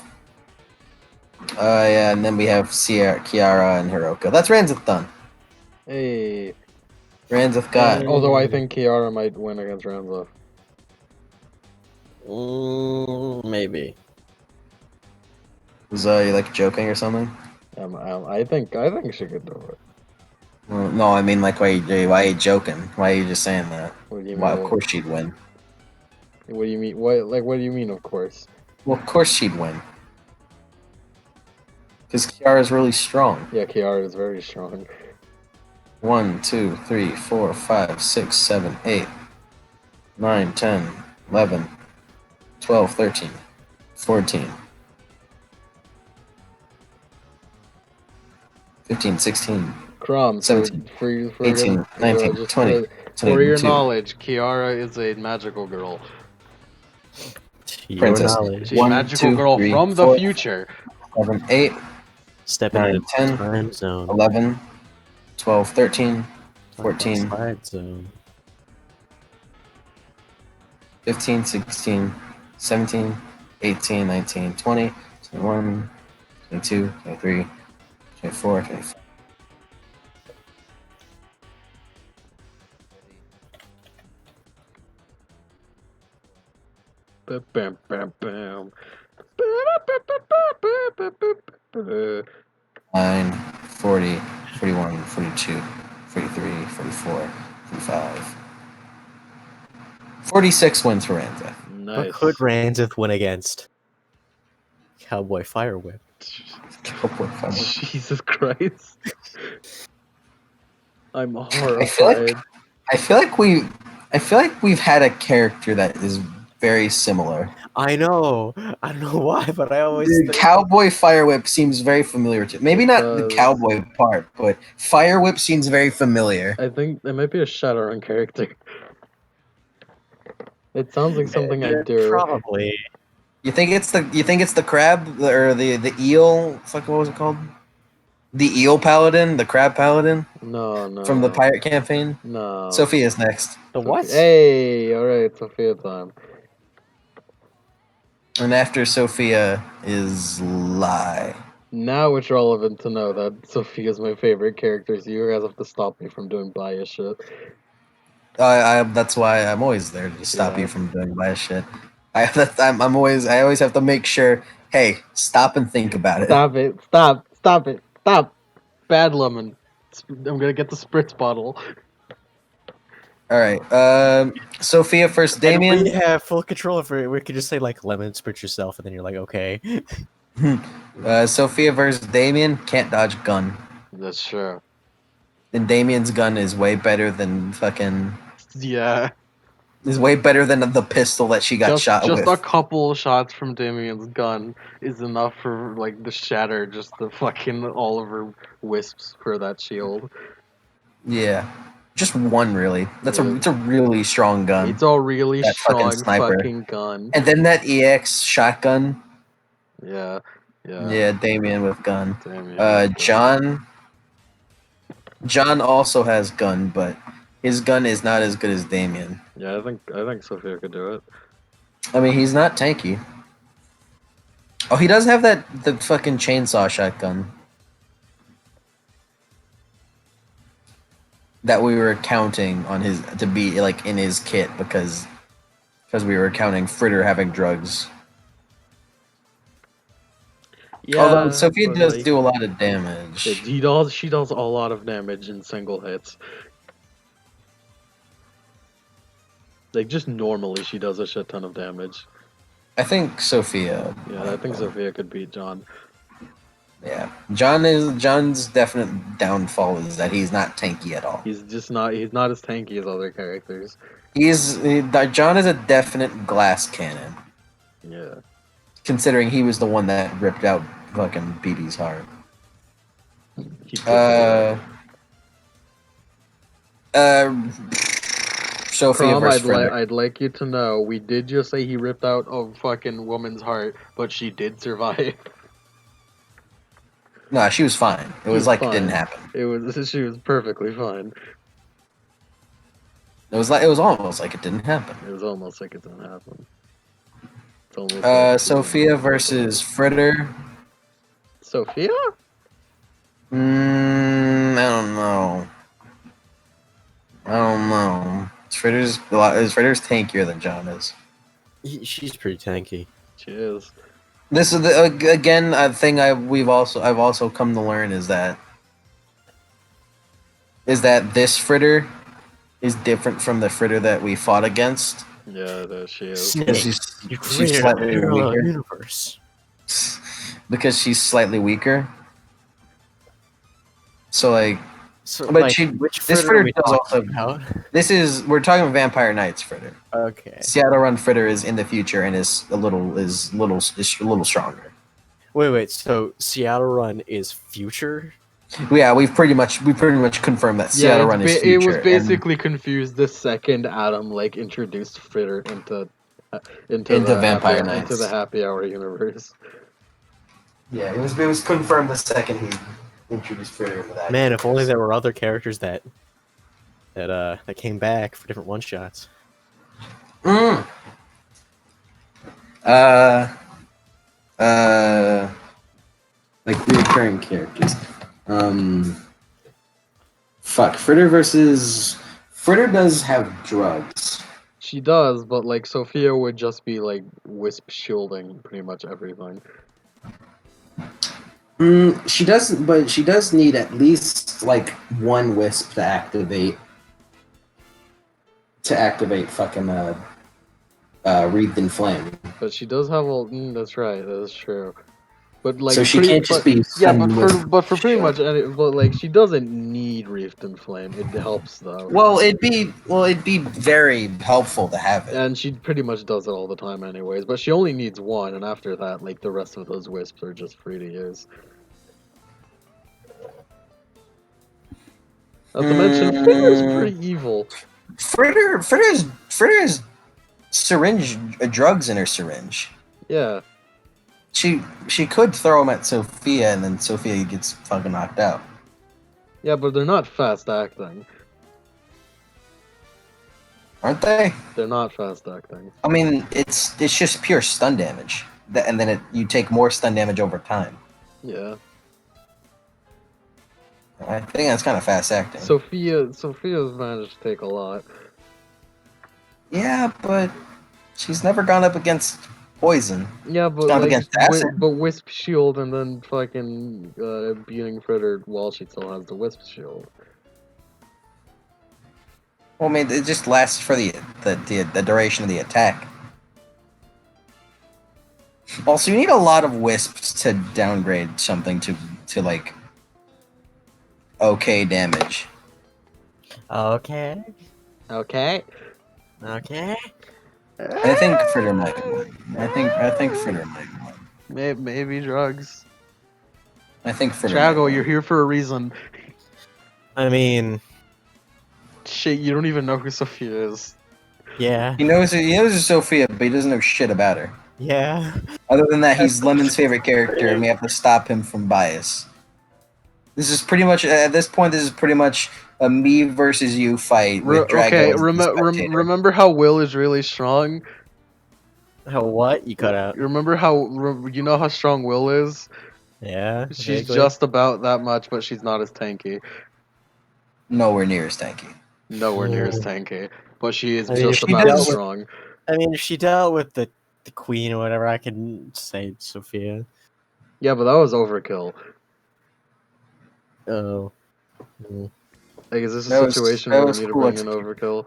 Yeah, and then we have Kiara and Hiroka. That's Ranzith done. Hey. Ranzith got. Although I think Kiara might win against Ranzif. Maybe. Was you like joking or something? I think she could do it. Well, no, I mean, like, why are you joking? Why are you just saying that? What do you Why, mean? of course she'd win. What do you mean? What do you mean? Of course. Well, of course she'd win. Because Kiara's really strong. Yeah, Kiara is very strong. 1, 2, 3, 4, 5, 6, 7, 8, 9, 10, 11, 12, 13, 14, 15, 16, Crom, 17, for 18, 19, just 20, for your 22. knowledge, Kiara is a magical girl. To your Princess. knowledge, She's a 1, magical 2, girl 3, from the 4, future. 7, 8, stepping 9, into the 10, time zone, 11, 12, 13, like 14, outside zone. 15, 16, 17, 18, 19, 20, 21, 22, 23, 24, 25. Bam, bam, bam, bam. 9, 40, 41, 42, 43, 44, 45. 46 wins for Anza. But could Nice. Ranzith win against Cowboy Fire Whip? Jesus Christ. I'm I feel like horrified. I feel like we've had a character that is very similar. I know. I don't know why, but I always The think cowboy fire whip seems very familiar to maybe It not the does. cowboy part, but fire whip seems very familiar. I think it might be a Shadowrun character. It sounds like something I do. probably. You think it's the crab or the eel? Fuck, what was it called? The eel paladin, the crab paladin No, from the no, pirate campaign. no. Sophia's next, The Sophia. what? Hey, alright, Sophia time. and after Sophia is Lie. Now it's relevant to know that Sophia's my favorite character, so you guys have to stop me from doing bias shit. That's why I'm always there to stop Yeah. you from doing bias shit. I always have to make sure. Hey, stop and think about it. Stop it. Stop. Stop it. Stop. Bad lemon. I'm gonna get the spritz bottle. All right. Sophia first, And we Damien. have full control over it. We could just say like lemon spritz yourself, and then you're like, okay. Sophia versus Damien. Can't dodge gun. That's true. And Damien's gun is way better than fucking. Yeah. Is way better than the pistol that she got shot Just with. a couple shots from Damien's gun is enough for like the shatter just the fucking all over wisps for that shield. Yeah, just one really. Yeah. It's a really strong gun. It's a really That fucking strong sniper. fucking gun. And then that EX shotgun. Yeah. Yeah. Yeah, Damien with gun. Damien. John also has gun, but his gun is not as good as Damien. Yeah, I think Sophia could do it. I mean, he's not tanky. Oh, he does have the fucking chainsaw shotgun that we were counting on his to be like in his kit because we were counting Fritter having drugs. Yeah. Although Sophia but, does like, do a lot of damage. She does a lot of damage in single hits. Like just normally she does a shit ton of damage. I think Sophia. Yeah, I think Sophia could beat John. Yeah, John's definite downfall is that he's not tanky at all. He's not as tanky as other characters. John is a definite glass cannon, Yeah. considering he was the one that ripped out fucking BB's heart. He did that. Sophia Crom, versus Frederick. I'd like you to know we did just say he ripped out a fucking woman's heart, but she did survive. No, she was fine. It was like it didn't fine. happen. She was perfectly fine. It was almost like it didn't happen. It was almost like it didn't happen. It's almost like Sophia versus Fritter. Sophia? I don't know. Fritter's tankier than John is. She's pretty tanky. She is. This is again a thing I've also come to learn is that is that this Fritter is different from the Fritter that we fought against. Yeah, there she is. Snake, She's, you she's created a slightly parallel weaker. universe. Because she's slightly weaker. So like, So, but like, she which this fritter are Fritter we does also. talking about? We're talking about Vampire Knights Fritter. Okay. Seattle Run Fritter is in the future and is a little stronger. Wait. So Seattle Run is future? Yeah, we pretty much confirmed that Yeah, Seattle Run is it was future. basically confused the second Adam like introduced Fritter into Into Vampire Knights. into the Happy Hour universe. Yeah, it was confirmed the second he introduced Fritter into that. Man, if only there were other characters that came back for different one shots. Mm. Uh, like recurring characters. Fuck. Fritter does have drugs. She does, but like Sophia would just be like wisp shielding pretty much everything. She doesn't, but she does need at least like one wisp to activate. Fucking wreathed in flame. But she does have all. That's right. That is true. But like, So she can't just be yeah. sudden wisp But for pretty shield. much but like she doesn't need Reefed in Flame. It helps though. Well, it'd be very helpful to have it. And she pretty much does it all the time, anyways. But she only needs one, and after that, like the rest of those wisps are just free to use. Not to mention, Fritter's pretty evil. Fritter's syringe drugs in her syringe. Yeah. She could throw them at Sophia, and then Sophia gets fucking knocked out. Yeah, but they're not fast acting. Aren't they? They're not fast acting. I mean, it's just pure stun damage, and then you take more stun damage over time. Yeah. I think that's kind of fast acting. Sophia's managed to take a lot. Yeah, but she's never gone up against poison. Yeah, but gone up like, against acid. but Wisp shield and then fucking beating Fritter while she still has the Wisp shield. Well, I mean, it just lasts for the duration of the attack. Also, you need a lot of wisps to downgrade something to like okay damage. Okay. Okay. Okay. I think Fritter might win. I think Fritter might win. Maybe drugs. I think Fritter. Chago, you're here for a reason. I mean, Shit, you don't even know who Sophia is. yeah. He knows who's Sophia, but he doesn't know shit about her. Yeah. Other than that, he's Lemon's favorite character, and we have to stop him from bias. This is pretty much at this point. This is pretty much a me versus you fight with Drago. Okay, as the spectator. remember how Will is really strong? How what? You cut out. You remember how you know how strong Will is? Yeah. She's vaguely. just about that much, but she's not as tanky. Nowhere near as tanky. Nowhere near as tanky, but she is I mean, just she about as dealt with- strong. I mean, if she dealt with the queen or whatever, I could say Sophia. Yeah, but that was overkill. Oh. Like, is this That a was- situation that where we was need to cool bring in execution. overkill?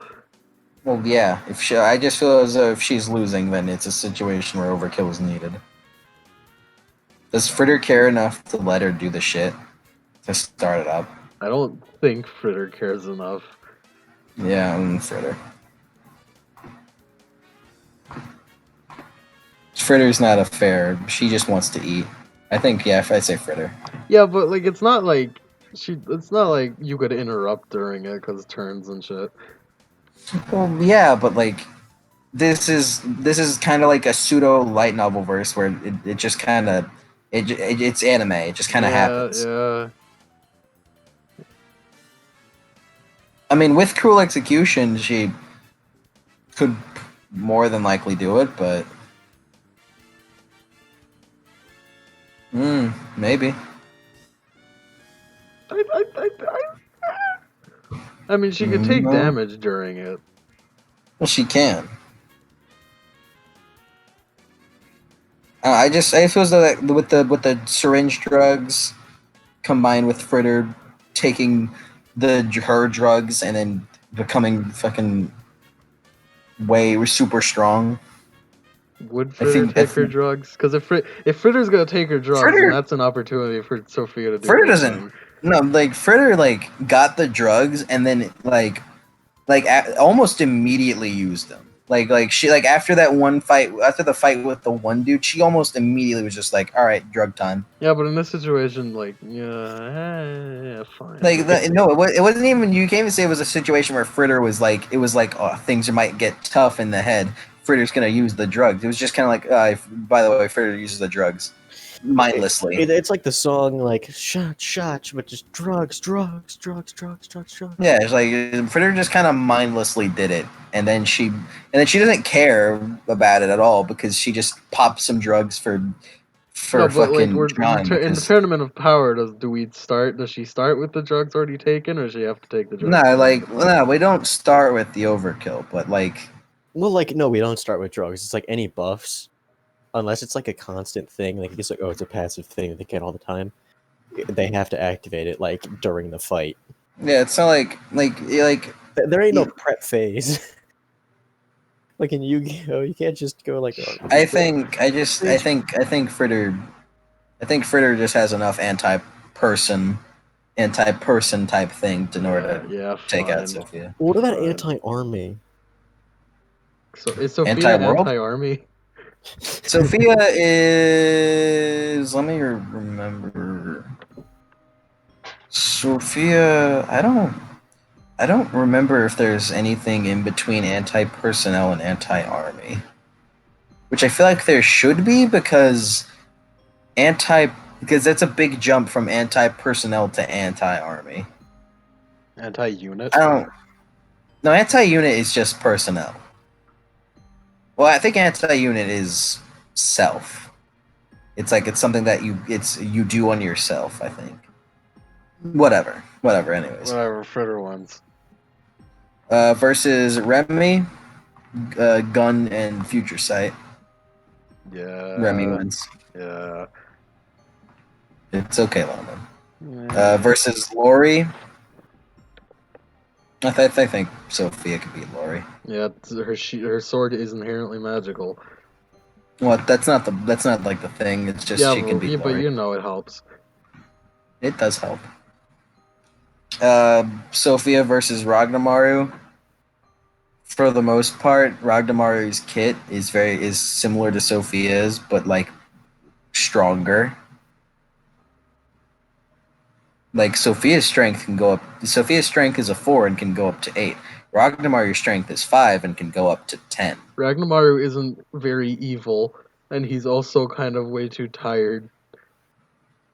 Well, yeah. I just feel as though if she's losing, then it's a situation where overkill is needed. Does Fritter care enough to let her do the shit to start it up? I don't think Fritter cares enough. Yeah, Fritter. Fritter's not a fair. She just wants to eat. I think, yeah, if I say Fritter. Yeah, but like it's not like you could interrupt during it because turns and shit. Well, yeah, but like this is kind of like a pseudo light novel verse where it just kind of it's anime. It just kind of happens. Yeah. I mean, with Cruel Execution, she could more than likely do it, but maybe. I mean, she could take No. damage during it. Well, she can. I feel as though that with the syringe drugs combined with Fritter taking her drugs and then becoming fucking way super strong. Would I Fritter think I take her think drugs? Because if Fritter's gonna take her drugs, then Fritter that's an opportunity for Sophia to do Fritter her doesn't. thing. No, like Fritter like got the drugs and then almost immediately used them. Like she like after that one fight, after the fight with the one dude, she almost immediately was just like, all right, drug time. Yeah, but in this situation, like, yeah, fine. Like no, it wasn't even. You can't even say it was a situation where Fritter was like, it was like, oh, things might get tough in the head. Fritter's gonna use the drugs. It was just kind of like, by the way, Fritter uses the drugs mindlessly. It's like the song, like shot, but just drugs. Yeah, it's like Fritter just kind of mindlessly did it, and then she doesn't care about it at all because she just popped some drugs for No, but like fucking we're John in the because tournament of power. Does she start with the drugs already taken, or does she have to take the drugs? no, first? like no, we don't start with the overkill, but like Well, like no, we don't start with drugs. It's like any buffs, unless it's like a constant thing. Like it's like it's a passive thing that they get all the time. They have to activate it like during the fight. yeah, it's not like There ain't no Yeah. prep phase. Like in Yu-Gi-Oh, you can't just go like. Oh, I think Fritter just has enough anti-person type thing in order to Yeah, take out fine. Sophia. What about Fine. anti-army? So is Sophia Anti-world? anti-army? Sophia is. Let me remember. Sophia, I don't remember if there's anything in between anti-personnel and anti-army, which I feel like there should be anti because that's a big jump from anti-personnel to anti-army. Anti-unit? I don't. No, anti-unit is just personnel. Well, I think anti-unit is self. It's like it's something that you do on yourself. I think. Whatever. Anyways, Whatever, Fritter wins. versus Remy, Gun, and Future Sight. Remy Yeah. wins. Yeah. It's okay, London. Yeah. Versus Lori. I think Sophia could beat Lori. Yeah, her sword is inherently magical. Well, that's not like the thing. It's just Yeah, she can beat but Lori. you know it helps. It does help. Sophia versus Ragnamaru. For the most part, Ragnamaru's kit is similar to Sophia's, but like stronger. Like Sophia's strength is a 4 and can go up to 8. Ragnamaru's strength is 5 and can go up to 10. Ragnamaru isn't very evil, and he's also kind of way too tired.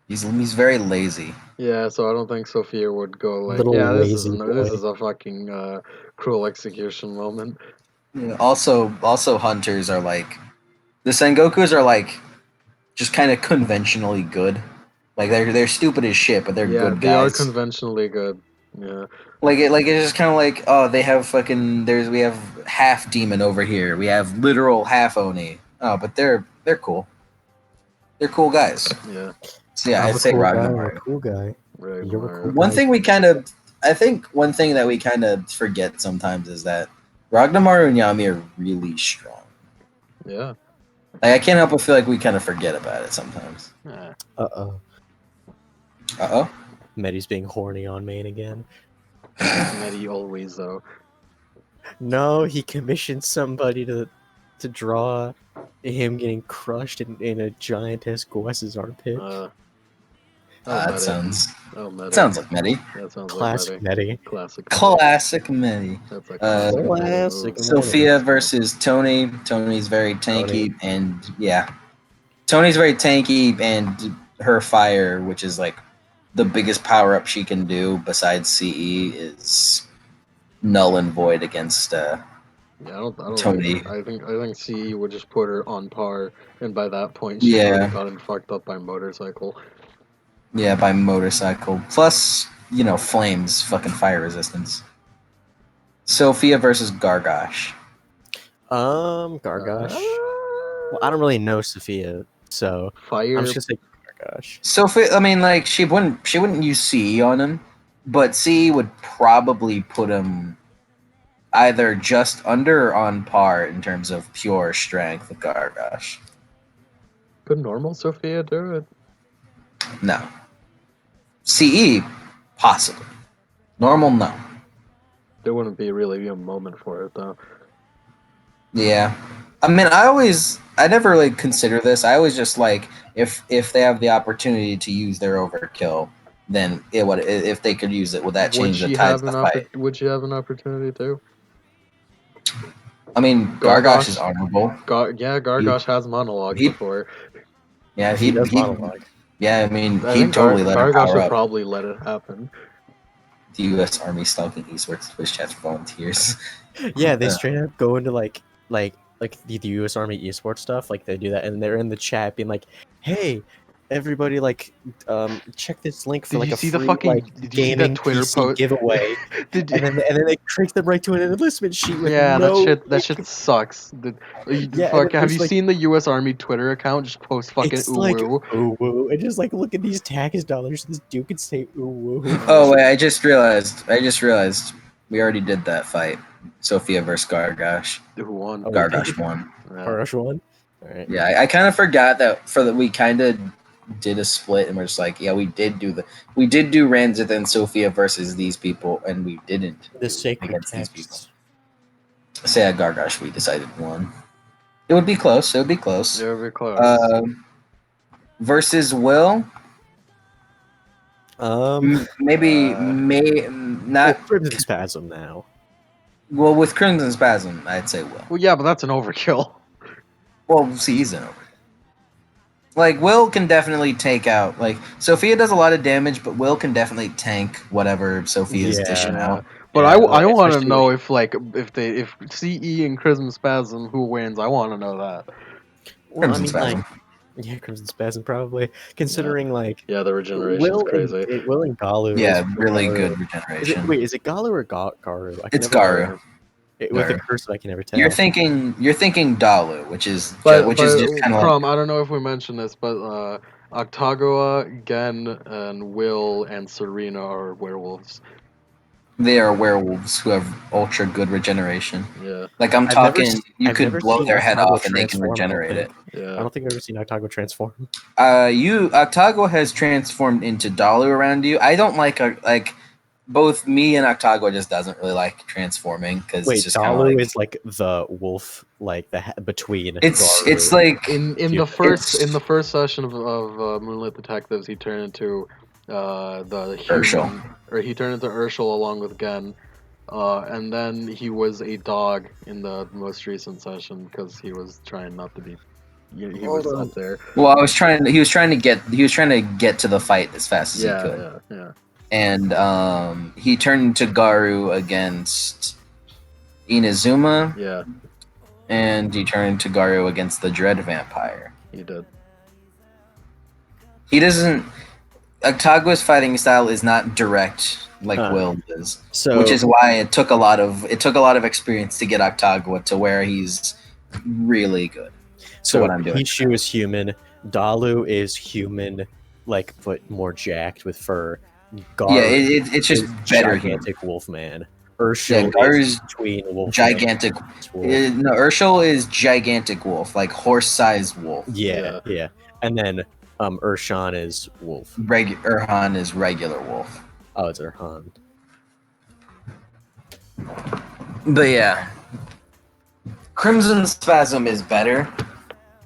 He's very lazy. Yeah, so I don't think Sophia would go like, Little yeah, lazy this boy. is a fucking cruel execution moment. Yeah, also hunters are like the Sengokus are like just kind of conventionally good. Like they're stupid as shit, but they're Yeah, good they are guys. conventionally good. Yeah. It's just kind of like, oh, they have fucking we have half demon over here. We have literal half Oni. Oh, but they're cool. They're cool guys. Yeah. So yeah, I'm I'd a say cool guy. I'm a Ragnamaru. cool guy. You're a cool Ragnamaru. One guy. thing one thing that we kind of forget sometimes is that Ragnamaru and Yami are really strong. Yeah. Like I can't help but feel like we kind of forget about it sometimes. Yeah. Uh-oh. Uh oh. Medi's being horny on main again. Medi always though. No, he commissioned somebody to draw him getting crushed in a giantess Gwess's armpit. Medi. Sounds like Medi. That sounds Classic like Medi. Medi. Classic. Classic Medi. That's a Uh, Classic move. Sophia versus Tony. Tony's very tanky, and yeah, Tony's very tanky, and her fire, which is like the biggest power up she can do besides CE, is null and void against Yeah, I don't Tony. think, I think CE would just put her on par, and by that point she's already gotten fucked up by motorcycle. Yeah, by motorcycle. Plus, flames, fucking fire resistance. Sophia versus Gargosh. Gargosh. Well, I don't really know Sophia, so Fire. I'm just gonna say Gargosh. Sophia, I mean, like she wouldn't use CE on him, but C would probably put him either just under or on par in terms of pure strength with Gargash. Could normal Sophia do it? No. CE, possibly. Normal, no. There wouldn't be really a moment for it though. Yeah. I mean, I never really consider this. I always just like if they have the opportunity to use their overkill, then it would. If they could use it, would that change the tides of the fight? Would she have an opportunity to? I mean, Gargash is honorable. Yeah, Gargash has monologued he- before. Yeah, He does monologue. Yeah, I mean, I he'd think totally let her Gargash power would up. probably let it happen. The U.S. Army stalking esports Twitch chat for volunteers. Yeah, they straight up go into like the U.S. Army esports stuff. Like they do that, and they're in the chat being like, "Hey, everybody, like, check this link for Did like you a see free the fucking? like Did you see gaming that Twitter PC post? giveaway." Did And then they trick them right to an enlistment sheet with yeah, no. that shit sucks. Yeah, and Fuck, then have you there's, like, seen the U.S. Army Twitter account just post fucking it's ooh like woo? ooh woo, and just like look at these tax dollars. This dude could say ooh woo. Oh wait, I just realized. We already did that fight. Sophia versus Gargash. Who won? Oh, we Gargash did? won. Yeah. Rush one. All right. Yeah, I kind of forgot that we kind of did a split, and we're just like, yeah, we did do Ranzith and Sophia versus these people, and we didn't The sacred against these people. texts. Say at Gargash, we decided won. It would be close. It would be close. It would be close. Versus Will. Maybe Uh, not. Crimson Spasm now. Well, with Crimson Spasm, I'd say Will. well, yeah, but that's an overkill. Well, see, he's an over. Like Will can definitely take out. Like Sophia does a lot of damage, but Will can definitely tank whatever Sophia's Yeah. dishing out. But Yeah, I like, want to especially know when- if CE and Chrism Spasm who wins. I want to know that. Well, Crimson Spasm. like, yeah, Crimson Spasm probably. Considering like Yeah, the regeneration's crazy. Will and Galu. Yeah, really Garu. good regeneration. Is it Galu or Garu? I can It's never Garu. remember. With the Garu. curse, I can never tell. You're thinking Dalu, which is But just kind of Crom, like I don't know if we mentioned this, but Octagawa, Gen, and Will and Serena are werewolves. they are werewolves who have ultra good regeneration. Yeah, Like I'm I've never talking, s- you I've could never blow seen their head Octago off and they can transform, I don't regenerate it. think. yeah. I don't think I've ever seen Octago transform. Octago has transformed into Dalu around you. I don't like both me and Octago just doesn't really like transforming because Wait, it's just kind of Dalu like is like the wolf, like between. it's Garu like In Dude, the first it's- session of Moonlit Detectives, he turned into the Urshel. human, or he turned into Urshel along with Gen, and then he was a dog in the most recent session because he was trying not to be. He was Hold on. up there. well, he was trying to get to the fight as fast as he could. Yeah. And he turned into Garu against Inazuma, Yeah, and he turned into Garu against the Dread Vampire. he did. He doesn't. Octago's fighting style is not direct like Huh. Will is, So which is why it took a lot of experience to get Octago to where he's really good. So what I'm doing. Pichu is human. Dalu is human, like but more jacked with fur. Garu Yeah, it's just is better human. gigantic wolf man. Yeah, Urshel Garu's is between wolf. gigantic. Wolf. No, Urshel is gigantic wolf, like horse-sized wolf. Yeah. And then Urshan is wolf. Urhan is regular wolf. Oh, it's Urhan. But yeah, Crimson Spasm is better.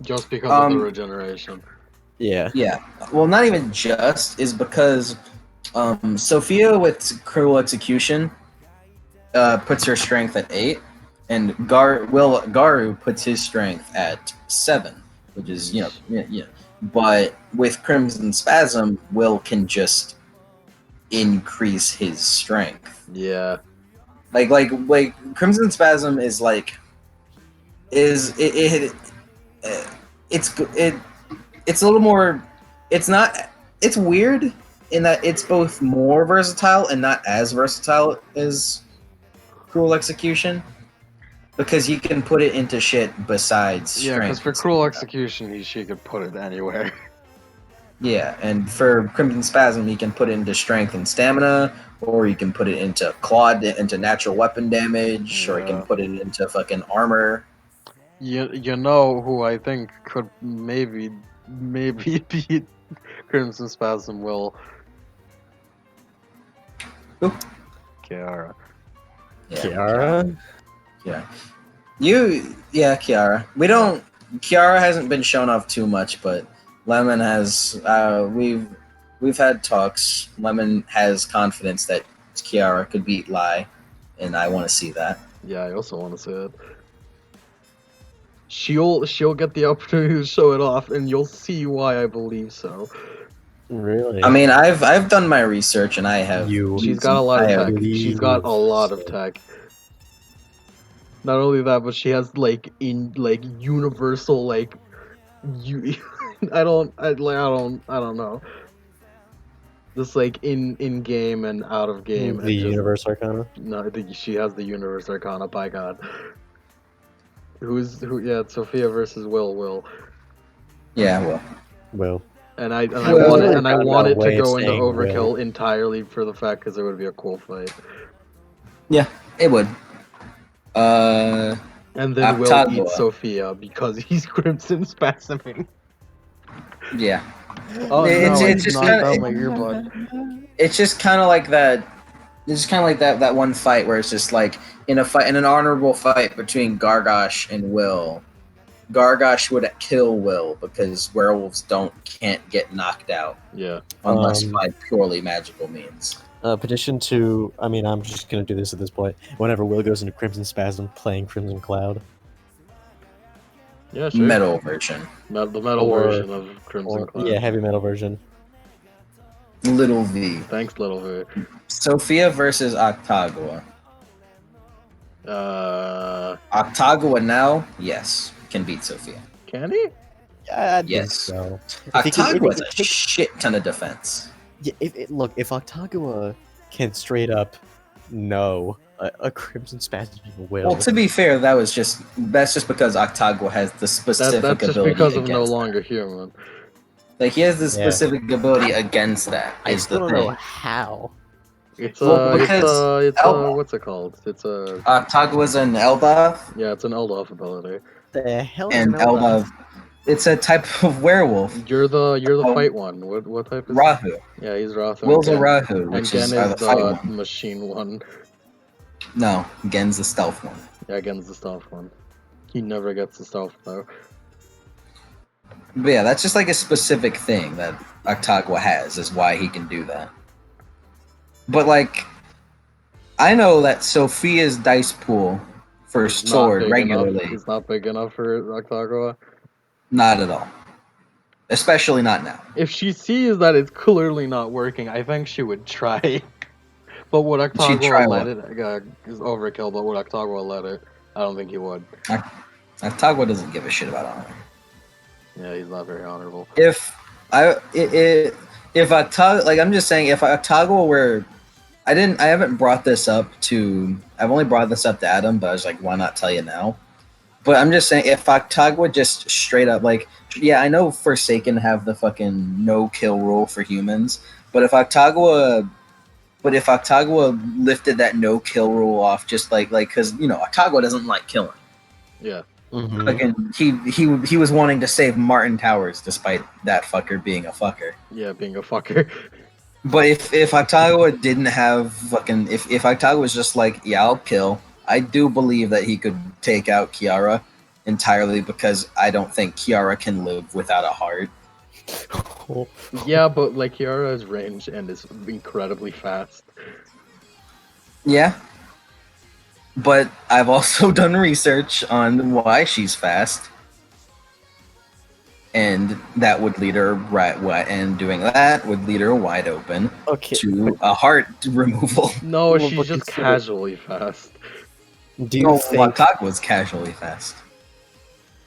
Just because of the Um, regeneration. Yeah. Yeah, well, not even just is because Sophia with Cruel Execution puts her strength at 8, and Garu puts his strength at 7, which is yeah. But with Crimson Spasm, Will can just increase his strength. Yeah. Like Crimson Spasm is like it's a little more. It's weird in that it's both more versatile and not as versatile as Cruel Execution, because you can put it into shit besides Yeah, because strength. for Cruel Execution, she could put it anywhere. Yeah, and for Crimson Spasm, you can put it into strength and stamina, or you can put it into claw, into natural weapon damage, or you can Yeah. put it into fucking armor. You know who I think could maybe beat Crimson Spasm will Who? Kiara. Yeah, Kiara? yeah. Kiara. We don't. Kiara hasn't been shown off too much, but Lemon has. We've had talks. Lemon has confidence that Kiara could beat Lai, and I want to see that. Yeah, I also want to see it. She'll get the opportunity to show it off, and you'll see why I believe so. Really? I mean, I've done my research, and I have. You- She's got a lot of I have- tech. She's got a lot of tech. Not only that, but she has like universal you. I don't know. Just like in game and out of game, The and just Universe Arcana? no. She has the Universe Arcana. By God. Who? Yeah, it's Sophia versus Will. Yeah, well, Well, And I Well, want it, I've and I gotten want our it to way of go into saying Overkill Will. entirely for the fact because it would be a cool fight. it would. And then Will Octagua. eat Sophia because he's Crimson Spasming. Yeah. Oh It's- no! I it's just knocked kinda- out my earbud. It's just kind of like that. It's just kind of like that one fight where it's just like in an honorable fight between Gargosh and Will. Gargosh would kill Will because werewolves can't get knocked out Yeah. unless by purely magical means. petition to. I mean, I'm just gonna do this at this point. Whenever Will goes into Crimson Spasm, playing Crimson Cloud. Yeah, sure. Metal version. The metal Or- version of Crimson Or, Cloud. yeah, heavy metal version. Little V. Thanks, Little V. Sophia versus Octagua. Octagua now, yes, can beat Sophia. Can he? Yeah, I think Yes. so. If he can- if he Octagua has can a take- shit ton of defense. Yeah, if Octagua can straight up no a Crimson Spasm will. Well, to be fair, that's just because Octagua has the specific That's just ability because of against no that. longer human. Like he has the Yeah. specific ability against that. I Is still the don't know thing. how. It's Well, because what's it called? It's a Octagua's an Eldath, yeah, it's an Eldof ability. The hell is and an Eldath? Eldath. It's a type of werewolf. You're the Oh. fight one. What type is Rahu. Yeah, he's Rathu. Will's a and Rahu, Gen- which and is Gen is the fight the one. machine one. No, Gen's the stealth one. Yeah, Gen's the stealth one. He never gets the stealth though. But yeah, that's just like a specific thing that Octagua has, is why he can do that. But like, I know that Sophia's dice pool for It's not sword big regularly, enough. It's not big enough for Octagua. not at all. Especially not now. If she sees that it's clearly not working, I think she would try. But would She'd try Octagua let what? it? Is overkill. But would Octagua let it? I don't think he would. Octagua doesn't give a shit about honor. Yeah, he's not very honorable. If Octagua, like I'm just saying, if Octagua were, I haven't brought this up to, I've only brought this up to Adam, but I was like, why not tell you now? But I'm just saying, if Octagua just straight up, like, yeah, I know Forsaken have the fucking no kill rule for humans, but if Octagua lifted that no kill rule off, just like, because Octagua doesn't like killing. Yeah. Mhm. Fucking, he was wanting to save Martin Towers despite that fucker being a fucker. Yeah, being a fucker. But if Octagua didn't have fucking, if Octagua was just like, yeah, I'll kill, I do believe that he could take out Kiara entirely, because I don't think Kiara can live without a heart. Yeah, but like Kiara is ranged and is incredibly fast. Yeah. But I've also done research on why she's fast. And that would lead her and doing that would lead her wide open Okay. to a heart removal. No, Well, she's but just consider- casually fast. Do you No, think Octagua's casually fast.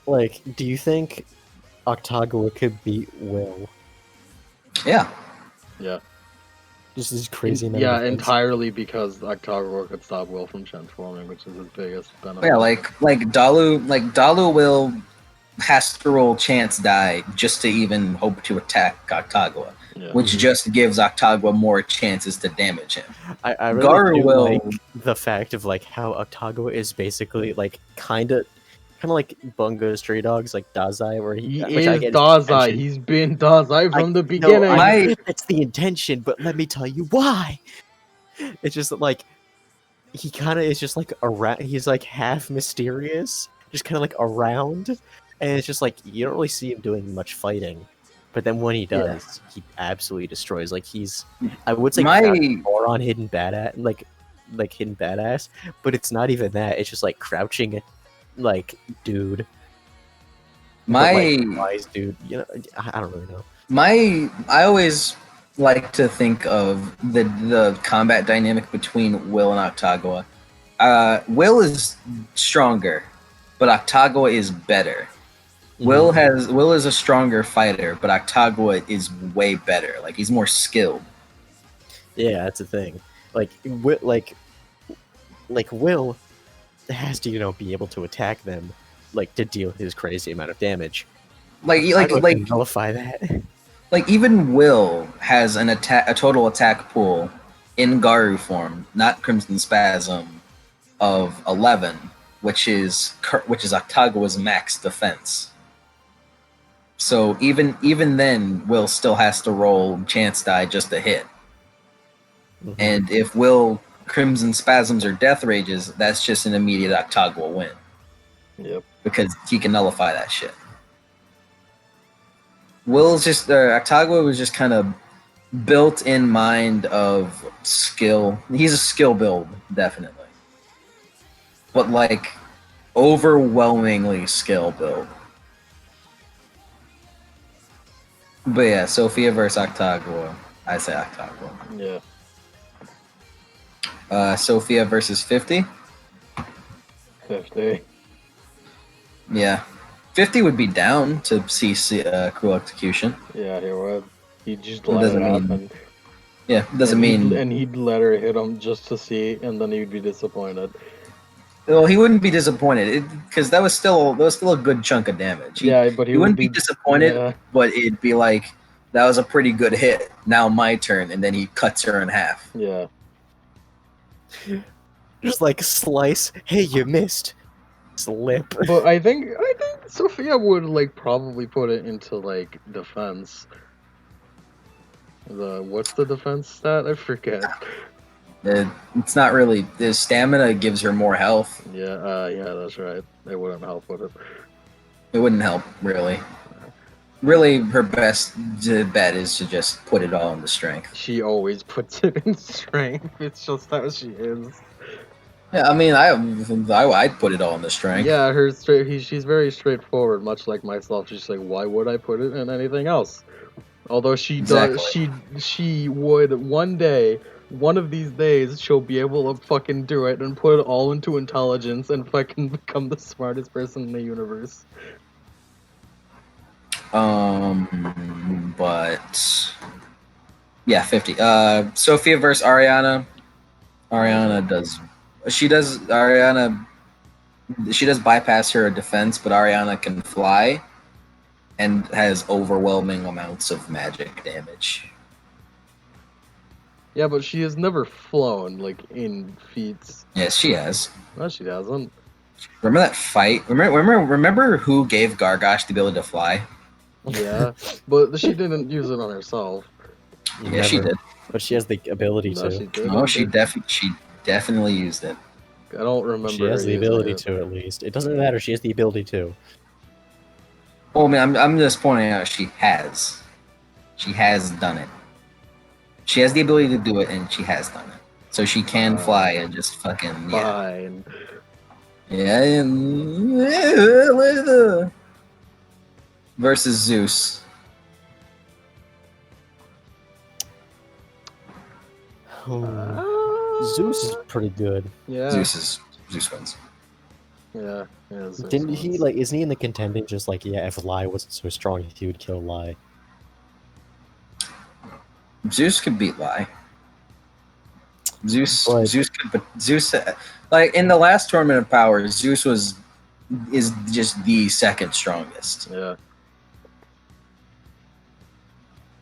do you think Octagua could beat Will? Yeah. Yeah. Just this crazy amount Yeah, of defense. entirely because Octagua could stop Will from transforming, which is his biggest benefit. Yeah, like Dalu will has to roll chance die just to even hope to attack Octagua, Yeah. which just gives Octagua more chances to damage him. I really Garu do will. like the fact of like how Octagua is basically like kind of like Bungo Stray Dogs, like Dazai, where He which I is get his Dazai. intention. He's been Dazai from the No, I beginning. get that's the intention, but let me tell you why. It's just that, like, he kind of is just like around. He's like half mysterious, just kind of like around, and it's just like you don't really see him doing much fighting. But then when he does, he absolutely destroys. Like I would say My more on hidden badass, like hidden badass, but it's not even that. It's just like crouching, like dude, but like my wise dude. You know, I don't really know. I always like to think of the combat dynamic between Will and Octagua. Will is stronger, but Octagua is better. Will is a stronger fighter, but Octagua is way better. Like he's more skilled. Yeah, that's the thing. Like, Will has to be able to attack them, like to deal his crazy amount of damage. Octagua can nullify that. Like even Will has a total attack pool in Garu form, not Crimson Spasm, of 11, which is Octagua's max defense. So even then, Will still has to roll chance die just to hit. Mhm. And if Will Crimson Spasms or Death Rages, that's just an immediate Octagua win. Yep. Because he can nullify that shit. Octagua was just kind of built in mind of skill. He's a skill build, definitely. But like overwhelmingly skill build. But yeah, Sophia versus Octagua. I say Octagua. Yeah. Sophia versus 50. 50. Yeah. 50 would be down to see Cruel Execution. Yeah, he would. He'd just It let it doesn't mean- happen. Yeah, doesn't mean. And he'd let her hit him just to see, and then he'd be disappointed. Well, he wouldn't be disappointed because that was still a good chunk of damage. But he wouldn't be disappointed, Yeah. but it'd be like that was a pretty good hit. Now my turn, and then he cuts her in half. Yeah. Just like slice. Hey, you missed. Slip. But I think Sophia would like probably put it into like defense. What's the defense stat? I forget. It's not really. The stamina gives her more health. Yeah, that's right. It wouldn't help with it. It wouldn't help really. Really, her best bet is to just put it all into strength. She always puts it in strength. It's just how she is. Yeah, I mean, I'd put it all into strength. Yeah, she's very straightforward, much like myself. She's like, why would I put it in anything else? Although she does, she would one of these days, she'll be able to fucking do it and put it all into intelligence and fucking become the smartest person in the universe. But yeah, 50. Sophia versus Ariana. She does bypass her defense, but Ariana can fly and has overwhelming amounts of magic damage. Yeah, but she has never flown like in feats. Yes, she has. No, she doesn't. Remember that fight? Remember who gave Gargosh the ability to fly? Yeah, but she didn't use it on herself. Yeah, she did. But she has the ability No, to. she did. No, she definitely used it. I don't remember. She has her the using ability it. to, at least. It doesn't matter. She has the ability to. Well, I mean, I'm just pointing out she has done it. She has the ability to do it, and she has done it. So she can fly and just fucking Fine. Yeah. Versus Zeus. Zeus is pretty good. Yeah. Zeus wins. Yeah. Zeus Didn't he wins. like? Isn't he in the contending? Just like if Lai wasn't so strong, he would kill Lai. Zeus could beat Lai. Zeus But- like in the last Tournament of Power, Zeus was is just the second strongest. Yeah.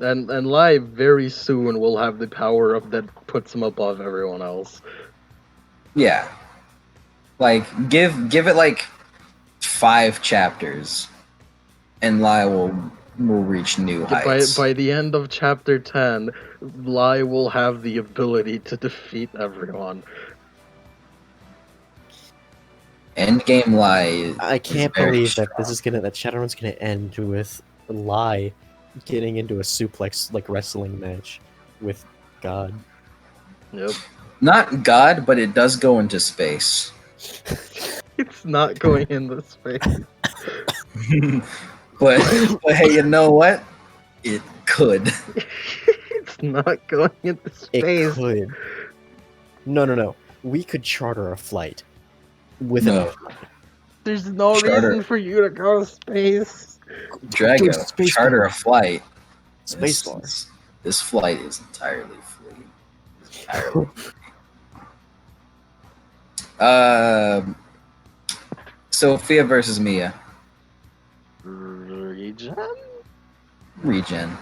And Lai very soon will have the power of that puts him above everyone else. Yeah. Like give it like 5 chapters, and Lai will reach new heights. By the end of chapter 10, Lai will have the ability to defeat everyone. Endgame Lai. I can't very believe that strong. that Shadowrun's gonna end with Lai getting into a suplex like wrestling match with God. Yep. Not God, but it does go into space. It's not going in this space. but hey, you know what? It could. It's not going into It space. could. No. We could charter a flight with No. enough. There's no Charter. reason for you to go to space. Drago, Dude, space charter bar. a flight. Space bar. This flight is entirely free. It's entirely free. Sophia versus Mia. Regen? Regen.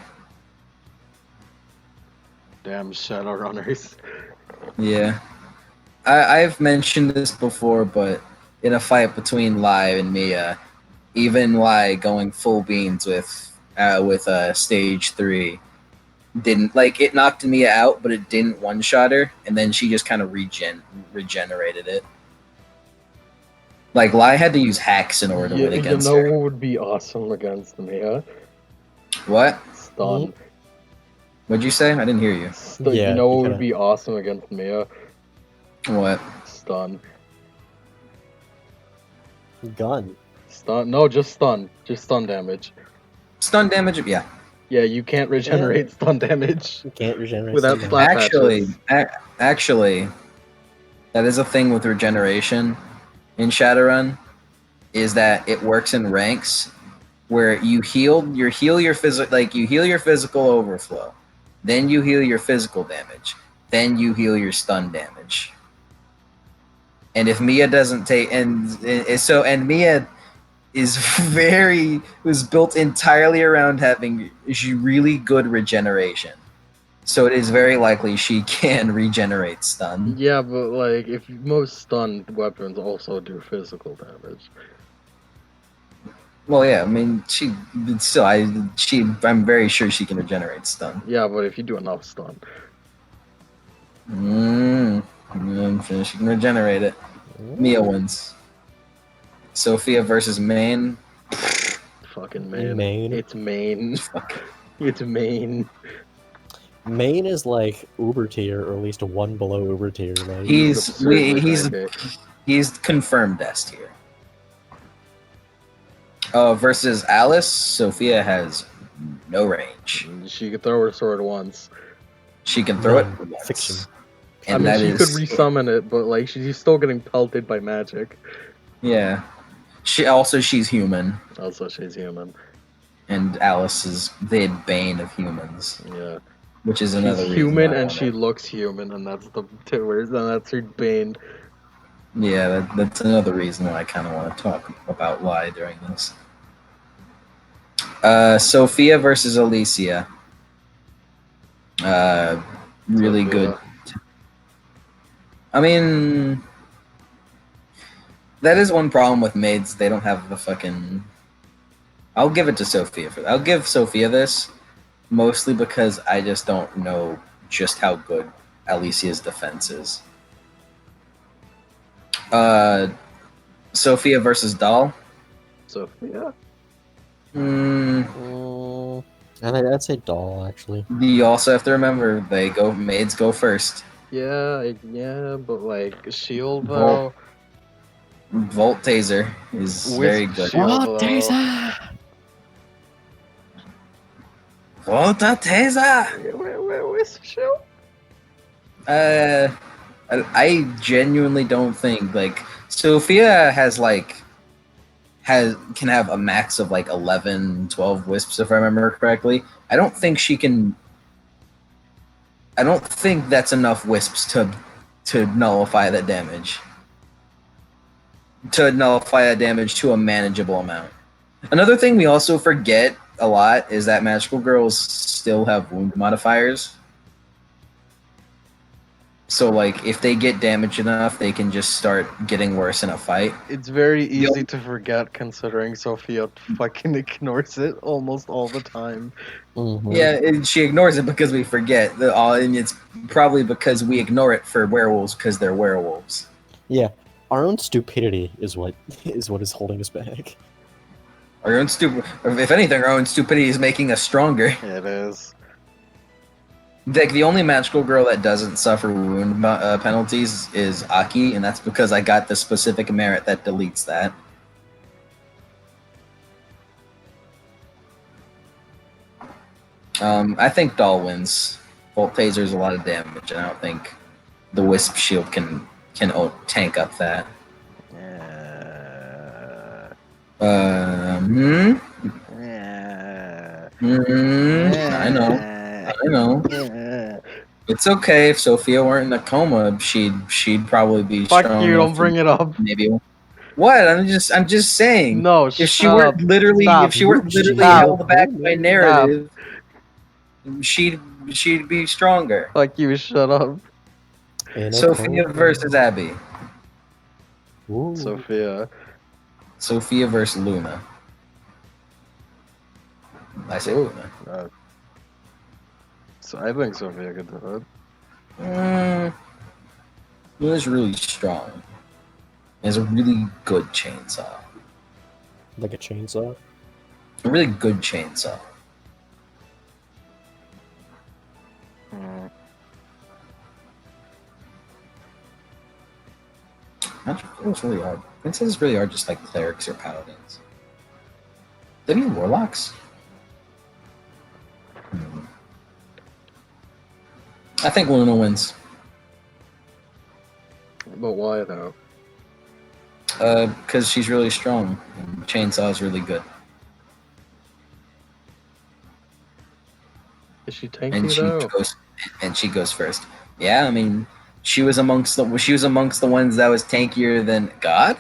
Damn Shadowrunners. Yeah. I've mentioned this before, but in a fight between Lai and Mia, even Lai going full beans with stage 3 didn't, like, it knocked Mia out, but it didn't one shot her, and then she just kind of regenerated it. Like, Lai had to use hacks in order to win against you know her. what would be awesome against Mia? What? Stun. What'd you say? I didn't hear you. Yeah, You know you what would kinda- be awesome against Mia? What? Stun. Gun. Stun. No, just stun. Just stun damage. Stun damage? Yeah. Yeah, you can't regenerate stun damage You can't regenerate without stun slap Actually, patches. actually, that is a thing with regeneration in Shadowrun, is that it works in ranks where you heal your physical, like you heal your physical overflow, then you heal your physical damage, then you heal your stun damage. And if Mia doesn't take and Mia is was built entirely around having really good regeneration. So it is very likely she can regenerate stun. Yeah, but like, if most stun weapons also do physical damage. Well, yeah, I mean, I'm very sure she can regenerate stun. Yeah, but if you do enough stun. She can regenerate it. Mia wins. Sophia versus Main. Fucking main. Main. It's main. Fuck. It's main. Main is like Uber tier, or at least one below Uber tier. Like absurdly tanky. He's confirmed S tier. Versus Alice, Sophia has no range. She could throw her sword once. She can throw it None. once. Fiction. And I mean, that she is could resummon it, but like, she's still getting pelted by magic. yeah. She's human, Also, she's human. and Alice is the bane of humans, Yeah. which is She's another reason human why I and wanna- she looks human, and that's the two words, and that's her bane. Yeah, that's another reason why I kind of want to talk about Lai during this. Sophia versus Alicia. Really Sophia. good. I mean, that is one problem with maids. They don't have the fucking. I'll give it to Sophia for that. I'll give Sophia this, mostly because I just don't know just how good Alicia's defense is. Sophia versus Doll. Sophia. I'd say doll actually. You also have to remember maids go first. Yeah, but like shield Volt. though. Volt Taser is Wisp very good. shield though. Volt Taser. Wisp shield. I genuinely don't think like Sophia can have a max of like 11, 12 wisps if I remember correctly. I don't think that's enough wisps to nullify that damage. to nullify that damage to a manageable amount. Another thing we also forget a lot is that magical girls still have wound modifiers. So, like, if they get damaged enough, they can just start getting worse in a fight. It's very easy only- to forget considering Sophia fucking ignores it almost all the time. Mhm. Yeah, she ignores it because we forget. And it's probably because we ignore it for werewolves because they're werewolves. Yeah. Our own stupidity is what is holding us back. Our own if anything, our own stupidity is making us stronger. It is. Like, the only magical girl that doesn't suffer wound penalties is Aki, and that's because I got the specific merit that deletes that. I think Doll wins. Bolt Taser's a lot of damage, and I don't think the Wisp Shield can tank up that. Yeah. I know. It's okay. If Sophia weren't in a coma, she'd probably be Fuck strong you! enough Don't to bring it up. maybe. What? I'm just saying. No, If she shut weren't up. literally, Stop. if she weren't literally Stop. held back by narrative, she'd be stronger. Fuck you! Shut up, In a Sophia coma. versus Abby. Ooh. Sophia. Sophia versus Luna. I say Ooh. Luna. So I think Sophia could do it. Luna's really strong. Has a really good chainsaw. Like a chainsaw. A really good chainsaw. Mm. It's really hard. Princesses really are just like clerics or paladins. They mean warlocks? I think Luna wins. But why though? Because she's really strong. And chainsaw is really good. Is she tanky though? She goes first. Yeah, I mean, she was amongst the ones that was tankier than God.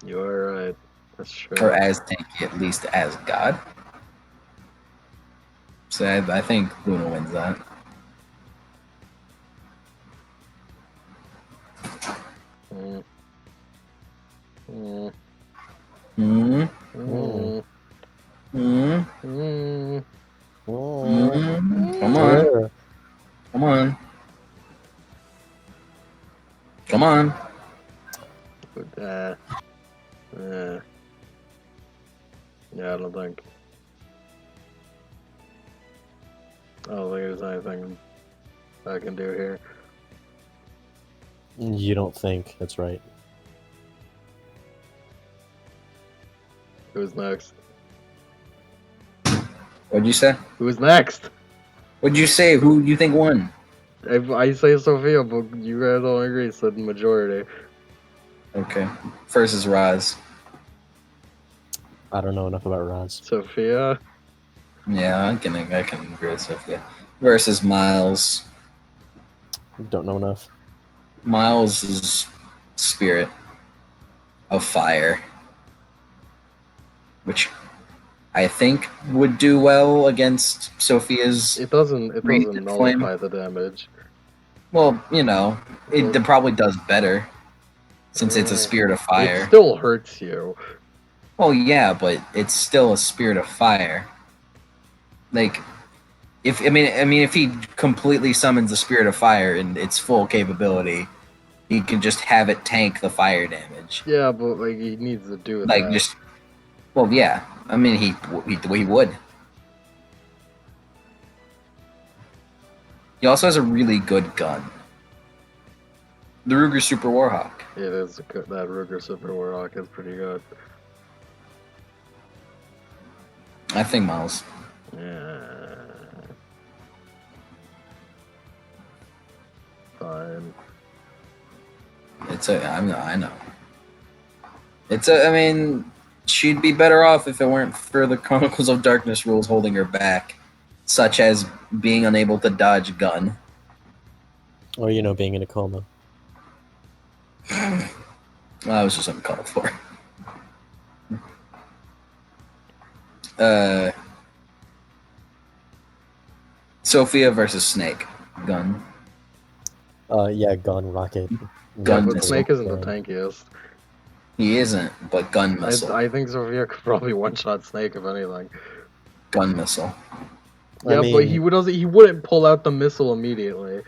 You are right. That's true. Or as tanky, at least as God. So I think Luna wins that. Mm. Mm. Mm. Mm. Mm. Mm. Mm. Come on. Yeah. Come on. Come on. But, yeah, I don't think there's anything I can do here. You don't think that's right? Who's next? What'd you say? Who's next? What'd you say? Who do you think won? I say Sophia, but you guys don't agree, so the majority. Okay. First is Roz. I don't know enough about Roz. Sophia? Yeah, I can agree with Sophia. Versus Miles. Don't know enough. Miles is spirit of fire, which I think would do well against Sophia's. It doesn't Flame. nullify the damage. Well, it probably does better since it's a spirit of It fire. still hurts you. Well, yeah, but it's still a spirit of fire. Like, if he completely summons the spirit of fire in its full capability, he can just have it tank the fire damage. Yeah, but like he needs to do Like, that. just, well, yeah. I mean, he would. He also has a really good gun. The Ruger Super Warhawk. It is that Ruger Super Warlock is pretty good. I think Miles. Yeah. Fine. I know. I mean, she'd be better off if it weren't for the Chronicles of Darkness rules holding her back, such as being unable to dodge gun. Or being in a coma. That was just uncalled for. Uh, Sophia versus Snake. Gun. Yeah, gun rocket. Yeah, Gun but missile. Snake isn't the Gun. tankiest. He isn't, but gun missile. I think Sophia could probably one-shot Snake if anything. Gun missile. I Yeah, but mean, he wouldn't pull out the missile immediately.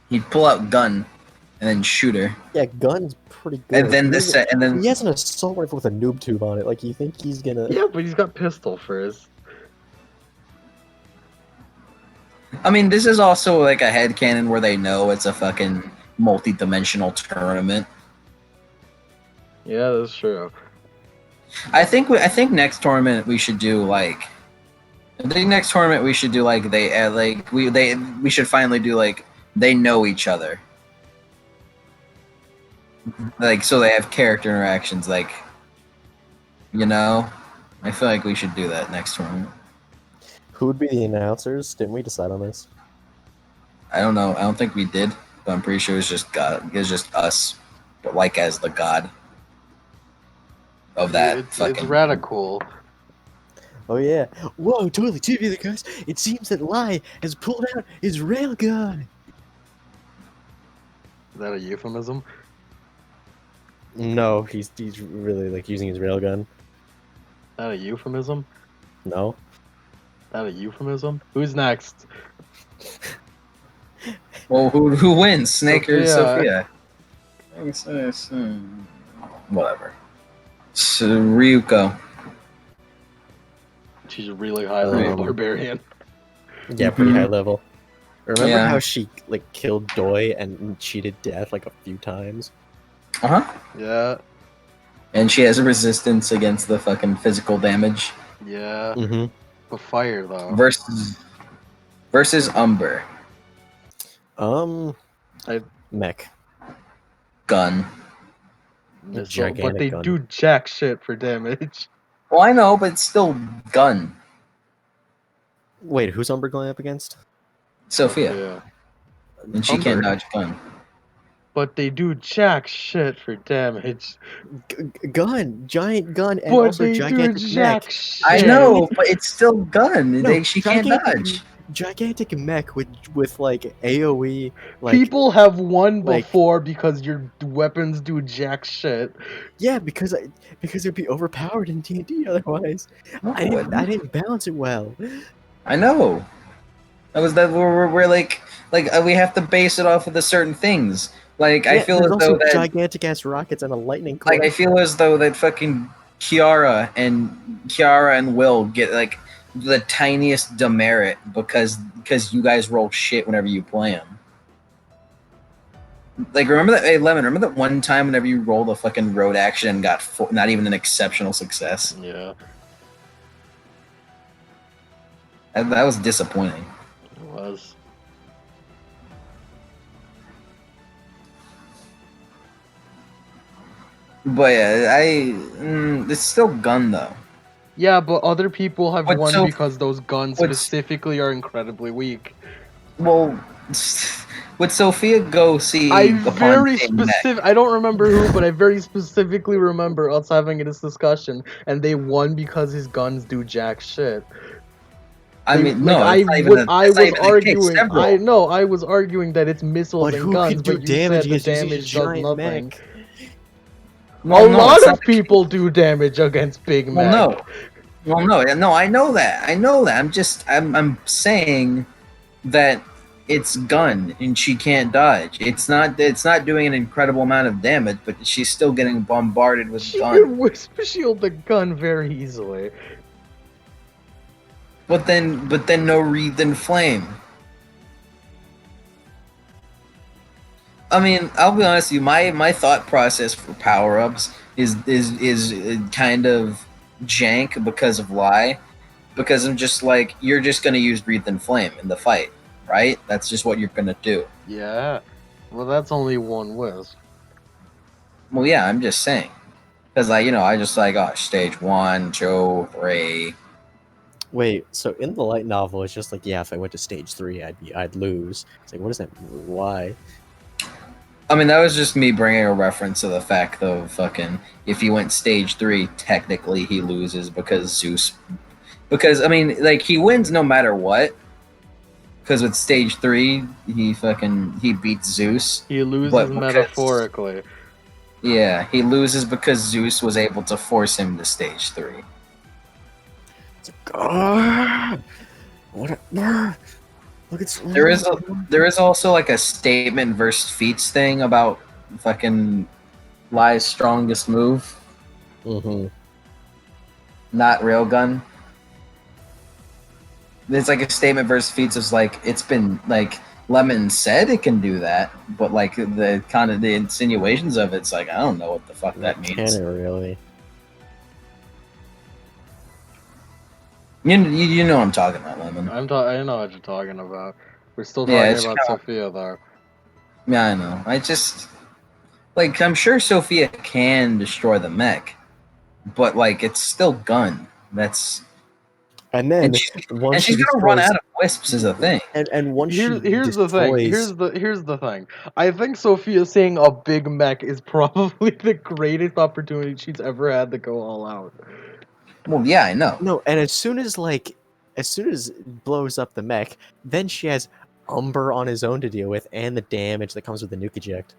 He'd pull out gun and then shoot her. yeah, gun's pretty good. And then this and then He has an assault rifle with a noob tube on it. Like, you think he's gonna? Yeah, but he's got pistol first. I mean, this is also like a headcanon where they know it's a fucking multi-dimensional tournament. Yeah, that's true. I think next tournament we should do like. I think next tournament we should do like we should finally do like they know each other. Like so they have character interactions like. You know, I feel like we should do that next tournament. Who would be the announcers? Didn't we decide on this? I don't know. I don't think we did, but I'm pretty sure it's just God. It's just us, but like as the god of that It's fucking. radical. Oh yeah! Whoa, totally TV guys. It seems that Lai has pulled out his railgun. Is that a euphemism? No, he's really like using his railgun. Is that a euphemism? No. Is that a euphemism? Who's next? Well, who wins, Snake or Sophia. Sophia? Whatever. So Ryuko. She's a really high level barbarian. Yeah, pretty high level. Remember Yeah. how she like killed Doi and cheated death like a few times? Uh huh. Yeah, And she has a resistance against the fucking physical damage. yeah. Mm-hmm. But fire though. Versus Umber. Mech. Gun. Missile, but gigantic they gun. do jack shit for damage. Well, I know, but it's still gun. Wait, who's Umber going up against? Sophia. Yeah. And she can't Umber. dodge gun. But they do jack shit for damage. Gun, giant gun, and But also they do gigantic jack mech. shit. I know, but it's still gun. No, She can't dodge. Gigantic mech with like AOE. Like People have won like- before because your weapons do jack shit. yeah, because it'd be overpowered in D&D otherwise. No, I didn't balance it well. I know. That was that we're like we have to base it off of the certain things. Like I Yeah, feel there's as though also that gigantic ass rockets and a lightning like cord. I feel as though that fucking Kiara and Will get like the tiniest demerit because you guys roll shit whenever you play them. Like remember that? Hey Lemon, remember that one time whenever you rolled a fucking road action and got not even an exceptional success? Yeah, That was disappointing. it was. But yeah, it's still gun though. Yeah, but other people have But won so- because those guns but- specifically are incredibly weak. Well, would Sophia go see? I upon very seeing that? specific. I don't remember who, but I very specifically remember us having this discussion, and they won because his guns do jack shit. I They- mean, no, like, it's not even I that's not was even the case. arguing. Several. I was arguing that it's missiles But and who guns, can do but you damage said the against using a damage does giant nothing. mech? Well, A no, lot it's of not- people do damage against big men. Well, no. Well, no, I know that. I'm saying that it's gun and she can't dodge. It's not doing an incredible amount of damage, but she's still getting bombarded with She gun. can whisper shield the gun very easily. But then no wreath and flame. I mean, I'll be honest with you. My thought process for power ups is kind of jank because of lie, because I'm just like you're just gonna use breathe and flame in the fight, right? That's just what you're gonna do. Yeah. Well, that's only one wisp. Well, yeah, I'm just saying, because I just like stage 1, 2, 3. Wait, so in the light novel, it's just like, yeah, if I went to stage 3, I'd lose. It's like, what does that mean? Why? I mean, that was just me bringing a reference to the fact of fucking if he went stage 3, technically he loses because Zeus. Because I mean, like he wins no matter what. Because with stage 3, he beats Zeus, He loses but because metaphorically. yeah, he loses because Zeus was able to force him to stage 3. What? Look at There is also like a statement versus feats thing about fucking Lai's strongest move, Mm-hmm. not railgun. It's like a statement versus feats is like it's been like Lemon said it can do that, but like the kind of the insinuations of it's like I don't know what the fuck that Can means. it really? You know what I'm talking about, Lemon. I know what you're talking about. We're still Yeah, talking it's about Sophia though. yeah, I know. I just like I'm sure Sophia can destroy the mech, but like it's still gun. That's And and then she's once and she she's gonna run destroys, out of wisps is a thing. and once she Here's the thing. destroys, Here's the thing. I think Sophia seeing a big mech is probably the greatest opportunity she's ever had to go all out. Well, yeah, I know. no, and as soon as it blows up the mech, then she has Umber on his own to deal with, and the damage that comes with the nuke eject.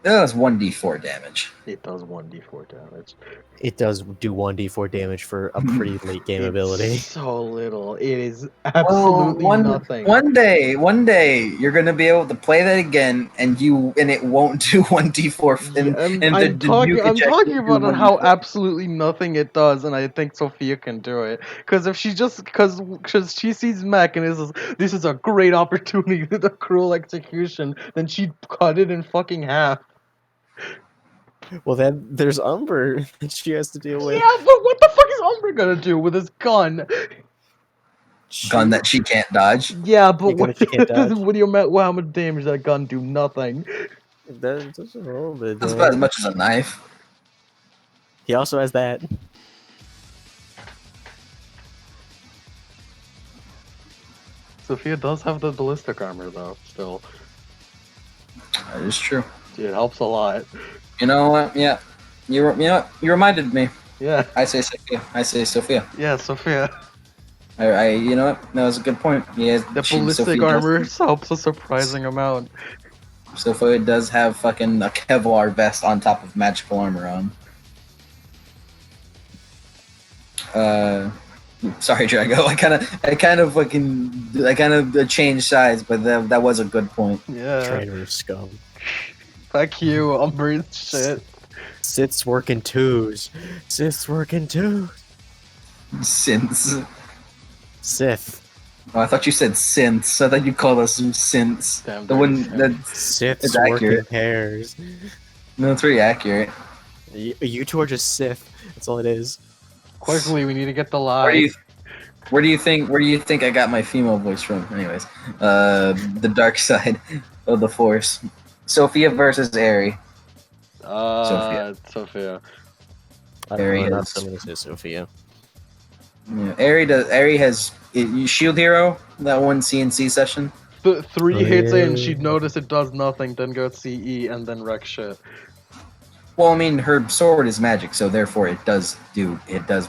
That was 1d4 damage. It does 1d4 damage. It does do 1d4 damage for a pretty late game ability. It's so little. It is Well, absolutely nothing. one day you're gonna be able to play that again, and it won't do 1d4, Yeah, and the nuke I'm eject talking will do about how 1d4. absolutely nothing it does, and I think Sophia can do it. Because if she just because she sees mech and this is a great opportunity to cruel execution, then she'd cut it in fucking half. Well, then there's Umber that she has to deal with. Yeah, but what the fuck is Umbra gonna do with his gun? Gun that she can't dodge. Yeah, but You gun that you can't dodge. what do you well, how much damage that gun do? Nothing. That's a little bit. That's about as much as a knife. He also has that. Sophia does have the ballistic armor though. Still, That is true. it helps a lot. You know what? Yeah, you know what? You reminded me. Yeah, I say Sophia. I say Sophia. yeah, Sophia. I you know what? That was a good point. Yeah, The ballistic armor helps a surprising amount. Sophia does have fucking a Kevlar vest on top of magical armor on. Sorry, Drago. I kind of changed sides, but that was a good point. Yeah. Trainer scum. Fuck you, Umbra shit. Sith's working twos. Sith's working twos. Synths. Sith. Oh, I thought you said synths. I thought you called us some synths. Damn, That wouldn't. dirty That's Sith's It's working accurate. pairs. no, it's pretty accurate. You two are just Sith. That's all it is. Quickly, we need to get the Where do lie. you Where do you think I got my female voice from? Anyways, the dark side of the Force. Sophia versus Aerie. Sophia. Very I'm not is. still gonna say Sophia. Yeah, Aerie has Shield Hero, that one CNC session. Three hits in, Yeah. she'd notice it does nothing, then go CE, and then wreck shit. Well, I mean, her sword is magic, so therefore it does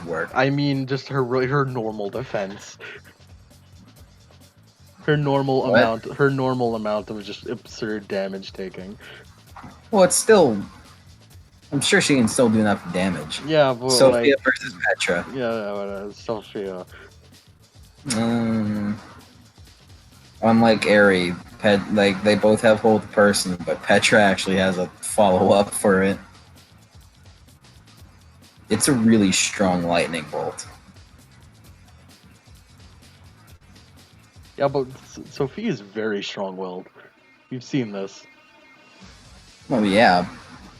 work. I mean, just her normal defense. Her normal amount of just absurd damage taking. Well, it's still. I'm sure she can still do enough damage. Yeah, but Sophia like, versus Petra. yeah, Sophia. Unlike Aerie, like they both have hold person, but Petra actually has a follow up for it. It's a really strong lightning bolt. Yeah, but Sophia's very strong-willed. You've seen this. Well, yeah,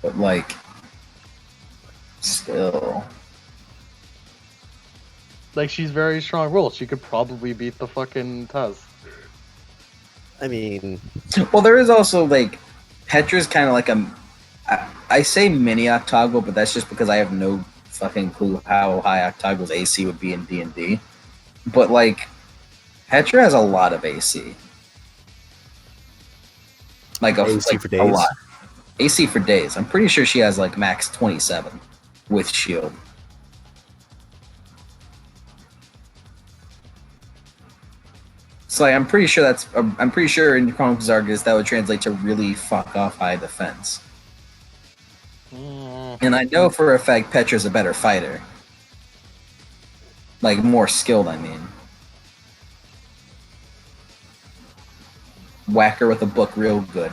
but like, still. Like, she's very strong-willed. She could probably beat the fucking test. I mean, Well, there is also like, Petra's kind of like I say mini Octoggle, but that's just because I have no fucking clue how high Octoggle's AC would be in D&D. But like, Petra has a lot of AC. Like AC for a days. lot. AC for days. I'm pretty sure she has like max 27 with shield. So like, I'm pretty sure in Chronicles Argus that would translate to really fuck off high defense. And I know for a fact Petra's a better fighter. Like more skilled, I mean. Whack her with a book real good.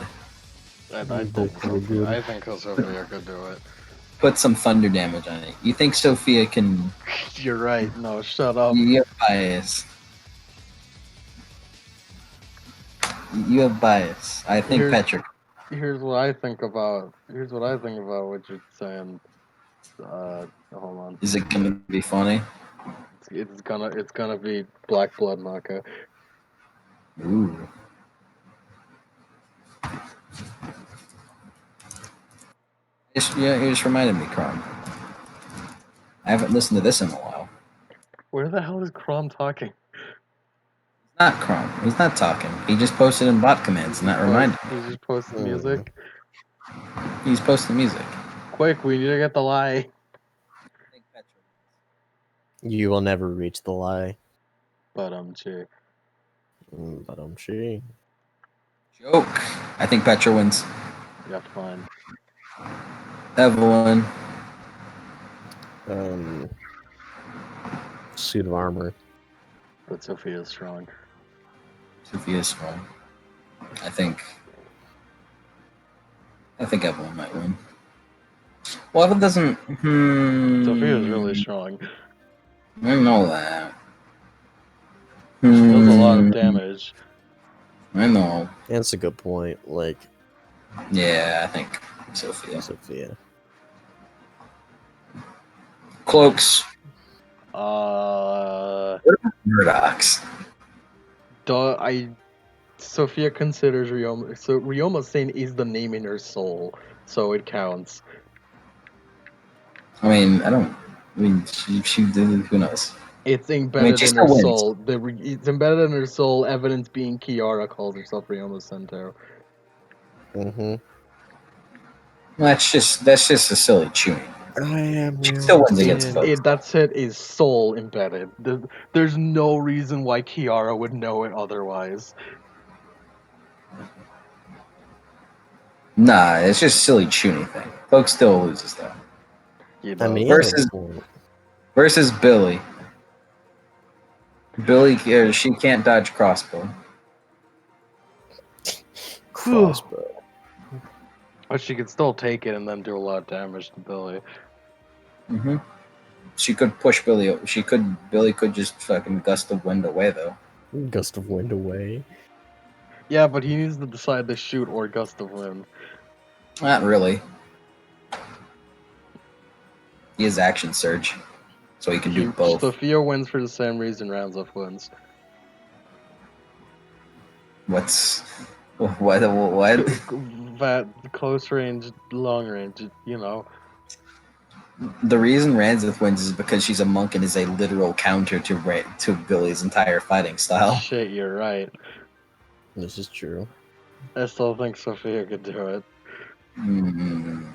I Book think real good. I think Sophia could do it. Put some thunder damage on it. You think Sophia can? You're right. No, shut up. You have bias. You have bias. I think Here's- Petra. Here's what I think about. Here's what I think about what you're saying. Hold on. Is it gonna be funny? It's gonna be Black Blood Maka. Ooh. You just reminded me, Crom. I haven't listened to this in a while. Where the hell is Crom talking? Not Crom. He's not talking. He just posted in bot commands, and that reminded me. He just posted music. He's posting music. Quick, we need to get the lie. You will never reach the lie. But gee. But she. Joke. I think Petra wins. Yeah, fine. Evelyn. Suit of armor. But Sophia's strong. Sophia's strong. I think Evelyn might win. Well, Evelyn doesn't. Sophia's really strong. I know that. She does a lot of damage. I know. That's a good point. Like, Yeah, I think Sophia. Cloaks. Murdochs. Sophia considers Ryoma. So Ryoma's saying is the name in her soul, so it counts. I mean, she did. Who knows? It's embedded she in her still wins. soul. It's embedded in her soul. Evidence being Kiara calls herself Ryoma Sento. That's just a silly tuning. I am. She still wins against folks. That set is soul embedded. There's no reason why Kiara would know it otherwise. Nah, it's just silly tuning thing. Cloak still loses though. I mean, versus Billy. Billy, she can't dodge crossbow. Crossbow. But she could still take it and then do a lot of damage to Billy. Mm-hmm. She could push Billy. Billy could just fucking gust of wind away though. Gust of wind away. Yeah, but he needs to decide to shoot or gust of wind. Not really. He has action surge, so he can do both. Sophia wins for the same reason Ramseth wins. What? That close range, long range, you know. The reason Ranzith wins is because she's a monk and is a literal counter to Billy's entire fighting style. Shit, you're right. This is true. I still think Sophia could do it. Mm-hmm.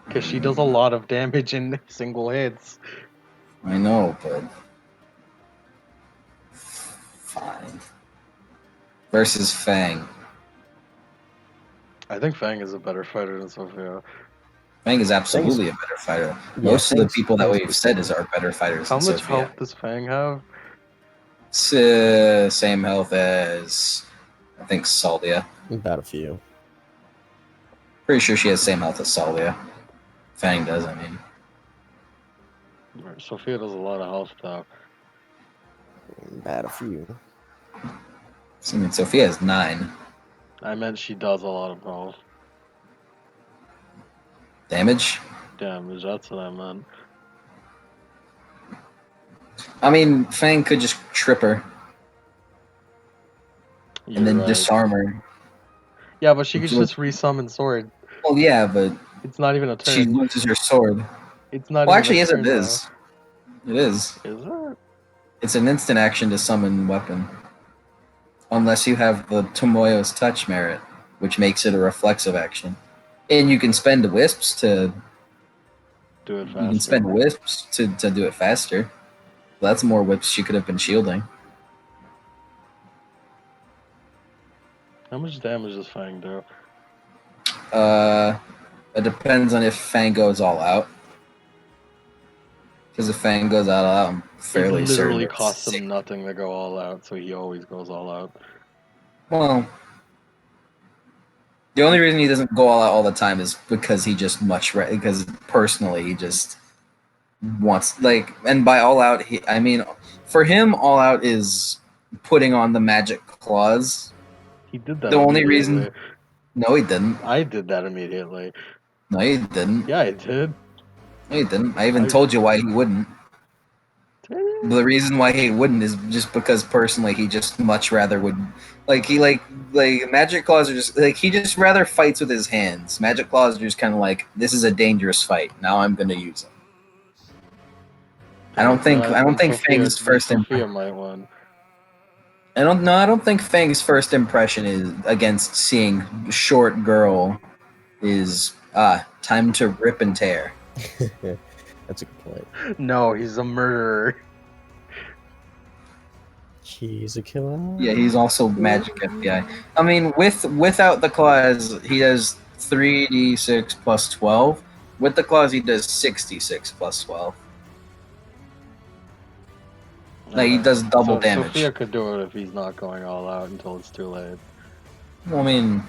Because she does a lot of damage in single hits. I know, but fine. Versus Fang. I think Fang is a better fighter than Sophia. Fang is absolutely a better fighter. Most of the people that we've said are better fighters How than much Sophia. health does Fang have? Same health as, I think, Saldia. About a few. Pretty sure she has the same health as Saldia. Fang does, I mean. Sophia does a lot of health, though. About a few. I mean, Sophia has 9. I meant she does a lot of health. Damage? Damage, that's what I meant. I mean, Fang could just trip her and then disarm her. Yeah, but she could just resummon sword. Well, yeah, but it's not even a turn. She loses her sword. It's not. Well, even actually, a yes, turn, it is. though. It is. Is it? It's an instant action to summon weapon, unless you have the Tomoyo's touch merit. which makes it a reflexive action. And you can spend wisps to Do it you can faster. spend wisps to do it faster. That's more whips she could have been shielding. How much damage does Fang do? It depends on if Fang goes all out. Because if Fang goes all out, I'm It fairly certain literally it's costs six. him nothing to go all out, so he always goes all out. Well, the only reason he doesn't go all out all the time is because he just because personally he just wants and by all out I mean for him all out is putting on the magic claws. He did that The only immediately. reason No he didn't. I did that immediately. No he didn't. Yeah, I did. No he didn't. I even told you why he wouldn't. The reason why he wouldn't is just because personally he just much rather would he magic claws are just he just rather fights with his hands. Magic claws are just kind of like, this is a dangerous fight. Now I'm going to use them. I don't think Fang's first Sophia might win. I don't think Fang's first impression is against seeing short girl is time to rip and tear. That's a good point. No, he's a murderer. He's a killer. Yeah, he's also magic FBI. I mean, without the claws, he does 3d6 plus 12. With the claws, he does 66 plus 12. Like, he does double damage. Sophia could do it if he's not going all out until it's too late. Well, I mean,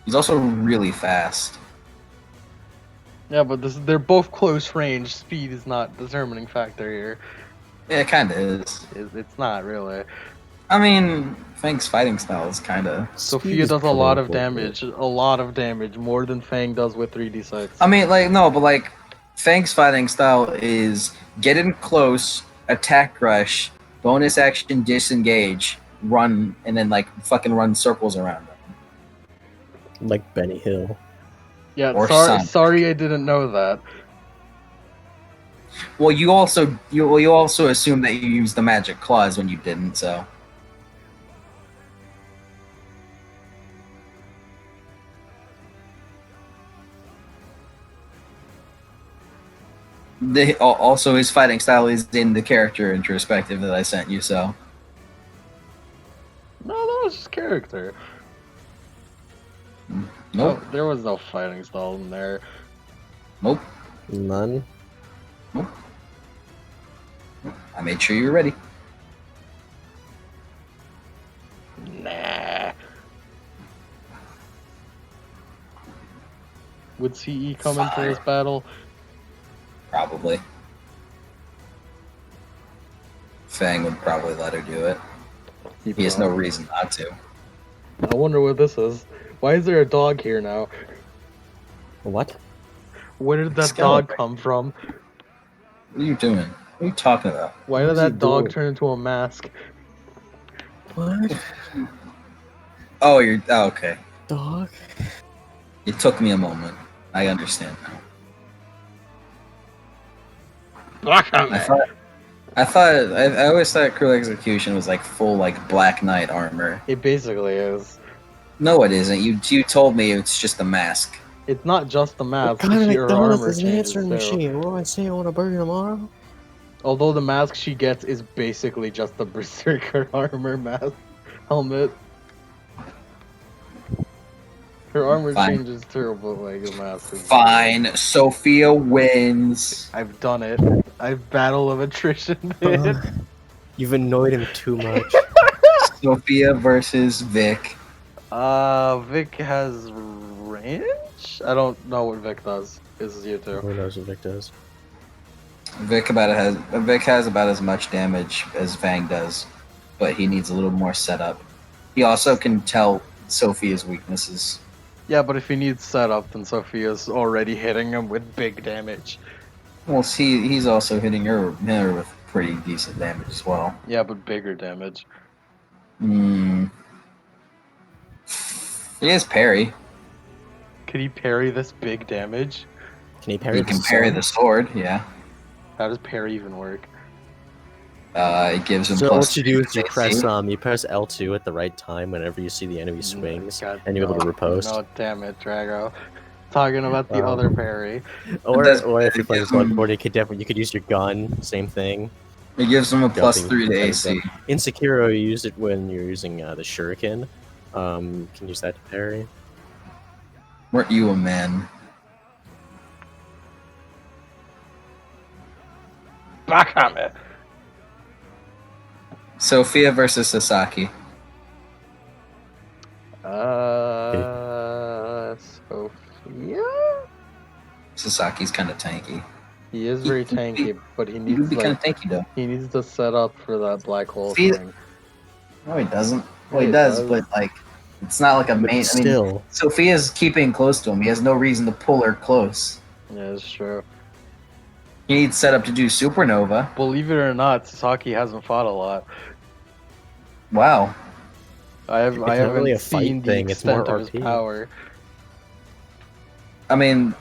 he's also really fast. Yeah, but they're both close range. Speed is not the determining factor here. Yeah, it kind of is. It's not really. I mean, Fang's fighting style is kind of... Sophia does a lot of damage. More than Fang does with 3d6. I mean, Fang's fighting style is get in close, attack rush, bonus action disengage, run, and then, fucking run circles around them. Like Benny Hill. Yeah, Or sorry I didn't know that. Well, you also assume that you used the magic claws when you didn't, so... Also, his fighting style is in the character introspective that I sent you, so... No, that was just character. Nope. Oh, there was no fighting style in there. Nope. None. Nope. I made sure you were ready. Nah. Would CE come into this battle? Probably. Fang would probably let her do it. He has no reason not to. I wonder what this is. Why is there a dog here now? What? Where did that Skeleton. dog come from? What are you doing? What are you talking about? Why did What is he that dog doing? turn into a mask? What? Oh, okay. Dog? It took me a moment. I understand now. I always thought Cruel Execution was full Black Knight armor. It basically is. No, it isn't. You told me it's just a mask. It's not just the mask. What kind of Your McDonald's armor is an changes answering too. machine? What do I say? I want a burger tomorrow? Although the mask she gets is basically just the Berserker armor mask helmet. Her armor Fine. changes too, but the mask is... Fine. Sophia wins. I've done it. I've battle of attrition it. You've annoyed him too much. Sophia versus Vic. Vic has range? I don't know what Vic does. This is you two. Who knows what Vic does? Vic has about as much damage as Fang does, but he needs a little more setup. He also can tell Sophia's weaknesses. Yeah, but if he needs setup, then Sophia's already hitting him with big damage. Well, see, he's also hitting her with pretty decent damage as well. Yeah, but bigger damage. Hmm. He has parry. Could he parry this big damage? Can he parry He can parry the sword, yeah. How does parry even work? It gives him So plus what you do is 3 you AC. press L2 at the right time whenever you see the enemy swings, God, and you're able to riposte. No, damn it, Drago. Talking about the other parry. Or It if you're it playing gives him, Bloodborne, you could use your gun. Same thing. it gives him a plus Jumping 3 to kind of AC. jump. In Sekiro, you use it when you're using the shuriken. You can use that to parry. Weren't you a man? Back on it. Sophia versus Sasaki. Sophia? Sasaki's kind of tanky. He is very tanky, but he He would needs be kind like of tanky though. he needs to set up for that black hole Sophia- thing. No, he doesn't. Well, Yeah, he he does, does. but like, it's not like a But main. I mean, still, Sophia's keeping close to him. He has no reason to pull her close. Yeah, it's true. He needs setup to do supernova. Believe it or not, Sasaki hasn't fought a lot. Wow. I It's not haven't really a seen fight the thing, it's more extent of his RP. power. I mean,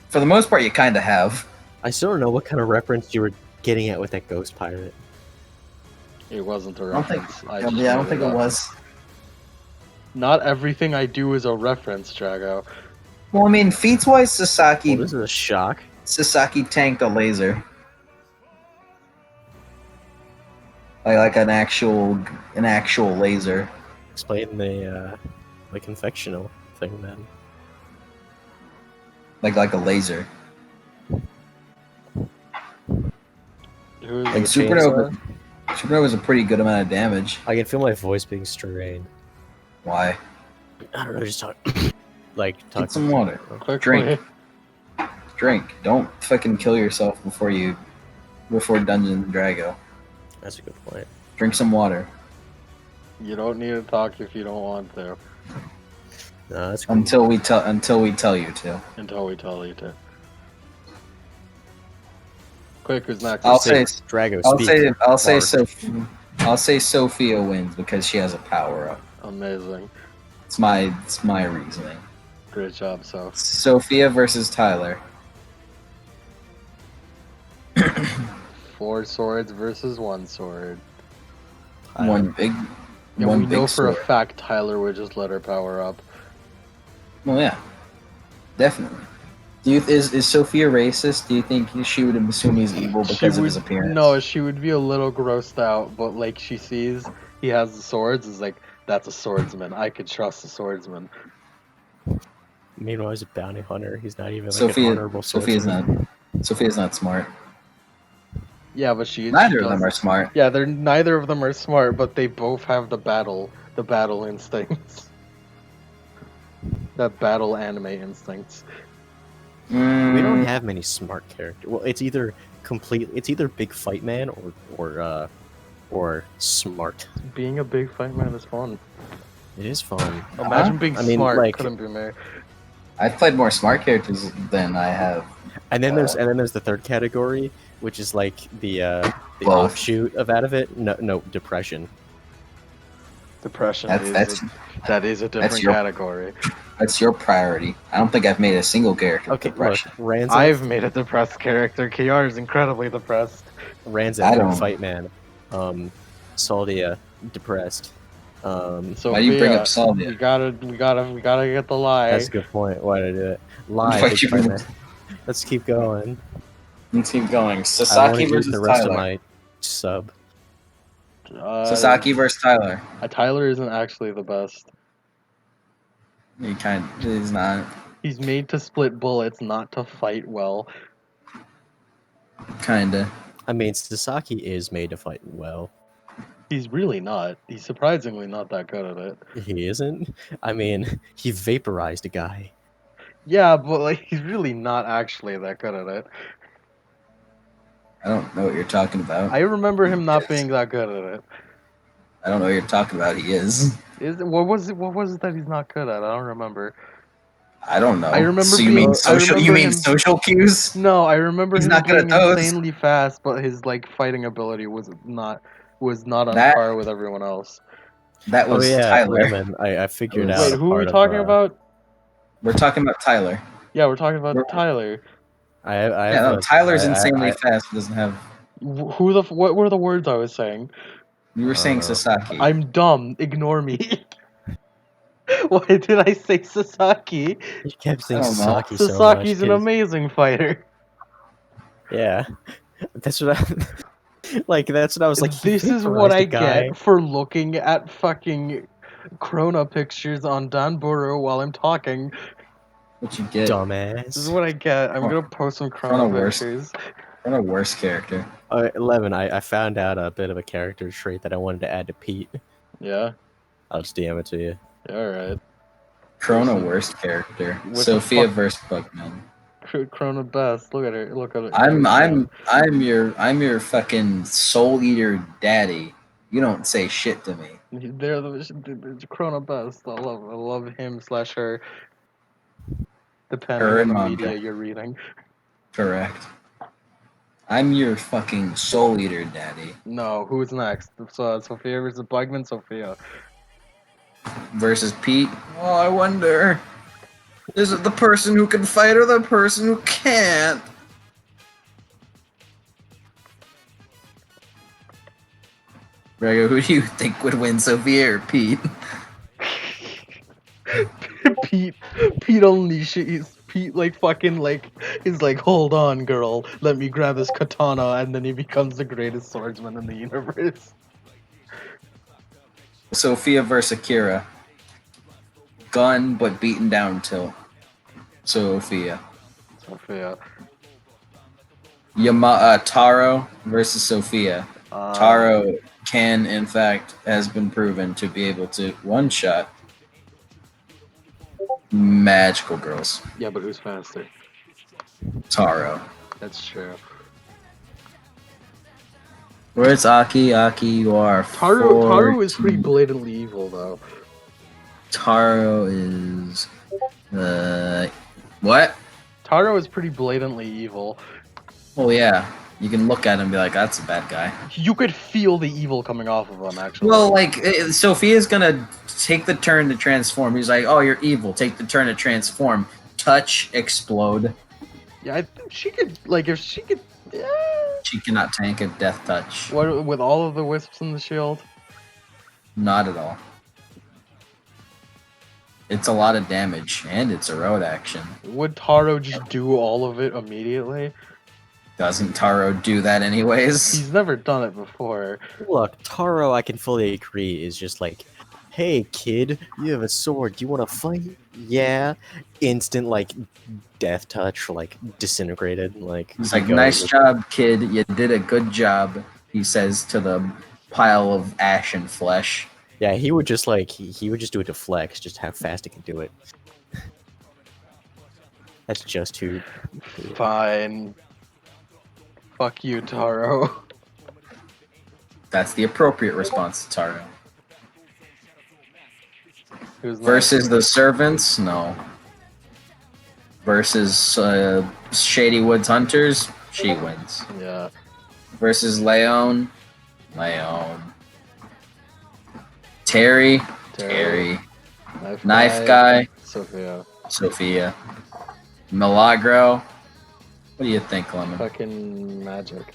for the most part, you kind of have. I still don't know what kind of reference you were getting at with that ghost pirate. It wasn't a I don't think. reference. I just don't made think it it up. was. Not everything I do is a reference, Drago. Well, I mean, feats wise, Sasaki Well, this is a shock. tanked a laser. Like an actual laser. Explain the confectional thing then. Like a laser. Who's Like a supernova. Supernova is a pretty good amount of damage. I can feel my voice being strained. Why? I don't know, just talk like Get talking. some water. quickly? Drink. Drink. Don't fucking kill yourself before Dungeon Drago. That's a good point. Drink some water. You don't need to talk if you don't want to. No, that's cool. Until we tell you to. Until we tell you to. Quick, who's next? I'll say Drago, speak. I'll say Sophia wins because she has a power up. Amazing. It's my reasoning. Great job, so. Sophia versus Tyler. 4 swords versus 1 sword. One big And one we big know for a sword. fact Tyler would just let her power up. Well, yeah, definitely. Is Sophia racist? Do you think she would assume he's evil because of his appearance? No, she would be a little grossed out, but like she sees he has the swords, is like, that's a swordsman. I could trust a swordsman. Meanwhile, he's a bounty hunter. He's not even like an honorable Sophia's swordsman. not smart. Yeah, but she Neither she of them does- are smart. Yeah, neither of them are smart, but they both have the battle instincts. That battle anime instincts. We don't Mm, have many smart characters. Well, it's either big fight man or smart. Being a big fight man is fun. It is fun. Imagine being I mean, smart. like- Couldn't be me. I've played more smart characters than I have. And then there's the third category, which is like the Both. offshoot of out of it. No, depression. Depression That's that is a different your- category. that's your priority. I don't think I've made a single character with Okay, look, depression. Ranzan, I've made a depressed character. KR is incredibly depressed. I Ranzan, don't- fight man. Saldia, depressed. So Why do you bring up We Salvia? gotta get the lie. That's a good point. Why did I do it? Lie, Why'd big you fight bring man. Let's keep going. Let's keep going. I want Sasaki to use versus the rest Tyler. of my sub. Sasaki versus Tyler. Tyler isn't actually the best. He's not. He's made to split bullets, not to fight well. Kinda. I mean, Sasaki is made to fight well. He's really not. He's surprisingly not that good at it. He isn't. I mean, he vaporized a guy. Yeah, but like he's really not actually that good at it. I don't know what you're talking about. I remember him not being that good at it. I don't know what you're talking about. He is. What was it that he's not good at? I don't remember. I don't know. I remember So you being- mean I social? You remember mean him- social cues? No, I remember He's him not good being at those. insanely fast, but his like fighting ability was not on That- par with everyone else. That Oh was yeah, Tyler. wait a minute. I figured Wait, out. Wait, a who are we part of, talking about? We're talking about Tyler. Yeah, we're talking about We're- Tyler. I have Yeah, no, a- Tyler's I- insanely I- fast. Doesn't have. What were the words I was saying? You were saying Sasaki. I'm dumb. Ignore me. Why did I say Sasaki? You kept saying I don't know. Sasaki so much. Sasaki's an 'cause- amazing fighter. Yeah, that's what I like. That's what I was like. he This is what vaporized a I guy. get for looking at fucking Krona pictures on Danburu while I'm talking. What you get? This is Dumbass. what I get. I'm Oh, gonna post some Krona Krona worse. pictures. What a worse character. 11. I found out a bit of a character trait that I wanted to add to Pete. Yeah. I'll just DM it to you. All right. Krona Listen, worst character. what the Sophia fuck- versus Bugman. Krona best. Look at her. Look at her. I'm your fucking soul eater daddy. You don't say shit to me. They're the Krona best. I love him slash her. Depending Her on and the manga. media you're reading. Correct. I'm your fucking soul eater daddy. No, who's next? So Sophia versus Bugman. Sophia. Versus Pete. Oh, I wonder. Is it the person who can fight or the person who can't? Rego, who do you think would win, Sophia or Pete? Pete unleashes Pete like fucking like is like, hold on, girl, let me grab his katana, and then he becomes the greatest swordsman in the universe. Sophia versus Akira. Gun, but beaten down till. Sophia. Sophia. Taro versus Sophia. Taro can, in fact, has been proven to be able to one-shot magical girls. Yeah, but who's faster? Taro. That's true. Where's Aki? Aki, you are Taro is 14. pretty blatantly evil though. Taro is what? Taro is pretty blatantly evil. Oh yeah, you can look at him and be like, "That's a bad guy." You could feel the evil coming off of him, actually. Well, like Sophia's gonna take the turn to transform. He's like, "Oh, you're evil. Take the turn to transform. Touch, explode." Yeah, I think she could, like, if she could. Yeah. She cannot tank a death touch. What with all of the wisps in the shield? Not at all. It's a lot of damage, and it's a road action. Would Taro just do all of it immediately? Doesn't Taro do that anyways? He's never done it before. Look, Taro, I can fully agree, is just like, hey kid, you have a sword, you want to fight? Yeah. Instant, like, death touch, like, disintegrated. Like, He's you like, go "Nice with- job, kid. You did a good job," he says to the pile of ash and flesh. Yeah, he would just, like, he would just do it to flex, just how fast he can do it. That's just too... Fine. Fuck you, Taro. That's the appropriate response to Taro. Who's next? Versus the servants, no. Versus Shady Woods Hunters, she wins. Yeah. Versus Leon. Terry. Knife Guy. Sophia. Milagro. What do you think, Lemon? Fucking magic.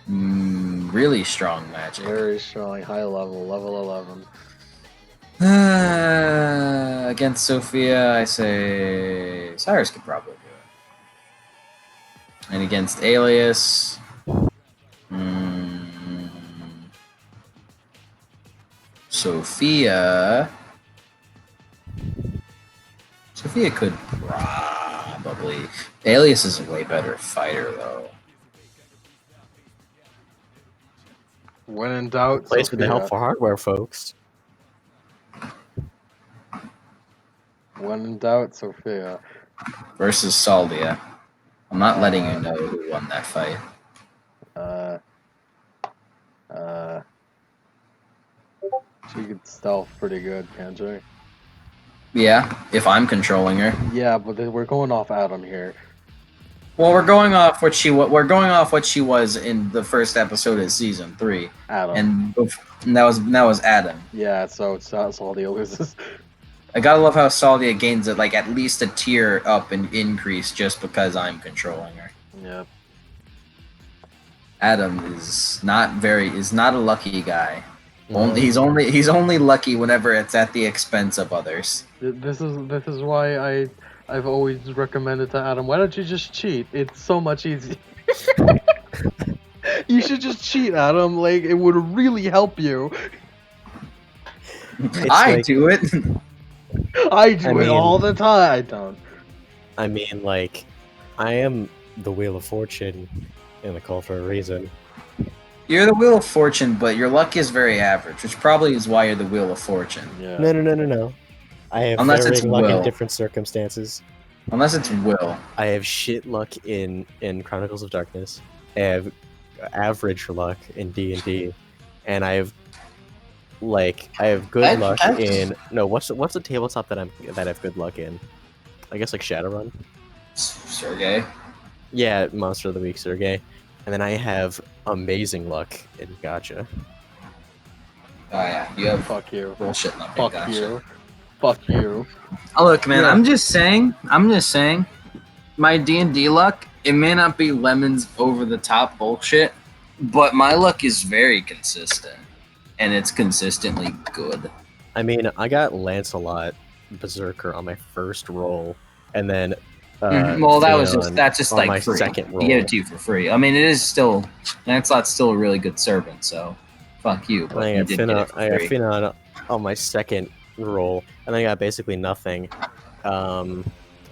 Really strong magic. Very strong, high level, level 11. Against Sophia, I say Cyrus could probably do it. And against Alias, Sophia could probably. Alias is a way better fighter, though. When in doubt, Place with the Sophia. help for hardware, folks. When in doubt, Sophia. Versus Saldia. I'm not letting you know who won that fight. She could stealth pretty good, can't she? Yeah, if I'm controlling her. Yeah, but we're going off Adam here. Well, we're going off what she was in the first episode of season 3, Adam. and that was Adam. Yeah, so Saldia loses. I gotta love how Saldia gains it like at least a tier up and increase just because I'm controlling her. Yeah. Adam is not a lucky guy. No. He's only lucky whenever it's at the expense of others. This is why I've always recommended to Adam. Why don't you just cheat? It's so much easier. You should just cheat, Adam. Like it would really help you. I like- do it. I do I it mean- all the time. I don't. I mean, like, I am the Wheel of Fortune in the call for a reason. You're the Wheel of Fortune, but your luck is very average, which probably is why you're the Wheel of Fortune. Yeah. No. I have Unless it's varying luck in will. different circumstances. Unless it's Will. I have shit luck in Chronicles of Darkness. I have average luck in D&D, and I have good luck in what's the tabletop that I have good luck in? I guess like Shadowrun. Sergey. Yeah, Monster of the Week, Sergey. And then I have amazing luck in Gotcha. Oh yeah, you have Fuck you. bullshit luck. Fuck Gotcha. you. Fuck you. Oh look, man, Yeah. I'm just saying. My D&D luck, it may not be lemons over the top bullshit, but my luck is very consistent, and it's consistently good. I mean, I got Lancelot Berserker on my first roll, and then Well, that's just on like my free. second He roll. gave it to you for free. I mean, it is still Lancelot's still a really good servant, so fuck you. But I you got did get it for I got free. Finn on my second roll, and I got basically nothing,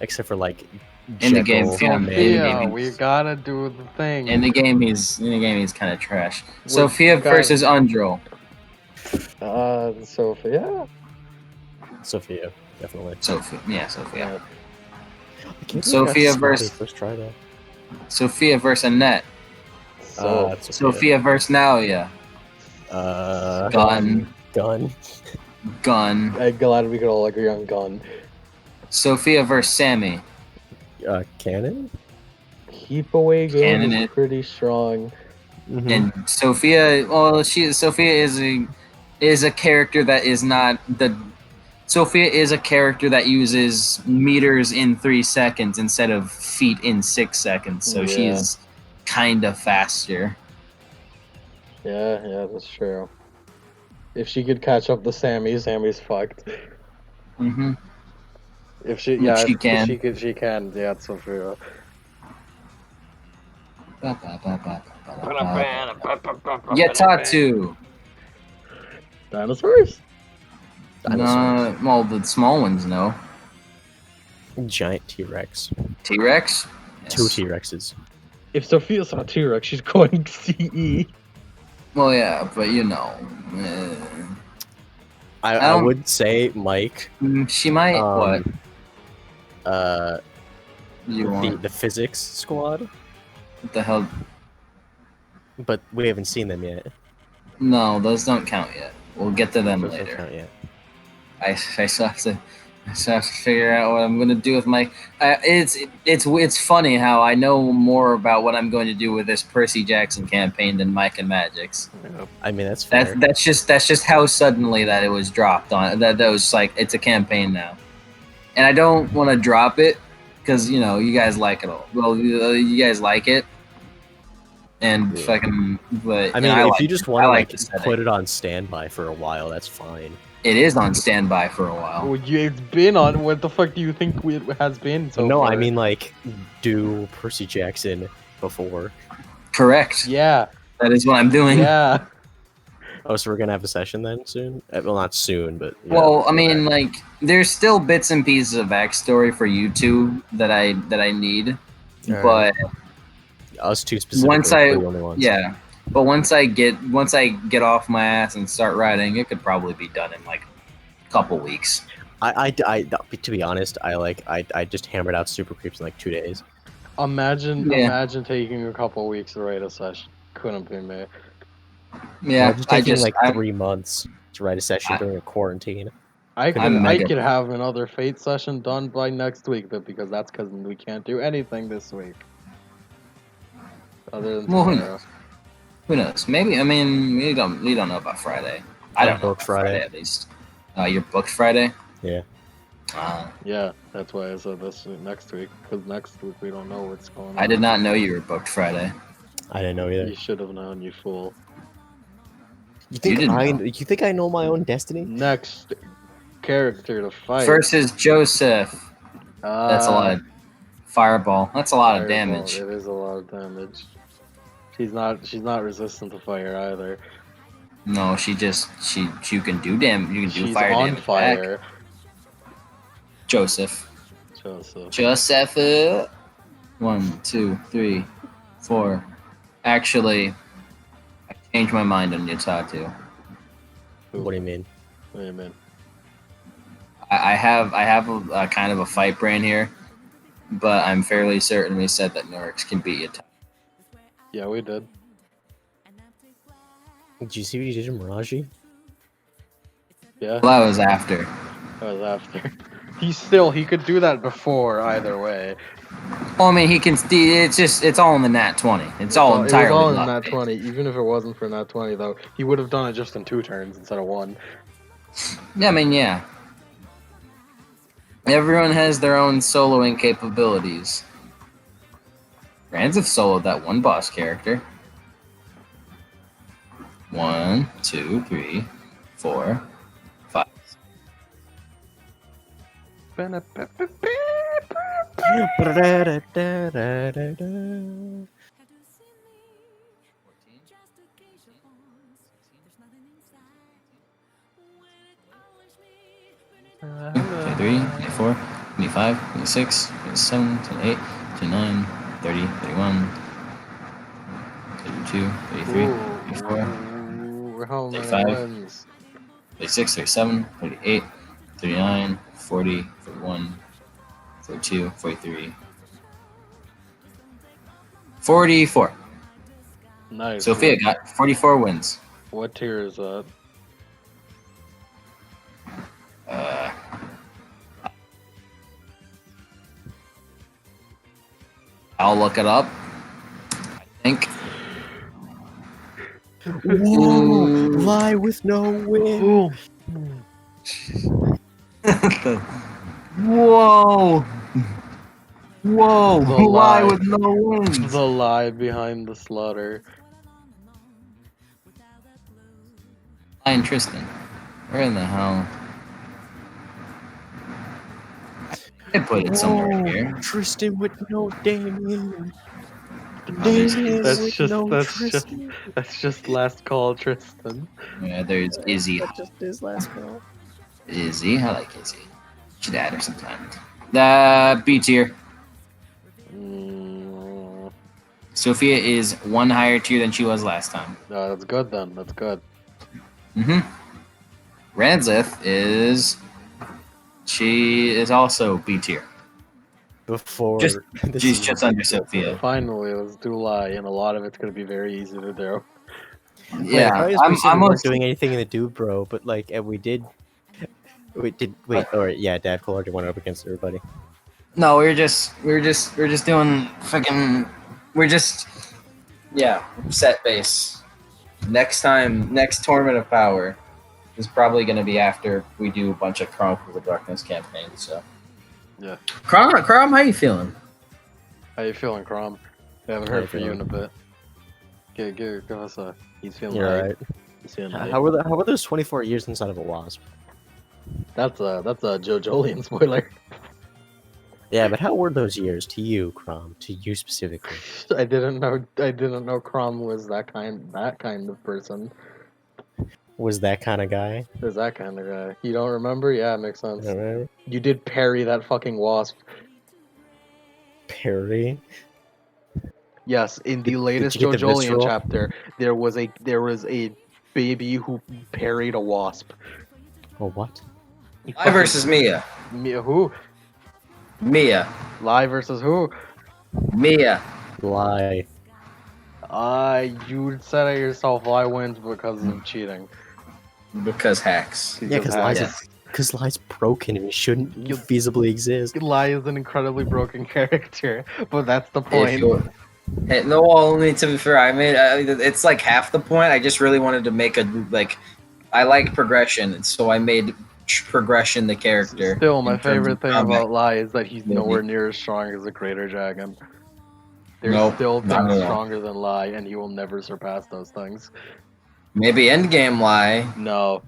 except for like In the game, Jekyll, yeah, and Sophia, maybe. we gotta do the thing. In the game, he's kind of trash. We're Sophia got- versus Undril. Sophia. Sophia, definitely. Sophia. Yeah. I can't believe I Sophia got versus- spotted first try though. Sophia versus Annette. It's Sophia versus Nalia. Gun. Gun. I'm glad we could all agree on gun. Sophia versus Sammy. Cannon. Keep away game Cannon is it. pretty strong. Mm-hmm. And Sophia, well, Sophia is a character that is not the. Sophia is a character that uses meters in 3 seconds instead of feet in 6 seconds, so Yeah. she's kind of faster. Yeah, that's true. If she could catch up to Sammy's fucked. Mm-hmm. If she, Which yeah, she if can. she can. Yeah, it's Sophia. Yatatsu. Dinosaurs? No, well, the small ones, no. Giant T-Rex. T-Rex. Two T-Rexes. If Sophia saw T-Rex, she's going CE. Well, yeah, but you know, I don't- would say Mike. she might. What you The, want? the physics squad, What the hell? but we haven't seen them yet. No, those don't count yet. We'll get to them Those don't later. count yet. I still have to figure out what I'm gonna do with my. It's funny how I know more about what I'm going to do with this Percy Jackson campaign than Mike and Magic's. I mean, that's fair. That's just how suddenly that it was dropped on. That was like it's a campaign now, and I don't want to drop it because you know you guys like it all. Well, you guys like it, and Yeah. fucking. But I mean, I if like you just it. want I to like like the setting. put it on standby for a while, that's fine. It is on standby for a while. Oh, it's been on. What the fuck do you think it has been so No, far? I mean like do Percy Jackson before. Correct. Yeah, That is what I'm doing. yeah. Oh, so we're gonna have a session then soon? Well, not soon, but yeah. Well, I mean, like, there's still bits and pieces of backstory for you two that I need, Alright. but us two specifically. once are I- the only ones. yeah, but once I get off my ass and start writing, it could probably be done in like a couple weeks. I to be honest, I just hammered out Super Creeps in like 2 days. Imagine taking a couple weeks to write a session. Couldn't be me. Yeah, Just I taking just like I'm- 3 months to write a session during a quarantine. I could, I'm I mega- could have another Fate session done by next week, but because we can't do anything this week. Other than Well, who tomorrow. knows? Who knows? Maybe. I mean, we don't know about Friday. I I'm don't know booked about Friday. Friday. At least. You're booked Friday. Yeah. Yeah, that's why I said this next week. Because next week we don't know what's going on. I did not know you were booked Friday. I didn't know either. You should have known, you fool. You think didn't I? know. You think I know my own destiny? Next character to fight. Versus Joseph. That's a lot of fireball. That's a lot of Fireball. damage. It is a lot of damage. She's not resistant to fire either. No, you can do damage. You can do She's fire on damage fire. back. Joseph. Joseph. Joseph. 1, 2, 3, 4. Actually, I changed my mind on Yotatu. What do you mean? What do you mean? I have a kind of a fight brand here, but I'm fairly certain we said that Norix can beat Yotatu. Yeah, we did. Did you see what you did to Miraji? Yeah, Well, that was after. that was after. He could do that before either way. Well, I mean, he can. It's all in the nat 20. It's all entirely It was all in luck nat based. 20. Even if it wasn't for nat 20, though, he would have done it just in 2 turns instead of 1. Yeah, I mean, yeah. Everyone has their own soloing capabilities. Rans have soloed that one boss character. 1, 2, 3, 4, 5. Twenty-three, 24, 25, 26, 27, 28, 29, 30, 31, 32, 33, 34, How many 35. wins? 36, 37, 38, 39, 40, 41, 42, 43, 44. Nice. Sophia got 44 wins. What tier is that? Uh, I'll look it up. I think. Whoa! Lie with no win. Whoa! Whoa! The Lie lie. with no wins. The lie behind the slaughter. Lion Tristan. Where in the hell? I put it somewhere Whoa, here. Tristan with no Damien. There's Damien That's with just no that's Tristan. just last call, Tristan. Yeah, there's Izzy. That's just his last call. Izzy, I like Izzy. Should add her sometime. B tier. Mm, Sophia is 1 higher tier than she was last time. no, that's good then. That's good. Ranzith is. She is also B tier. Before Just- this She's is just under ridiculous. Sophia. Finally, let's do lie, and a lot of it's gonna be very easy to do. Yeah, Like, we said we weren't almost. doing anything in the dude, bro, but like, and we did. Wait, or yeah, Dad Cole already went up against everybody. No, we're just doing fucking. We're just. Yeah, set base. Next tournament of power is probably going to be after we do a bunch of Crom of the Darkness campaigns. So. Yeah. Crom, how you feeling? How you feeling, Crom? I haven't How you heard from you in a feeling? bit. Give us a. He's feeling You're hype. right. He's feeling hype. How were those 24 years inside of a wasp? That's a Joe Jolien spoiler. Yeah, but how were those years to you, Crom? To you specifically? I didn't know Crom was that kind of person. Was that kind of guy? Is that kind of guy? You don't remember? Yeah, it makes sense. Remember? You did parry that fucking wasp. Perry? Yes, in the latest you Joe get the Jolien visceral? chapter, there was a baby who parried a wasp. Oh, what? I versus Mia. Who? Mia. Lie versus who? Mia. Lie. You said it yourself. Lie wins because of cheating. Because hacks. Yeah, because Lie's, hacks. Lie's broken and he shouldn't You- feasibly exist. Lie is an incredibly broken character, but that's the If point. you- Hey, no, only to be fair, it's like half the point. I just really wanted to make I like progression, so I made progression the character. Still, my in terms favorite of thing combat. about Lie is that he's Maybe. nowhere near as strong as the Greater Dragon. There's Nope, still not things at all. stronger than Lie, and he will never surpass those things. Maybe Endgame Lie. No,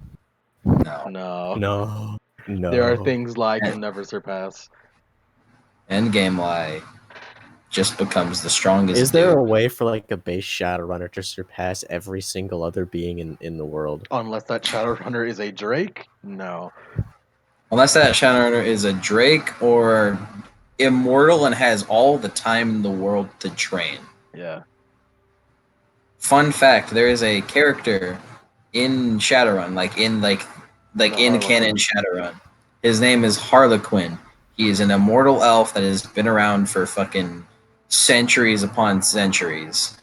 No. no. No. No. There are things Lie Eh. can never surpass. Endgame Lie just becomes the strongest. Is there dude. a way for like a base Shadowrunner to surpass every single other being in the world? Unless that Shadowrunner is a Drake? No. Unless that Shadowrunner is a Drake or immortal and has all the time in the world to train. Yeah. Fun fact: there is a character in Shadowrun, like in The in canon Harlequin. Shadowrun. His name is Harlequin. He is an immortal elf that has been around for fucking centuries upon centuries.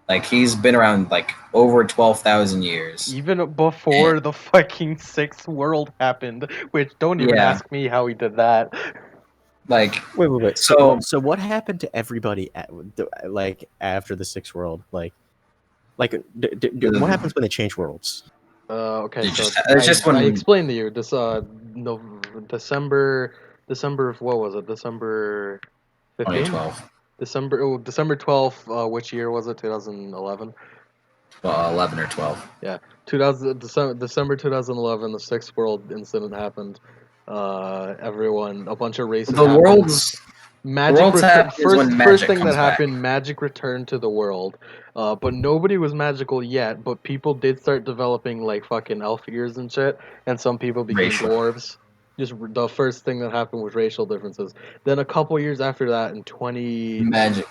Like he's been around like over 12,000 years. Even before the fucking sixth world happened, which don't even Yeah, ask me how he did that. like Wait. so. So what happened to everybody like after the Sixth World? What The, happens when they change worlds? Okay, so it's just I when explained to you this no, December of what was it? December 15th? 2012, December 12th, which year was it? 2011. well, 11 or 12. Yeah, December 2011, the sixth world incident happened. A bunch of races The happened. world's Magic return tap is when first magic thing that comes back. happened, magic returned to the world. But nobody was magical yet, but people did start developing like fucking elf ears and shit, and some people became Racial. dwarves. The first thing that happened was racial differences. Then a couple years after that, in 20, Magic.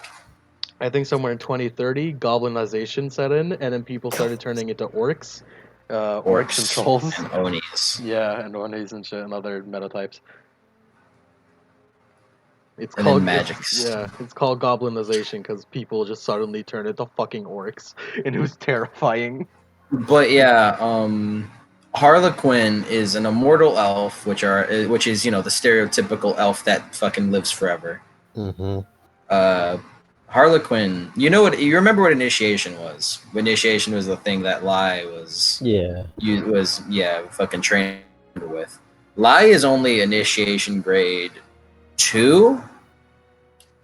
I think somewhere in 2030, goblinization set in, and then people started turning into orcs, orcs and trolls. and Onis. Yeah, and Onis and shit and other meta types. It's And then called magics. it's called goblinization because people just suddenly turned into fucking orcs, and it was terrifying. But yeah, Harlequin is an immortal elf, which is the stereotypical elf that fucking lives forever. Mm-hmm. Harlequin, you remember what initiation was? Initiation was the thing that Lie was Yeah. fucking trained with. Lie is only initiation grade 2.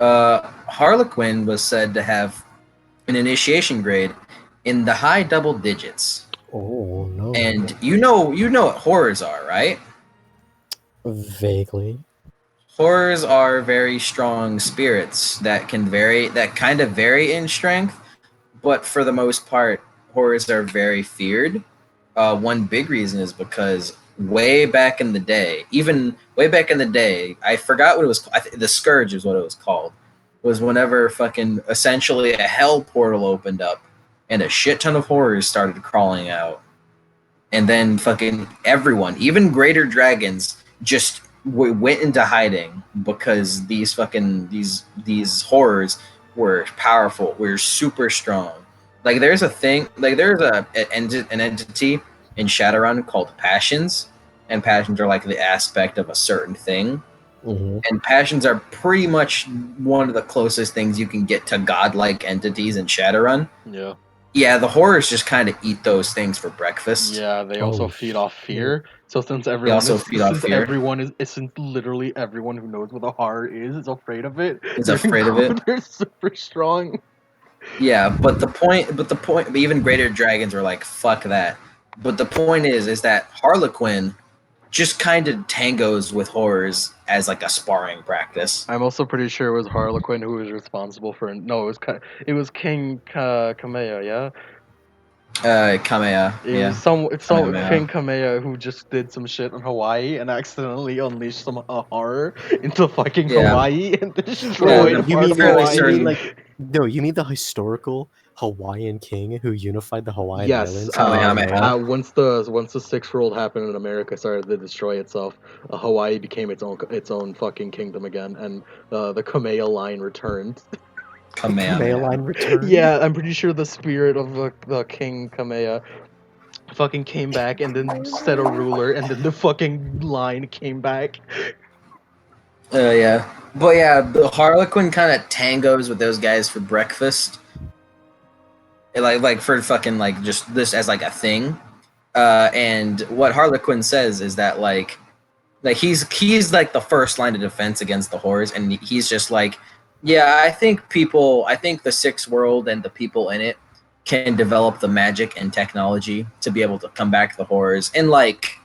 Harlequin was said to have an initiation grade in the high double digits. Oh no. And you know what horrors are, right? Vaguely. Horrors are very strong spirits that kind of vary in strength, but for the most part, horrors are very feared. One big reason is because way back in the day, I forgot what it was. The Scourge is what it was called. Was whenever fucking essentially a hell portal opened up, and a shit ton of horrors started crawling out, and then fucking everyone, even greater dragons, just went into hiding because these horrors were powerful, were super strong. Like there's a thing, like there's an entity in Shadowrun called passions, and passions are like the aspect of a certain thing. Mm-hmm. And passions are pretty much one of the closest things you can get to godlike entities in Shadowrun. Yeah. Yeah, the horrors just kind of eat those things for breakfast. Yeah, they also Oh, feed off fear. So since literally everyone who knows what a horror is afraid of it, Is afraid of it. They're super strong. Yeah, but even greater dragons are like, fuck that. But the point is that Harlequin just kind of tangos with horrors as like a sparring practice. I'm also pretty sure it was Harlequin who was responsible for. No, it was King Kamea. Yeah, Kamea. it Yeah. was it's Kamehameha. King Kamea who just did some shit in Hawaii and accidentally unleashed some horror into fucking Yeah. Hawaii and Yeah, destroyed you part mean of fairly Hawaii. certain- no, you mean the historical Hawaiian king who unified the Hawaiian Yes, Islands? Kamehameha. once the sixth world happened and America started to destroy itself, Hawaii became its own fucking kingdom again, and the Kamea line returned. Kamehameha. Line return. Yeah, I'm pretty sure the spirit of the King Kamea fucking came back and then set a ruler, and then the fucking line came back. Yeah. But yeah, the Harlequin kind of tangos with those guys for breakfast. Like for fucking like just this as like a thing. And what Harlequin says is that like he's like the first line of defense against the horrors, and he's just like, Yeah, I think the Sixth World and the people in it can develop the magic and technology to be able to come back the horrors in like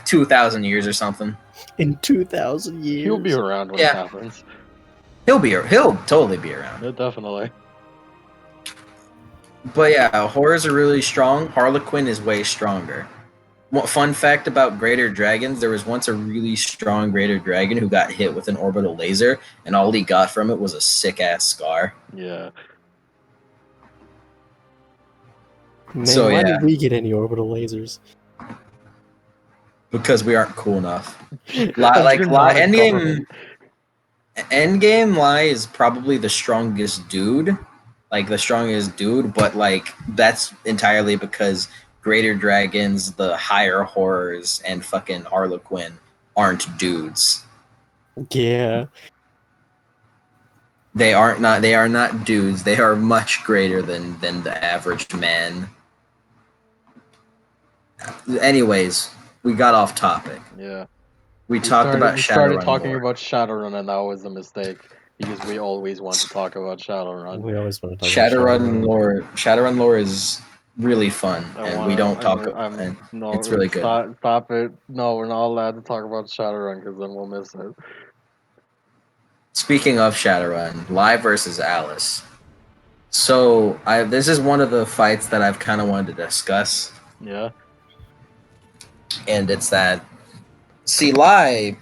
2,000 years or something. In 2,000 He'll be years. around when it Yeah. happens. He'll totally be around. Yeah, definitely. But yeah, horrors are really strong. Harlequin is way stronger. Fun fact about greater dragons: there was once a really strong greater dragon who got hit with an orbital laser, and all he got from it was a sick ass scar. Yeah. Man, So, why yeah. did we get any orbital lasers? Because we aren't cool enough. Because you're not a government. Endgame Lie is probably the strongest dude, but like that's entirely because greater dragons, the higher horrors, and fucking Harlequin aren't dudes. Yeah. They are not dudes. They are much greater than the average man. Anyways, we got off topic. Yeah. We talked about We started Shadowrun talking lore. about Shadowrun, and that was a mistake because we always want to talk about Shadowrun. We always want to talk about Shadowrun. Shadowrun lore is really fun, I and want we to. don't talk. And it's really good. Stop it. No, we're not allowed to talk about Shadowrun because then we'll miss it. Speaking of Shadowrun, Lai versus Alice. So this is one of the fights that I've kind of wanted to discuss, Yeah. and it's that Lai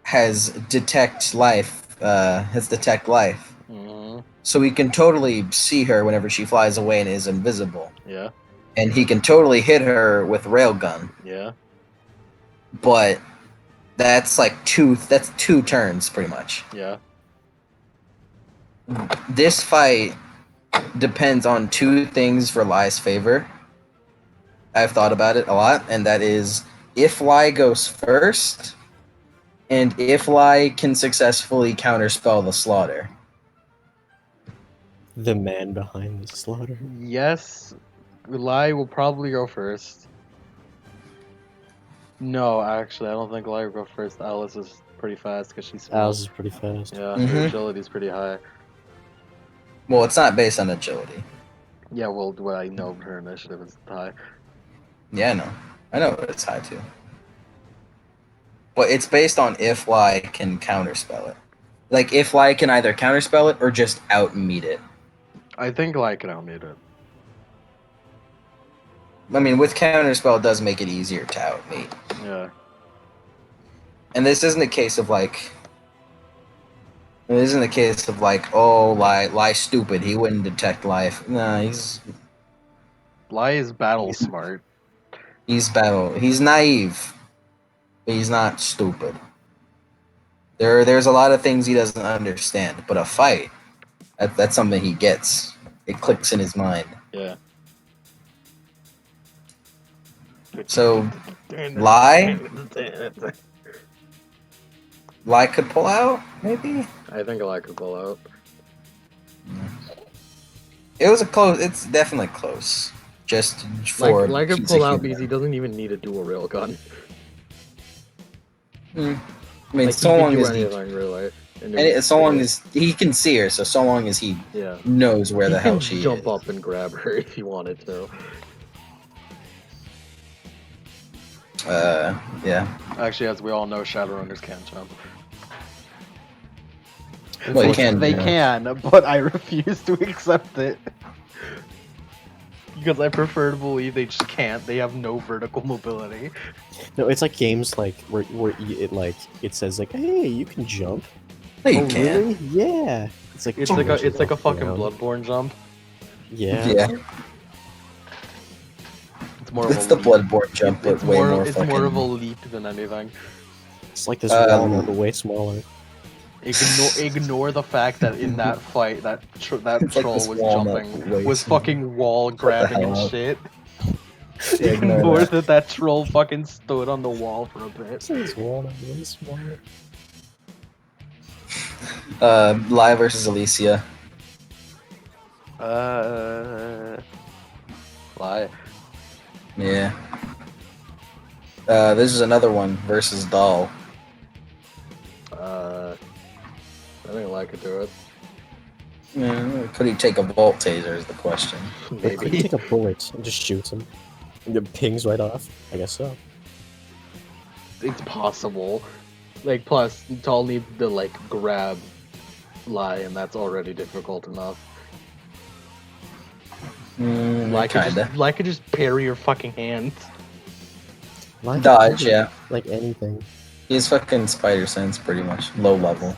has detect life, Mm-hmm. so he can totally see her whenever she flies away and is invisible, Yeah. and he can totally hit her with railgun. Yeah. But that's two turns pretty much. Yeah. This fight depends on two things for Lai's favor. I've thought about it a lot, and that is if Lai goes first, and if Lai can successfully counterspell the slaughter. The man behind the slaughter. Yes. Lai will probably go first. No, actually, I don't think Lai will go first. Alice is pretty fast because she's small. Alice is pretty fast. Yeah, Mhm. her agility's pretty high. Well, it's not based on agility. Yeah, well, what I know her initiative is high. Yeah, I know it's high too. But it's based on if Lai can counterspell it. Like if Lai can either counterspell it or just outmeet it. I think Lai can outmeet it. I mean, with counterspell, it does make it easier to outmeet. Yeah. And this isn't a case of like. It isn't a case of like, oh, Lai stupid. He wouldn't detect life. Nah, Lai is battle smart. he's naive, but he's not stupid. There's a lot of things he doesn't understand, but a fight, that's something he gets. It clicks in his mind. Yeah. So, Lai could pull out, maybe. I think Lai could pull out. It's definitely close. Just for Lai could he's pull a out human. because he doesn't even need a dual railgun. I mean, Like, so he long can do as anything, really. so long as he can see her, so long as he Yeah. knows where He the hell can she jump is. up and grab her if he wanted to. Yeah. Actually, as we all know, Shadowrunners can't jump. Well, you can. They can, but I refuse to accept it. Because I prefer to believe they just can't. They have no vertical mobility. No, it's like games like where it says like, hey, you can jump. No, you Oh, can't. really? Yeah. It's like It's like a fucking around. Bloodborne jump. Yeah. Yeah. It's more of It's a the leap. Bloodborne jump, but It's way more It's more of a leap than anything. It's like this wall, Um, but way smaller. Ignore the fact that in that fight that It's like troll this was walnut jumping, way was smaller. fucking wall grabbing and hell up. shit. Yeah, ignore Ignore that. that troll fucking stood on the wall for a bit. It's like this wall, but way smaller. Lai versus Alicia. Lie. Yeah. This is another one versus Doll. I think Lai could do it. Yeah, could he take a Volt Taser is the question. But could you Maybe. take a bullet and just shoot him? And it pings right off? I guess so. It's possible. Like, plus, Tall need to, like, grab Lai, and that's already difficult enough. Lai could just parry your fucking hands. Like Dodge, yeah. Like anything. He's fucking Spider Sense, pretty much. Low level.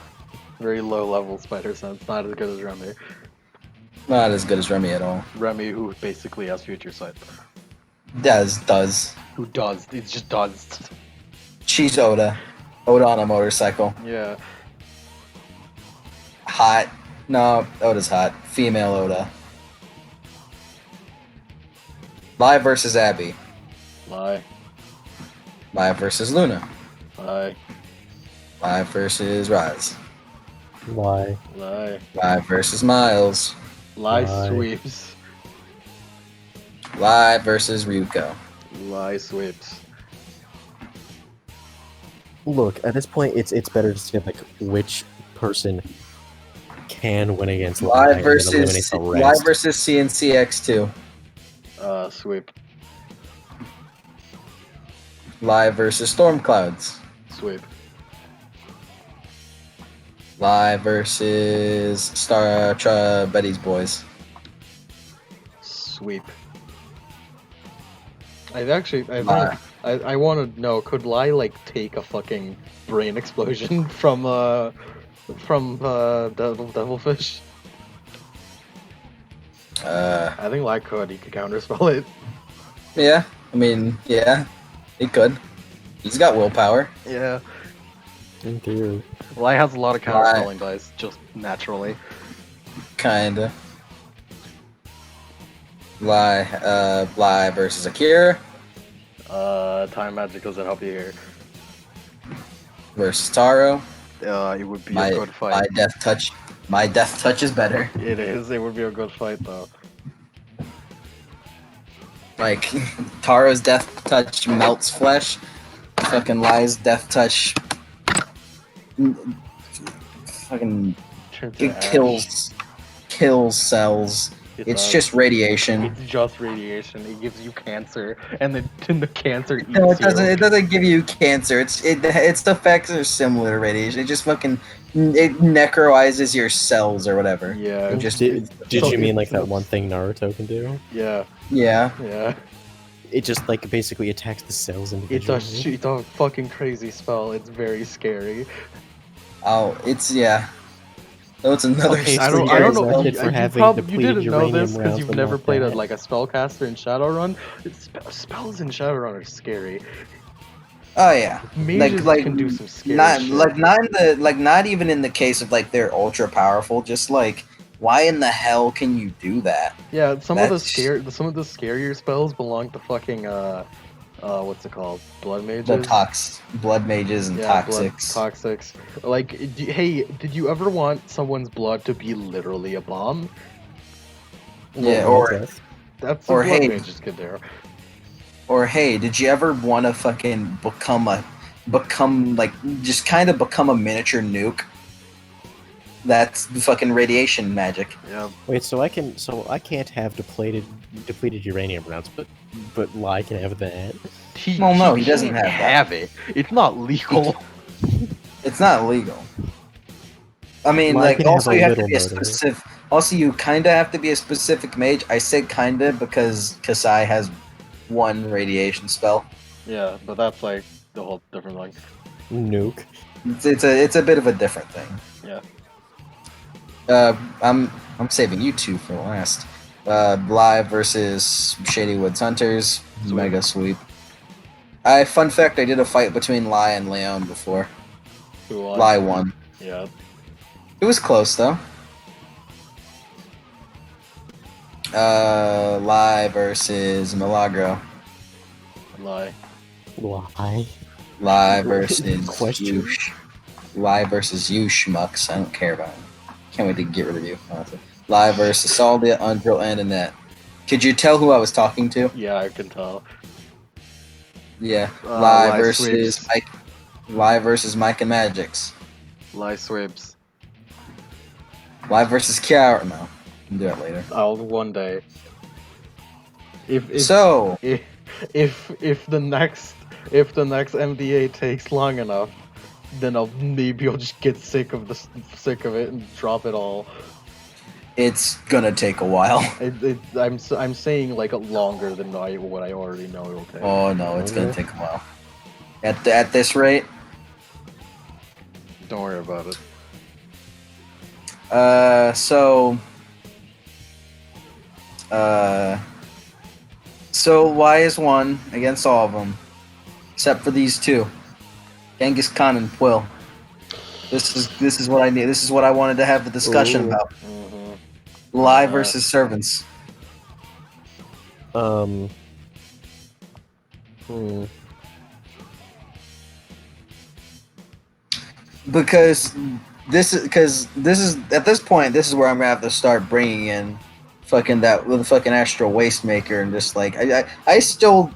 Very low level spider sense, not as good as Remy. Not as good as Remy at all. Remy, who basically has future sight. Does. Who does. It just does. She's Oda. Oda on a motorcycle. Yeah. Hot. No, Oda's hot. Female Oda. Live versus Abby. Lie. Live versus Luna. Lie. Live versus Raz. Why? Lie. Live versus Miles. Lie Lie. sweeps. Live versus Ryuko. Lie sweeps. Look, at this point, it's better to say like which person can win against Lai Live and then eliminate versus the Live rest. versus CNCX2. Sweep. Live versus Storm Clouds. Sweep. Live versus Betty's Boys. Sweep. I Lie. want to know, could Lai like take a fucking brain explosion from Devilfish? I think Lai could. He could counterspell it. Yeah. I mean, yeah. He could. He's got willpower. Yeah. In theory. Lai has a lot of counterspelling dice, just naturally. Kinda. Lie versus Akira Time magic doesn't help you here. versus Taro. It would be a good My fight. death touch is better. It is. It would be a good fight though. Like Taro's death touch melts flesh. Fucking Lie's death touch fucking Turns to it ash. kills cells. It It's does. just radiation. It's just radiation. It gives you cancer, and then the cancer eats No, it you. doesn't. It doesn't give you cancer. Its effects are similar to radiation. It just fucking it necroizes your cells or whatever. Yeah. It just Did you so- mean like that one thing Naruto can do? Yeah. yeah. Yeah. It just like basically attacks the cells It's individually. it's a fucking crazy spell. It's very scary. Oh, it's yeah. Oh, it's another. Okay, I so don't you're know. excited for having You depleted didn't know uranium this because rounds you've and never not played that. like a spellcaster in Shadowrun. Spells in Shadowrun are scary. Oh yeah. Mages Like can do some scary not shit. not even in the case of like they're ultra powerful. Just like why in the hell can you do that? Yeah, some of the That's- scarier spells belong to fucking what's it called? Blood mages. The blood mages and Yeah, toxics. toxics. Like, hey, did you ever want someone's blood to be literally a bomb? Yeah, Well, or that's- That's Or what blood hey- mages could do. Or hey, did you ever want to fucking become a miniature nuke? That's the fucking radiation magic. Yeah. Wait, so I can't have depleted uranium rounds, but Lai can have that. Well, no, he doesn't can't have that. it. It's not legal. It's not legal. I mean, Well, I like, can have also a you have to little be a murder. specific. Also, you kind of have to be a specific mage. I said kinda because Kasai has one radiation spell. Yeah, but that's like the whole different thing. Nuke. It's a bit of a different thing. Yeah. I'm saving you two for last. Live versus Shady Woods Hunters. Sweep. Mega sweep. Fun fact: I did a fight between Lai and Leon before. Who won? Lai won. Yeah. It was close though. Lai versus Milagro. Lie. Why? Lai versus Question. Yush. Lai versus you schmucks. I don't care about it. Can't wait to get rid of you. Honestly. Lai versus Saldia, Undrill, and Annette. Could you tell who I was talking to? Yeah, I can tell. Yeah. Lai Lai versus sweeps. Mike. Lai versus Mike and Magix. Lie sweeps. Live versus Kiara. No, we'll do it later. I'll one day. If So, if the next MDA takes long enough, then maybe I'll just get sick of it and drop it all. it's gonna take a while. I'm saying like longer than what I already know it'll take. Oh no, it's gonna take a while. At this rate. Don't worry about it. So Y is 1 against all of them, except for these two, Genghis Khan and Quill. This is what I need. This is what I wanted to have the discussion Ooh. about. Mhm. Live versus servants. Hmm. Because this is at this point, this is where I'm gonna have to start bringing in fucking that with the fucking astral waste maker and just like I still,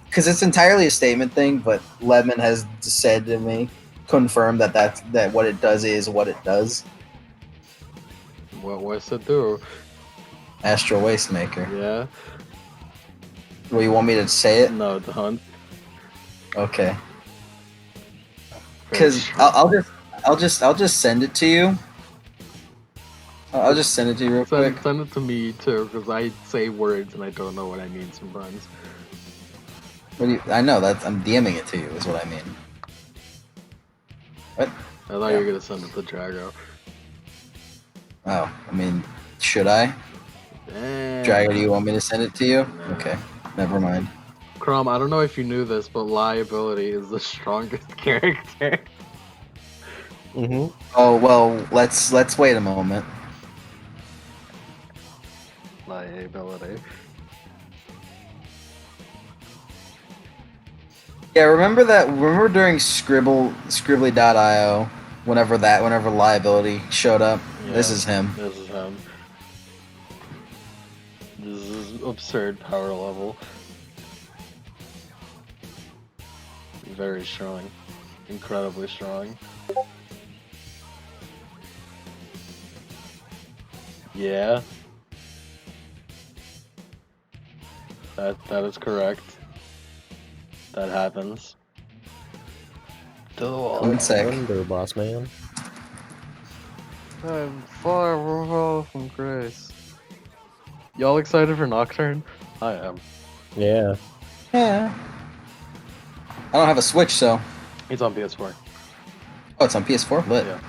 because it's entirely a statement thing, but Lemon has said to me, confirmed that what it does is what it does. What's it do? Astral waste maker. Yeah. Well, you want me to say it? No, don't. Okay. Because I'll just send it to you. I'll just send it to you real quick. Send it to me too, because I say words and I don't know what I mean sometimes. I know that I'm DMing it to you is what I mean. What? I thought you were gonna send it to Drago. Oh, I mean, should I? Drago, do you want me to send it to you? No. Okay, never mind. Crom, I don't know if you knew this, but Liability is the strongest character. Mm-hmm. Oh well, let's wait a moment. Liability. Yeah, remember during Scribbly.io, whenever Liability showed up? This Yeah, is him. This is him. This is absurd power level. Very strong. Incredibly strong. Yeah. That is correct. That happens. To the wall. One sec. Wonder, boss man. I'm far from grace. Y'all excited for Nocturne? I am. Yeah. Yeah. I don't have a Switch, so. It's on PS4. Oh, it's on PS4. Lit. Yeah.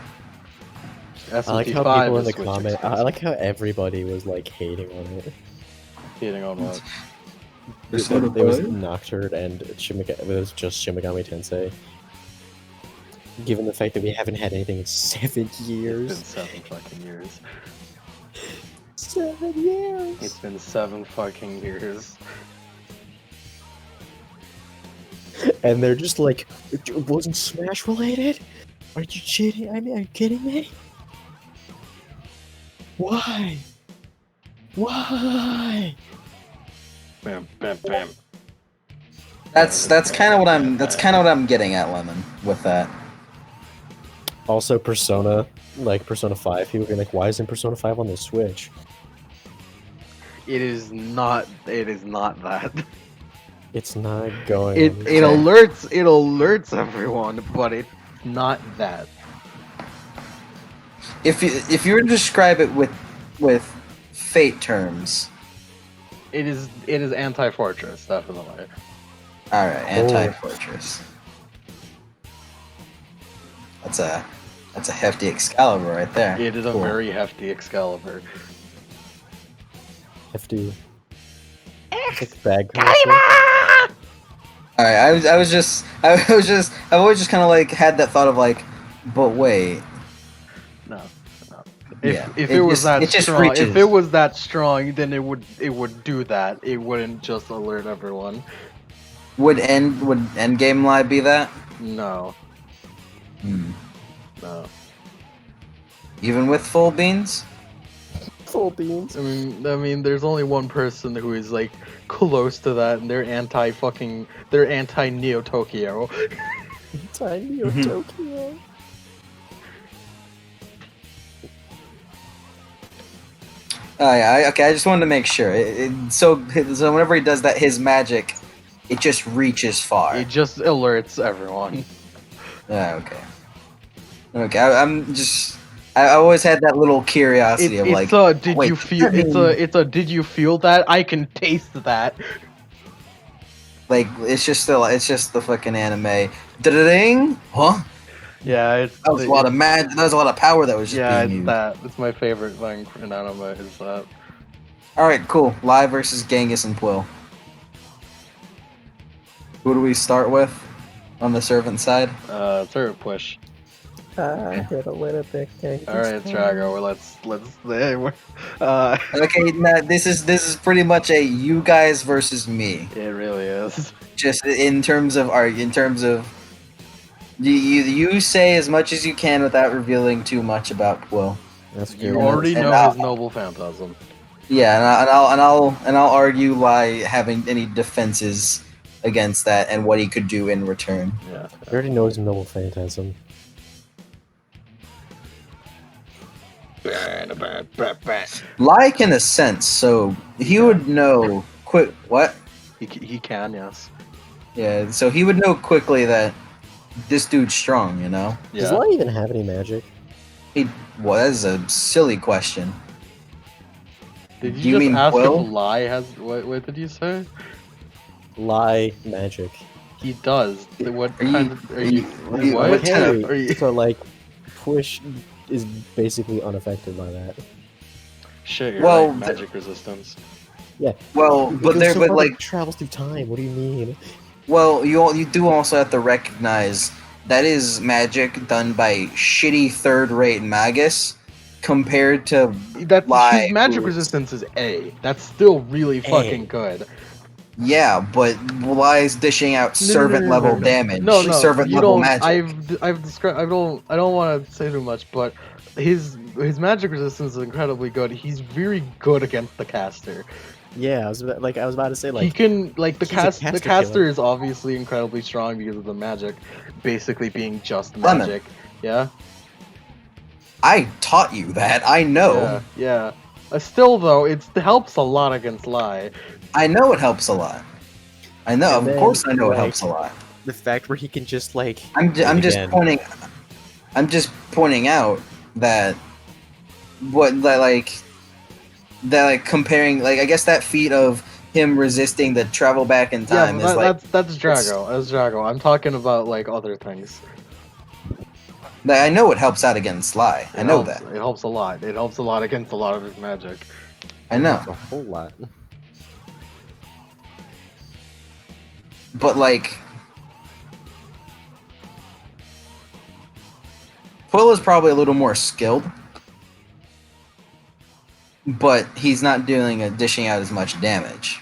I like how SMT5 people in is the Switch comment. I exclusive. like how everybody was like hating on it. Hating on what? It was Nocturne and it was just Shimigami Tensei. Given the fact that we haven't had anything in 7 It's years. been 7 fucking years. 7 years. It's been 7 fucking years. And they're just like, it wasn't Smash related? Are you cheating? I mean, are you kidding me? Why? Why? Bam, bam, bam. That's kind of what I'm getting at, Lemon, with that. Also, Persona, like Persona 5, people be like, why isn't Persona 5 on the Switch? It is not that. It's not going. It on the it alerts everyone, but it's not that. If you were to describe it with Fate terms, It is anti-fortress, definitely. all right, Anti-Fortress. That's a hefty Excalibur right there. It is a Cool. very hefty Excalibur. FD. It's like bag commercial. All right, I've always just kind of like had that thought of like, but wait, No. Yeah, If it it was just- that it just strong, if reaches. it was that strong, then it would do that. It wouldn't just alert everyone. would Endgame Live be that? No. Hmm. No. Even with full beans? Full beans. I mean, there's only one person who is like close to that, and they're anti Neo Tokyo. Tiny Mhm. Tokyo. Yeah, okay. I just wanted to make sure. So whenever he does that, his magic, it just reaches far. It just alerts everyone. Yeah, okay. Okay, I'm just. I always had that little curiosity of It's like, a did wait, you does feel that it's mean, a did you feel that? I can taste that. like it's just the fucking anime. Da-da-ding! Huh? Yeah, That was a lot of That was a lot of power that was just yeah, being it's used. that. It's my favorite thing in anime is that. All right, cool. Lai versus Genghis and Quill. Who do we start with on the servant side? Third push. Get a little bit. All right, Drago. Okay, now this is pretty much a you guys versus me. It really is. Just in terms of art, in terms of you say as much as you can without revealing too much about Quill. That's You good. already And know his noble phantasm. Yeah, and I'll argue Lai having any defenses against that and what he could do in return. Yeah. I already know his noble phantasm. Lai can ascend, so he would know quick. What? He can, yes. Yeah, so he would know quickly that this dude's strong. You know. Does Yeah. Lai even have any magic? Well, that is a silly question. Did Do you you just mean ask Quill? if Lai has what did you say? Lai magic. He does. What Are you- kind of are you- what? what kind of- Are you So like, Push is basically unaffected by that. shit, you're Well, right, magic resistance. Well, It but goes there, so but far that like, it travels through time. What do you mean? well, you do also have to recognize that is magic done by shitty third-rate magus compared to That's Lai, his magic who is- resistance is A. That's still really fucking A. good. Yeah, but Lai's dishing out servant level damage. No, servant you level don't. magic. I've described. I don't want to say too much, but his magic resistance is incredibly good. He's very good against the caster. Yeah, I was about to say He like can like the he's a the caster caster killer. is obviously incredibly strong because of the magic, basically being just Lemon. magic. Yeah. I taught you that. I know. Yeah. Yeah. Still though, it helps a lot against Lai. I know it helps a lot. I know. And Of course, then, I know it like, helps a lot. the fact where he can just like I'm just again. pointing. I'm just pointing out that that comparing I guess that feat of him resisting the travel back in Yeah, time but is like that's Drago. That's Drago. I'm talking about like other things. I know it helps out against Sly. I It know helps, that. It helps a lot. It helps a lot against a lot of his magic. I know. a whole lot. But like Quill is probably a little more skilled. But he's not dishing out as much damage.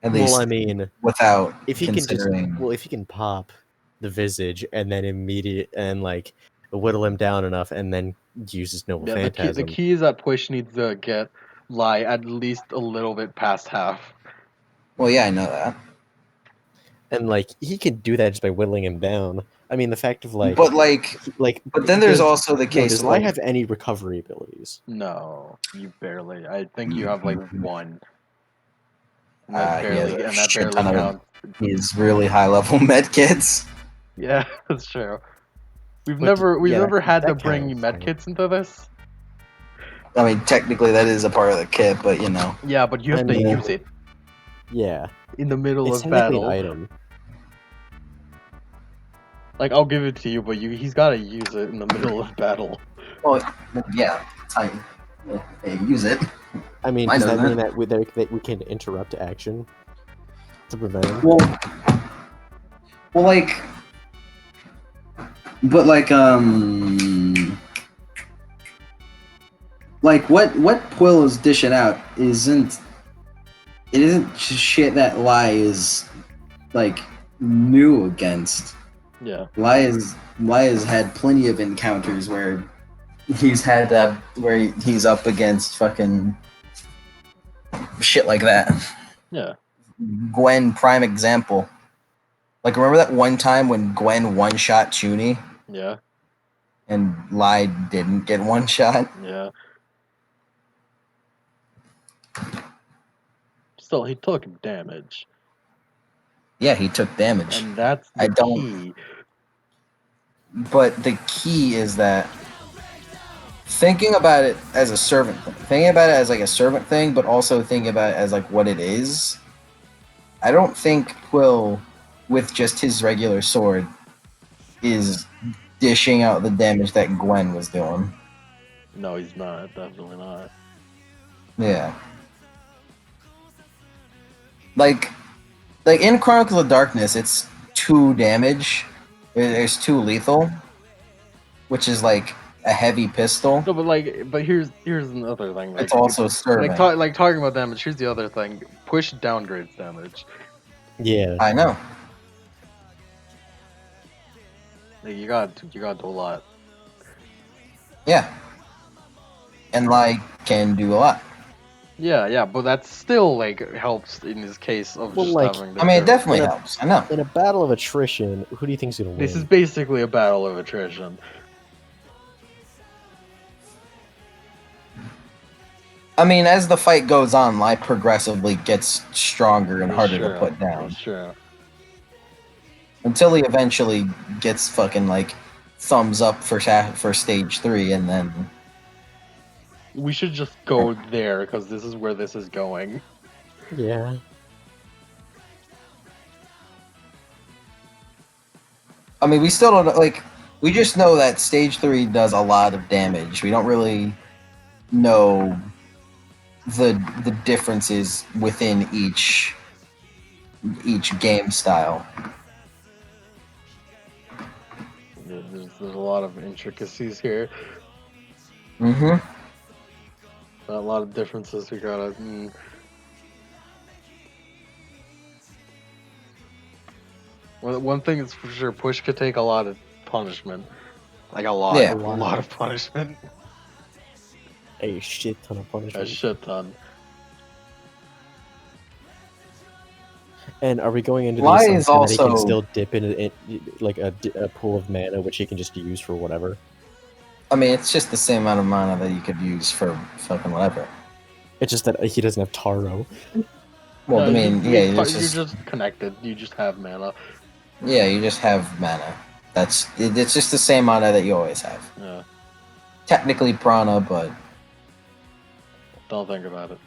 At least Well, I mean, without if he considering if he can pop the visage and then like whittle him down enough and then use his noble Yeah, phantasm. the key is that Push needs to get Lie at least a little bit past half. Well, yeah, I know that. And like he can do that just by whittling him down. I mean, the fact of like, But but then there's also the case does of Lai have any recovery abilities? No, you barely. I think you have like one. And he that has barely, a and that shit barely ton of counts. his really high level medkits. Yeah, that's true. We've But, never yeah, had to that bring counts, medkits into this. I mean, technically that is a part of the kit, but you know. Yeah, but you have I to mean, use it Yeah, in the middle it's of technically battle. an item. Like I'll give it to you, but he's got to use it in the middle of battle. Well, yeah, it's how you use it. I mean, I does know that mean that. that we can interrupt action to prevent him? Well, but what Quill is dishing out isn't shit that Lai is like new against. Yeah. Lai has had plenty of encounters where he's up against fucking shit like that. Yeah. Gwen, prime example. Like, remember that one time when Gwen one-shot Chuni Yeah. and Lai didn't get one shot? Yeah. still he took damage, Yeah, he took damage. and that's I the don't- key. But the key is that thinking about it as a servant thing, thinking about it as like a servant thing, but also thinking about it as like what it is. I don't think Quill, with just his regular sword, is dishing out the damage that Gwen was doing. No, he's not. Definitely not. Yeah. Like in Chronicles of Darkness, it's 2 damage. There's 2 lethal, which is like a heavy pistol. No, but here's another thing. Like, It's also servant. talking about damage. Here's the other thing. Push downgrades damage. Yeah. I know. Like, you got to do a lot. Yeah. And like can do a lot. Yeah, but that still like helps in his case of Well, just like, having. I mean, it to- definitely Yeah. helps. I know. In a battle of attrition, who do you think's gonna win? This is basically a battle of attrition. I mean, as the fight goes on, Light progressively gets stronger and harder to put down. Sure. Until he eventually gets fucking like thumbs up for stage 3, and then We should just go there because this is where this is going. Yeah. I mean, we still don't like. We just know that stage 3 does a lot of damage. We don't really know the differences within each game style. There's a lot of intricacies here. Mm-hmm. A lot of differences we gotta. One thing is for sure, Push could take a lot of punishment. Like a lot. Yeah. A lot of punishment. A shit ton of punishment. A shit ton. And are we going into Why the is assumption that he can also- still dip in like a pool of mana, which he can just use for whatever? I mean, it's just the same amount of mana that you could use for fucking whatever. It's just that he doesn't have Taro. Well, I mean, yeah, you're it's just, just connected. You just have mana. yeah, you just have mana. It's just the same mana that you always have. Yeah. Technically prana, but Don't think about it.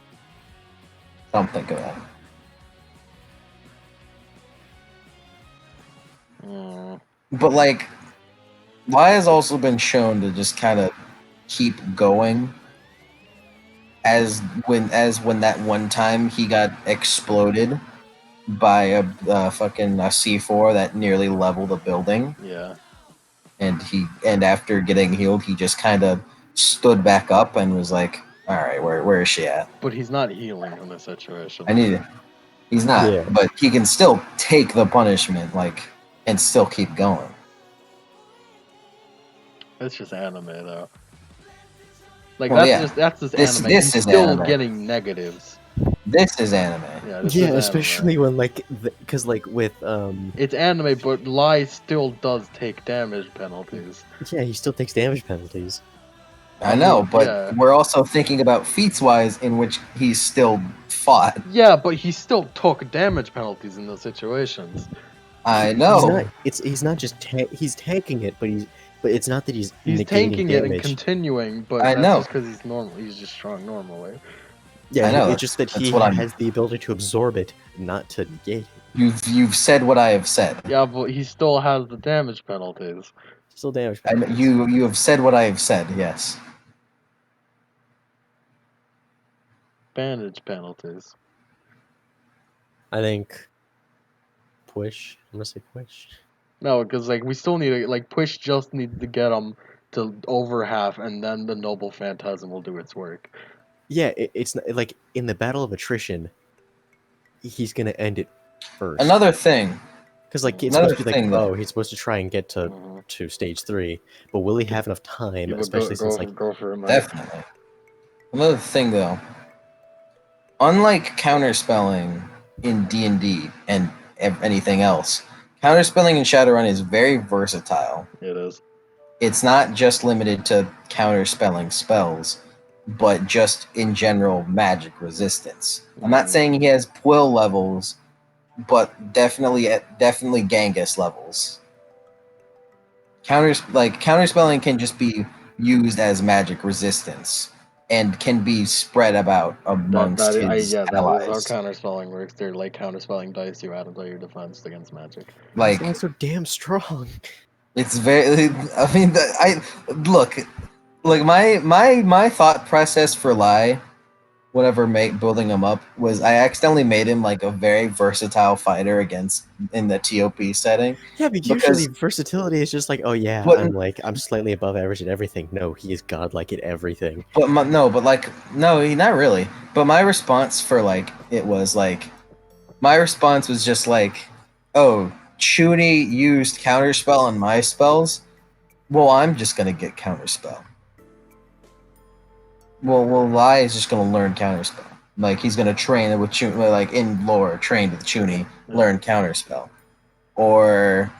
don't think about it. But like, Lai has also been shown to just kind of keep going. As when that one time he got exploded by a fucking C4 that nearly leveled a building, Yeah. and after getting healed, he just kind of stood back up and was like, "All right, where is she at? But he's not healing in this situation. I need it." He's not, Yeah. but he can still take the punishment, like, and still keep going. It's just anime though. Like Well, that's just This- anime. this He's is still anime. getting negatives. This is anime. Yeah, this Yeah, is anime. especially when like, because like with It's anime, but Lai still does take damage penalties. yeah, he still takes damage penalties. I know, but Yeah. we're also thinking about feats wise, in which he's still fought. Yeah, but he still took damage penalties in those situations. I know. He's not just he's tanking it, but it's not that he's He's negating tanking it and damage. continuing, but I that's know. just because he's normal. He's just strong normally. Yeah, I know, it's just that that's he what I'm- has the ability to absorb it, not to negate it. You've said what I have said. Yeah, but he still has the damage penalties. Still damage And penalties. you have said what I have said. Yes. Bandage penalties. I think push. I'm gonna say push. No, because like we still need to like Push just needs to get him to over half, and then the Noble Phantasm will do its work. Yeah, it's not, like in the battle of attrition, he's gonna end it first. Another thing. Because like it's another supposed to be like, thing, though. oh, he's supposed to try and get Mhm. to stage 3, but will he have enough time? You would Especially since like go for it, man. Definitely. Another thing, though. Unlike counterspelling in D&D and anything else, counterspelling in Shadowrun is very versatile. It is. It's not just limited to counterspelling spells. but just in general magic resistance. I'm not saying he has Quill levels, but definitely Genghis levels. Counterspelling can just be used as magic resistance and can be spread about amongst his that is how allies. counterspelling works. They're like counterspelling dice you add into your defense against magic. That's Like why it's so damn strong. it's very. I mean, I look like my thought process for Lai, whatever building him up was I accidentally made him like a very versatile fighter against in the TOP setting Yeah, but usually because versatility is just like, oh yeah, but I'm slightly above average at everything. No, he is godlike at everything. not really. But my response for like it was like my response was just like, oh, Chuni used counterspell on my spells. Well, I'm just gonna get counterspell. Well, Lai is just gonna learn counterspell. Like he's gonna train with Chuni, like in lore, trained with Chuni, learn counterspell. Or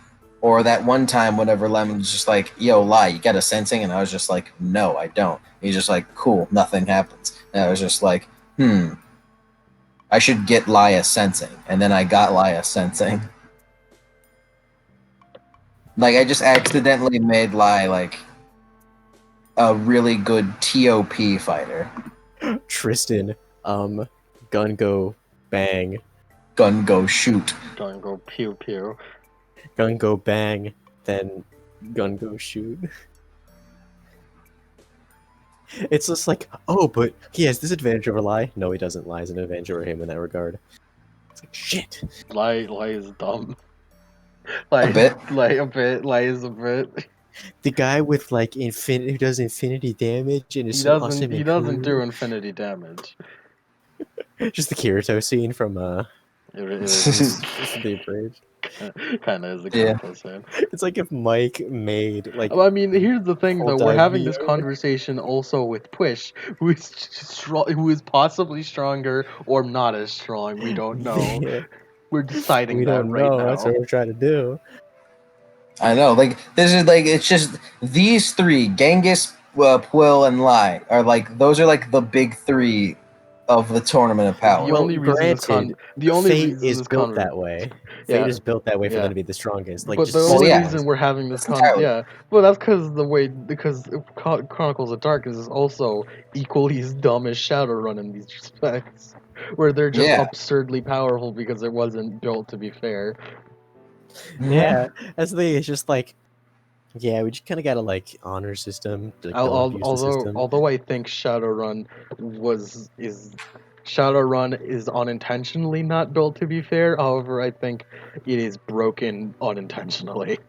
that one time whenever Lemon's just like, yo, Lai, you got a sensing? And I was just like, no, I don't. He's just like, cool, nothing happens. And I was just like, I should get Laia sensing. And then I got Laia sensing. Like I just accidentally made Lai like a really good TOP fighter. Tristan, gun go bang, Gun go shoot. Don't go pew pew. gun go bang, then gun go shoot. It's just like, oh, but he has this advantage over Lai. No, he doesn't. Lai is an advantage over him in that regard. It's like shit. Lie is dumb. A bit. Lie is a bit. The guy with like who does infinity damage and is He so doesn't awesome he and doesn't do cool. infinity damage. Just the Kirito scene from It is the bridge. kind of is a Yeah. Kirito scene. It's like if Mike made like I mean, here's the thing though. We're Dive having this VR. conversation also with Push, who is possibly stronger or not as strong. We don't know. Yeah, We're deciding we that don't right know. now. That's what we're trying to do. I know. Like this is like it's just these three, Genghis, Quill, and Lai are like those are like the big three of the tournament of The power. Well, only reason granted, the only Fate reason is this built that way. Yeah. Fate is built that way for Yeah. them to be the strongest. Like, But the just only yeah. reason we're having this That's entirely- yeah, well, that's because Chronicles of Darkness is also equally as dumb as Shadowrun in these respects, where they're just Yeah. absurdly powerful because it wasn't built to be fair. yeah, that's the thing. It's just like, yeah, we just kind of got to like honor system, like, don't abuse the system. Although I think Shadowrun is unintentionally not built to be fair. However, I think it is broken unintentionally.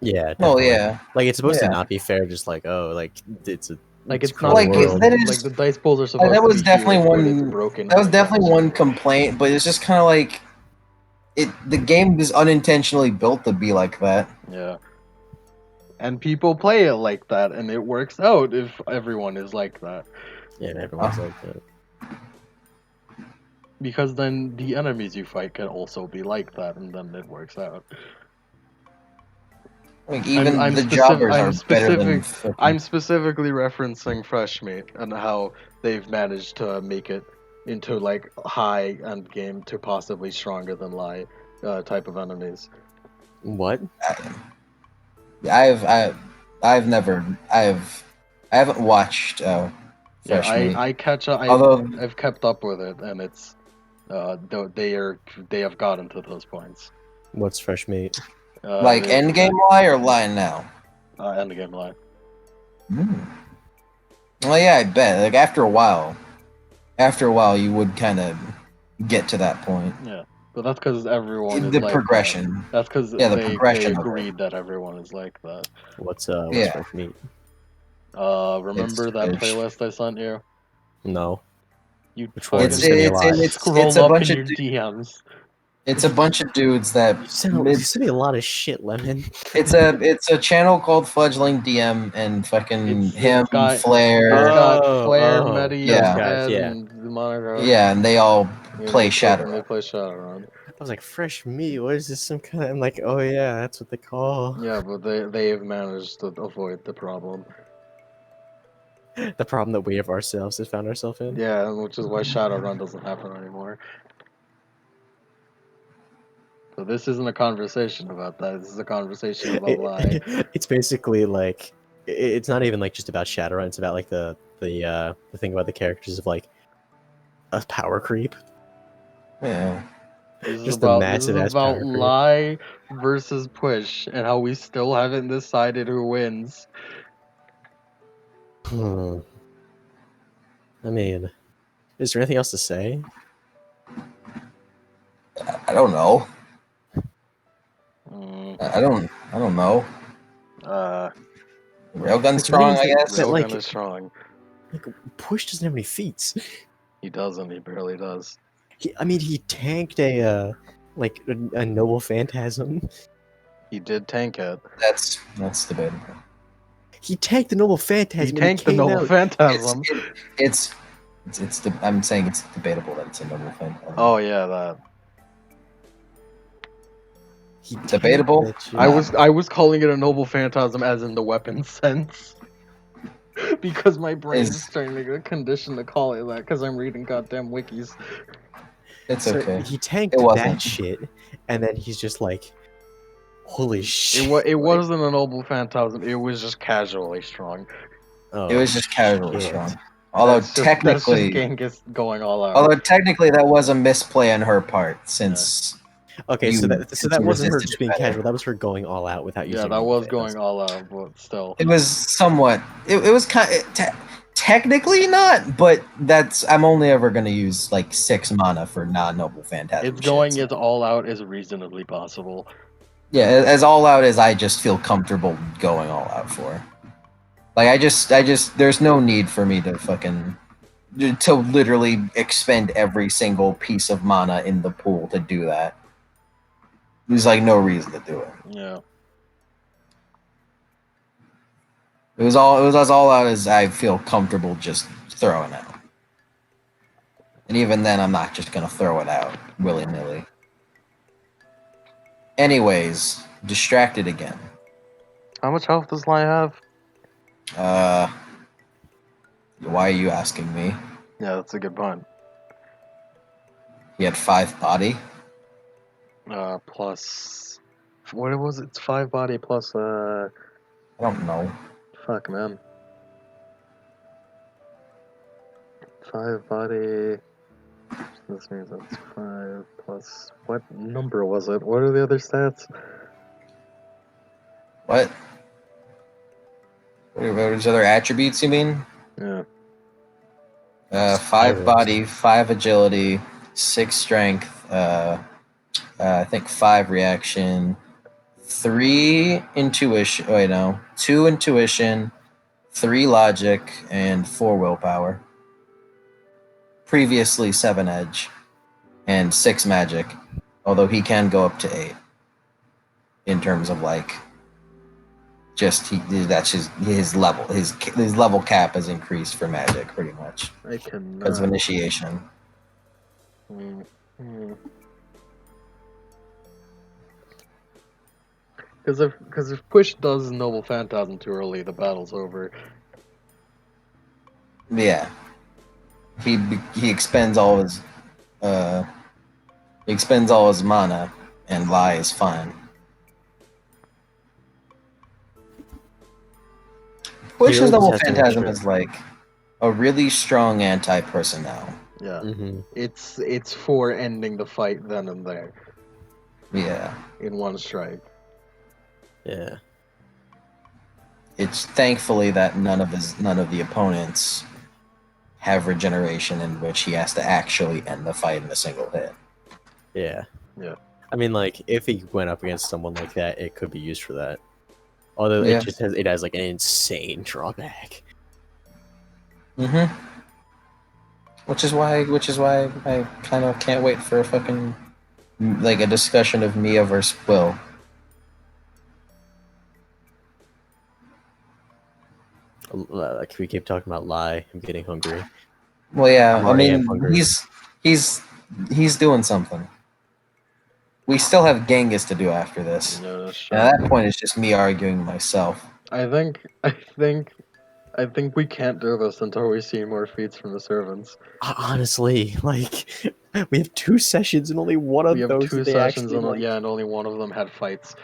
Yeah, Oh definitely. yeah. Like it's supposed to Yeah. not be fair. Just like, oh, like it's a Like it's it's not Like, cruel world. that is- like the dice pools are supposed that to was be definitely huge, but it's one. broken. That was definitely one unintentionally. complaint, but it's just kind of like the game is unintentionally built to be like that. Yeah. And people play it like that, and it works out if everyone is like that. Yeah, and everyone's like that. Because then the enemies you fight can also be like that, and then it works out. Like even I'm the specific- jobbers I'm are better than. I'm specifically referencing Fresh Meat and how they've managed to make it into like high end game to possibly stronger than Lie type of enemies. What? I haven't watched Yeah, Fresh Meat. I catch up. Although I've kept up with it, and it's they have gotten to those points. What's fresh meat? like They- Endgame Lie or Lie now. end game Lie. Well, yeah, I bet. Like after a while, you would kind of get to that point. Yeah, but that's because everyone is The like progression. That. That's because Yeah, the they progression of it. agreed that everyone is like that. What's Yeah. fresh meat? Remember that it's- playlist I sent you? No. You Which one? It's Send me a lot. scroll it's a up bunch in of your DMs. it's a bunch of dudes that You sent me a lot of shit, Lemon. it's a channel called Fledgling DM and fucking It's him, got- Flare. It's got Oh, Flare, oh, Medi, yeah. guys, Ed, yeah. and Monaco. Yeah, and they all play They Shadowrun. play Shadowrun. I was like, fresh meat? What is this? Some kind of. I'm like, oh yeah, that's what they call. Yeah, but they have managed to avoid the problem. The problem that we of ourselves have found ourselves in. Yeah, which is why Shadowrun doesn't happen anymore. So this isn't a conversation about that. This is a conversation about lie. It's basically like it's not even like just about Shadowrun. It's about like the thing about the characters of like a power creep. Yeah. Just the This is massive ass about power creep. lie versus push and how we still haven't decided who wins. I mean, is there anything else to say? I don't know. Mm, I don't know. uh, Railgun's It's not even strong, I guess. that, Railgun is strong. like Push doesn't have any feats. He doesn't. He barely does. I mean, he tanked a noble phantasm. He did tank it. That's debatable. He tanked the noble He phantasm. tanked the came Noble out. Phantasm. I'm saying it's debatable that it's a noble thing. Oh yeah, that. He tanked Debatable? that shit. I was calling it a Noble Phantasm as in the weapon sense. Because my brain is starting to get conditioned to call it that because I'm reading goddamn wikis. It's So okay. he tanked It wasn't. that shit, and then he's just like, "Holy shit!" It like, wasn't a Noble Phantasm. It was just casually strong. oh, It was just casually shit. strong. Although That's just technically, Genghis going all out. that was a misplay on her part, since Okay, so you that wasn't her resisted just it being better. casual. That was her going all out without Yeah, using. that Noble was Phantasm. going all out, but still. It was somewhat. It was kind of technically not, but I'm only ever gonna use like 6 mana for non-noble phantasm. It's going shit, as all out as reasonably possible. yeah, as all out as I just feel comfortable going all out for. Like I just there's no need for me to literally expend every single piece of mana in the pool to do that. There's like no reason to do it. Yeah. It was as all out as I feel comfortable just throwing out. And even then, I'm not just gonna throw it out willy nilly. Anyways, distracted again. How much health does Lie have? Why are you asking me? Yeah, that's a good point. He had 5 body. Plus. What was it? It's 5 body plus, I don't know. fuck, man. 5 body. This means that's 5 plus. What number was it? What are the other stats? What? What are those other attributes you mean? Yeah. 5 body, 5 agility, 6 strength, I think 5 reaction, 3 intuition. Wait, no. 2 intuition, 3 logic, and 4 willpower. Previously 7 edge, and 6 magic. Although he can go up to 8. In terms of like, that's his level. His level cap has increased for magic pretty much I cannot. because of initiation. Because if Push does Noble Phantasm too early, the battle's over. Yeah, he expends all his mana, and Lie is fine. Push's Hero Noble just has to make Phantasm sure. is like a really strong anti-personnel. Yeah. Mm-hmm. It's for ending the fight then and there Yeah, in one strike. Yeah. it's thankfully that none of the opponents have regeneration in which he has to actually end the fight in a single hit. Yeah. Yeah. I mean, like, if he went up against someone like that, it could be used for that. Although Yeah. it has like an insane drawback. Mm-hmm. Which is why I kind of can't wait for a fucking like a discussion of Mia versus Will. Like we keep talking about Lie, I'm getting hungry. Well, yeah, I'm I already mean hungry. he's doing something. We still have Genghis to do after this. Yeah, that's And at that point, it's just me arguing myself. I think I think we can't do this until we see more feats from the servants. Honestly, like we have 2 sessions and only one We of have those 2 did they sessions actually and like, and only one of them had fights.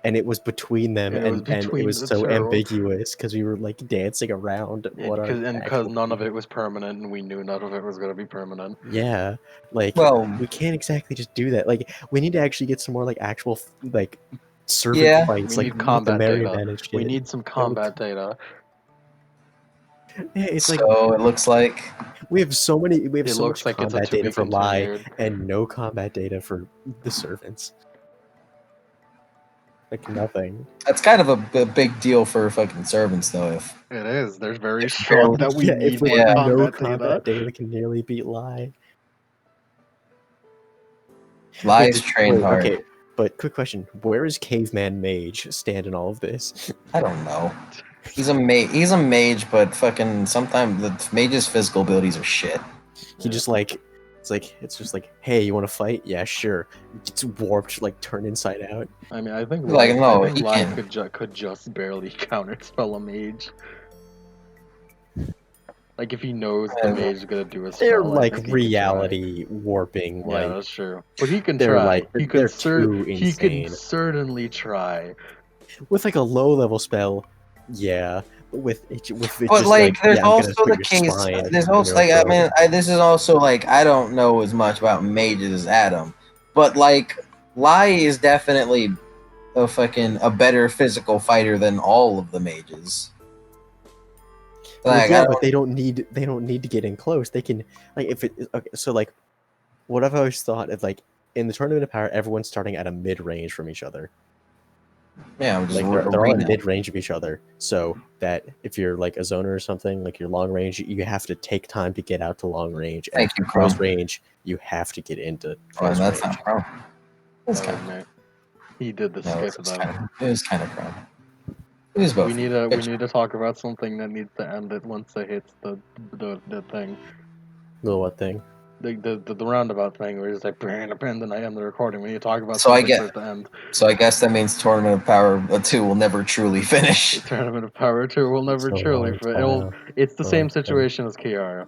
and it was between them, And it was and it between was the so 2. ambiguous because we were like dancing around what our Because actual none of it was permanent, and we knew none of it was gonna be permanent. yeah, like Well, we can't exactly just do that. Like we need to actually get some more like actual like servant Yeah. fights, We like need with the combat data. marionette and shit. We need some combat data. Yeah, it's like so it looks like we have so It so looks much like it's a combat to data be for Lie continued. and no combat data for the servants. Like nothing. that's kind of a big deal for fucking servants, though. If It is. They're very If shocked they're- that we Yeah, if need with more Yeah. no combat combat data. data can nearly beat Lie. Lies trained Wait, hard. okay, but quick question: where is Caveman Mage stand in all of this? I don't know. He's a mage, but fucking sometimes the mage's physical abilities are shit. He just like it's just like, hey, you want to fight? Yeah, sure. Gets warped, like turned inside out. I mean, I think Like, no, I think he Lai can. could just barely counterspell a mage. Like if he knows the mage is gonna do a spell, They're I like think he could try. reality warping. Yeah, Like that's true. But he can they're try. like He they're can too he can insane. certainly try. With like a low level spell, yeah. With it But just like, like there's yeah, I'm gonna also put the your case. spine There's in also your like, I throat. mean, this is also like, I don't know as much about mages as Adam, but like, Lai is definitely a better physical fighter than all of the mages. Well, Like, yeah, but they don't need to get in close. They can like if it okay. So like, what I've always thought is like in the Tournament of Power, everyone's starting at a mid range from each other. yeah, just Like they're all in arena. mid range of each other. So that if you're like a zoner or something, like you're long range, you have to take time to get out to long range. And Thank if you, you're close Crom. range, you have to get into Oh, close that's range. not Crom. That's That kind was of me. He did the no, skip it's though. kind of Crom. It was both. We need to talk about something that needs to end it once it hits the thing. Little what thing? The roundabout thing where it's like and I end the recording. We need to talk about So I something get- for it to end. So I guess that means Tournament of Power 2 will never truly finish. The Tournament of Power 2 will never So truly long fit. It's the time. same Okay. situation as Kiara.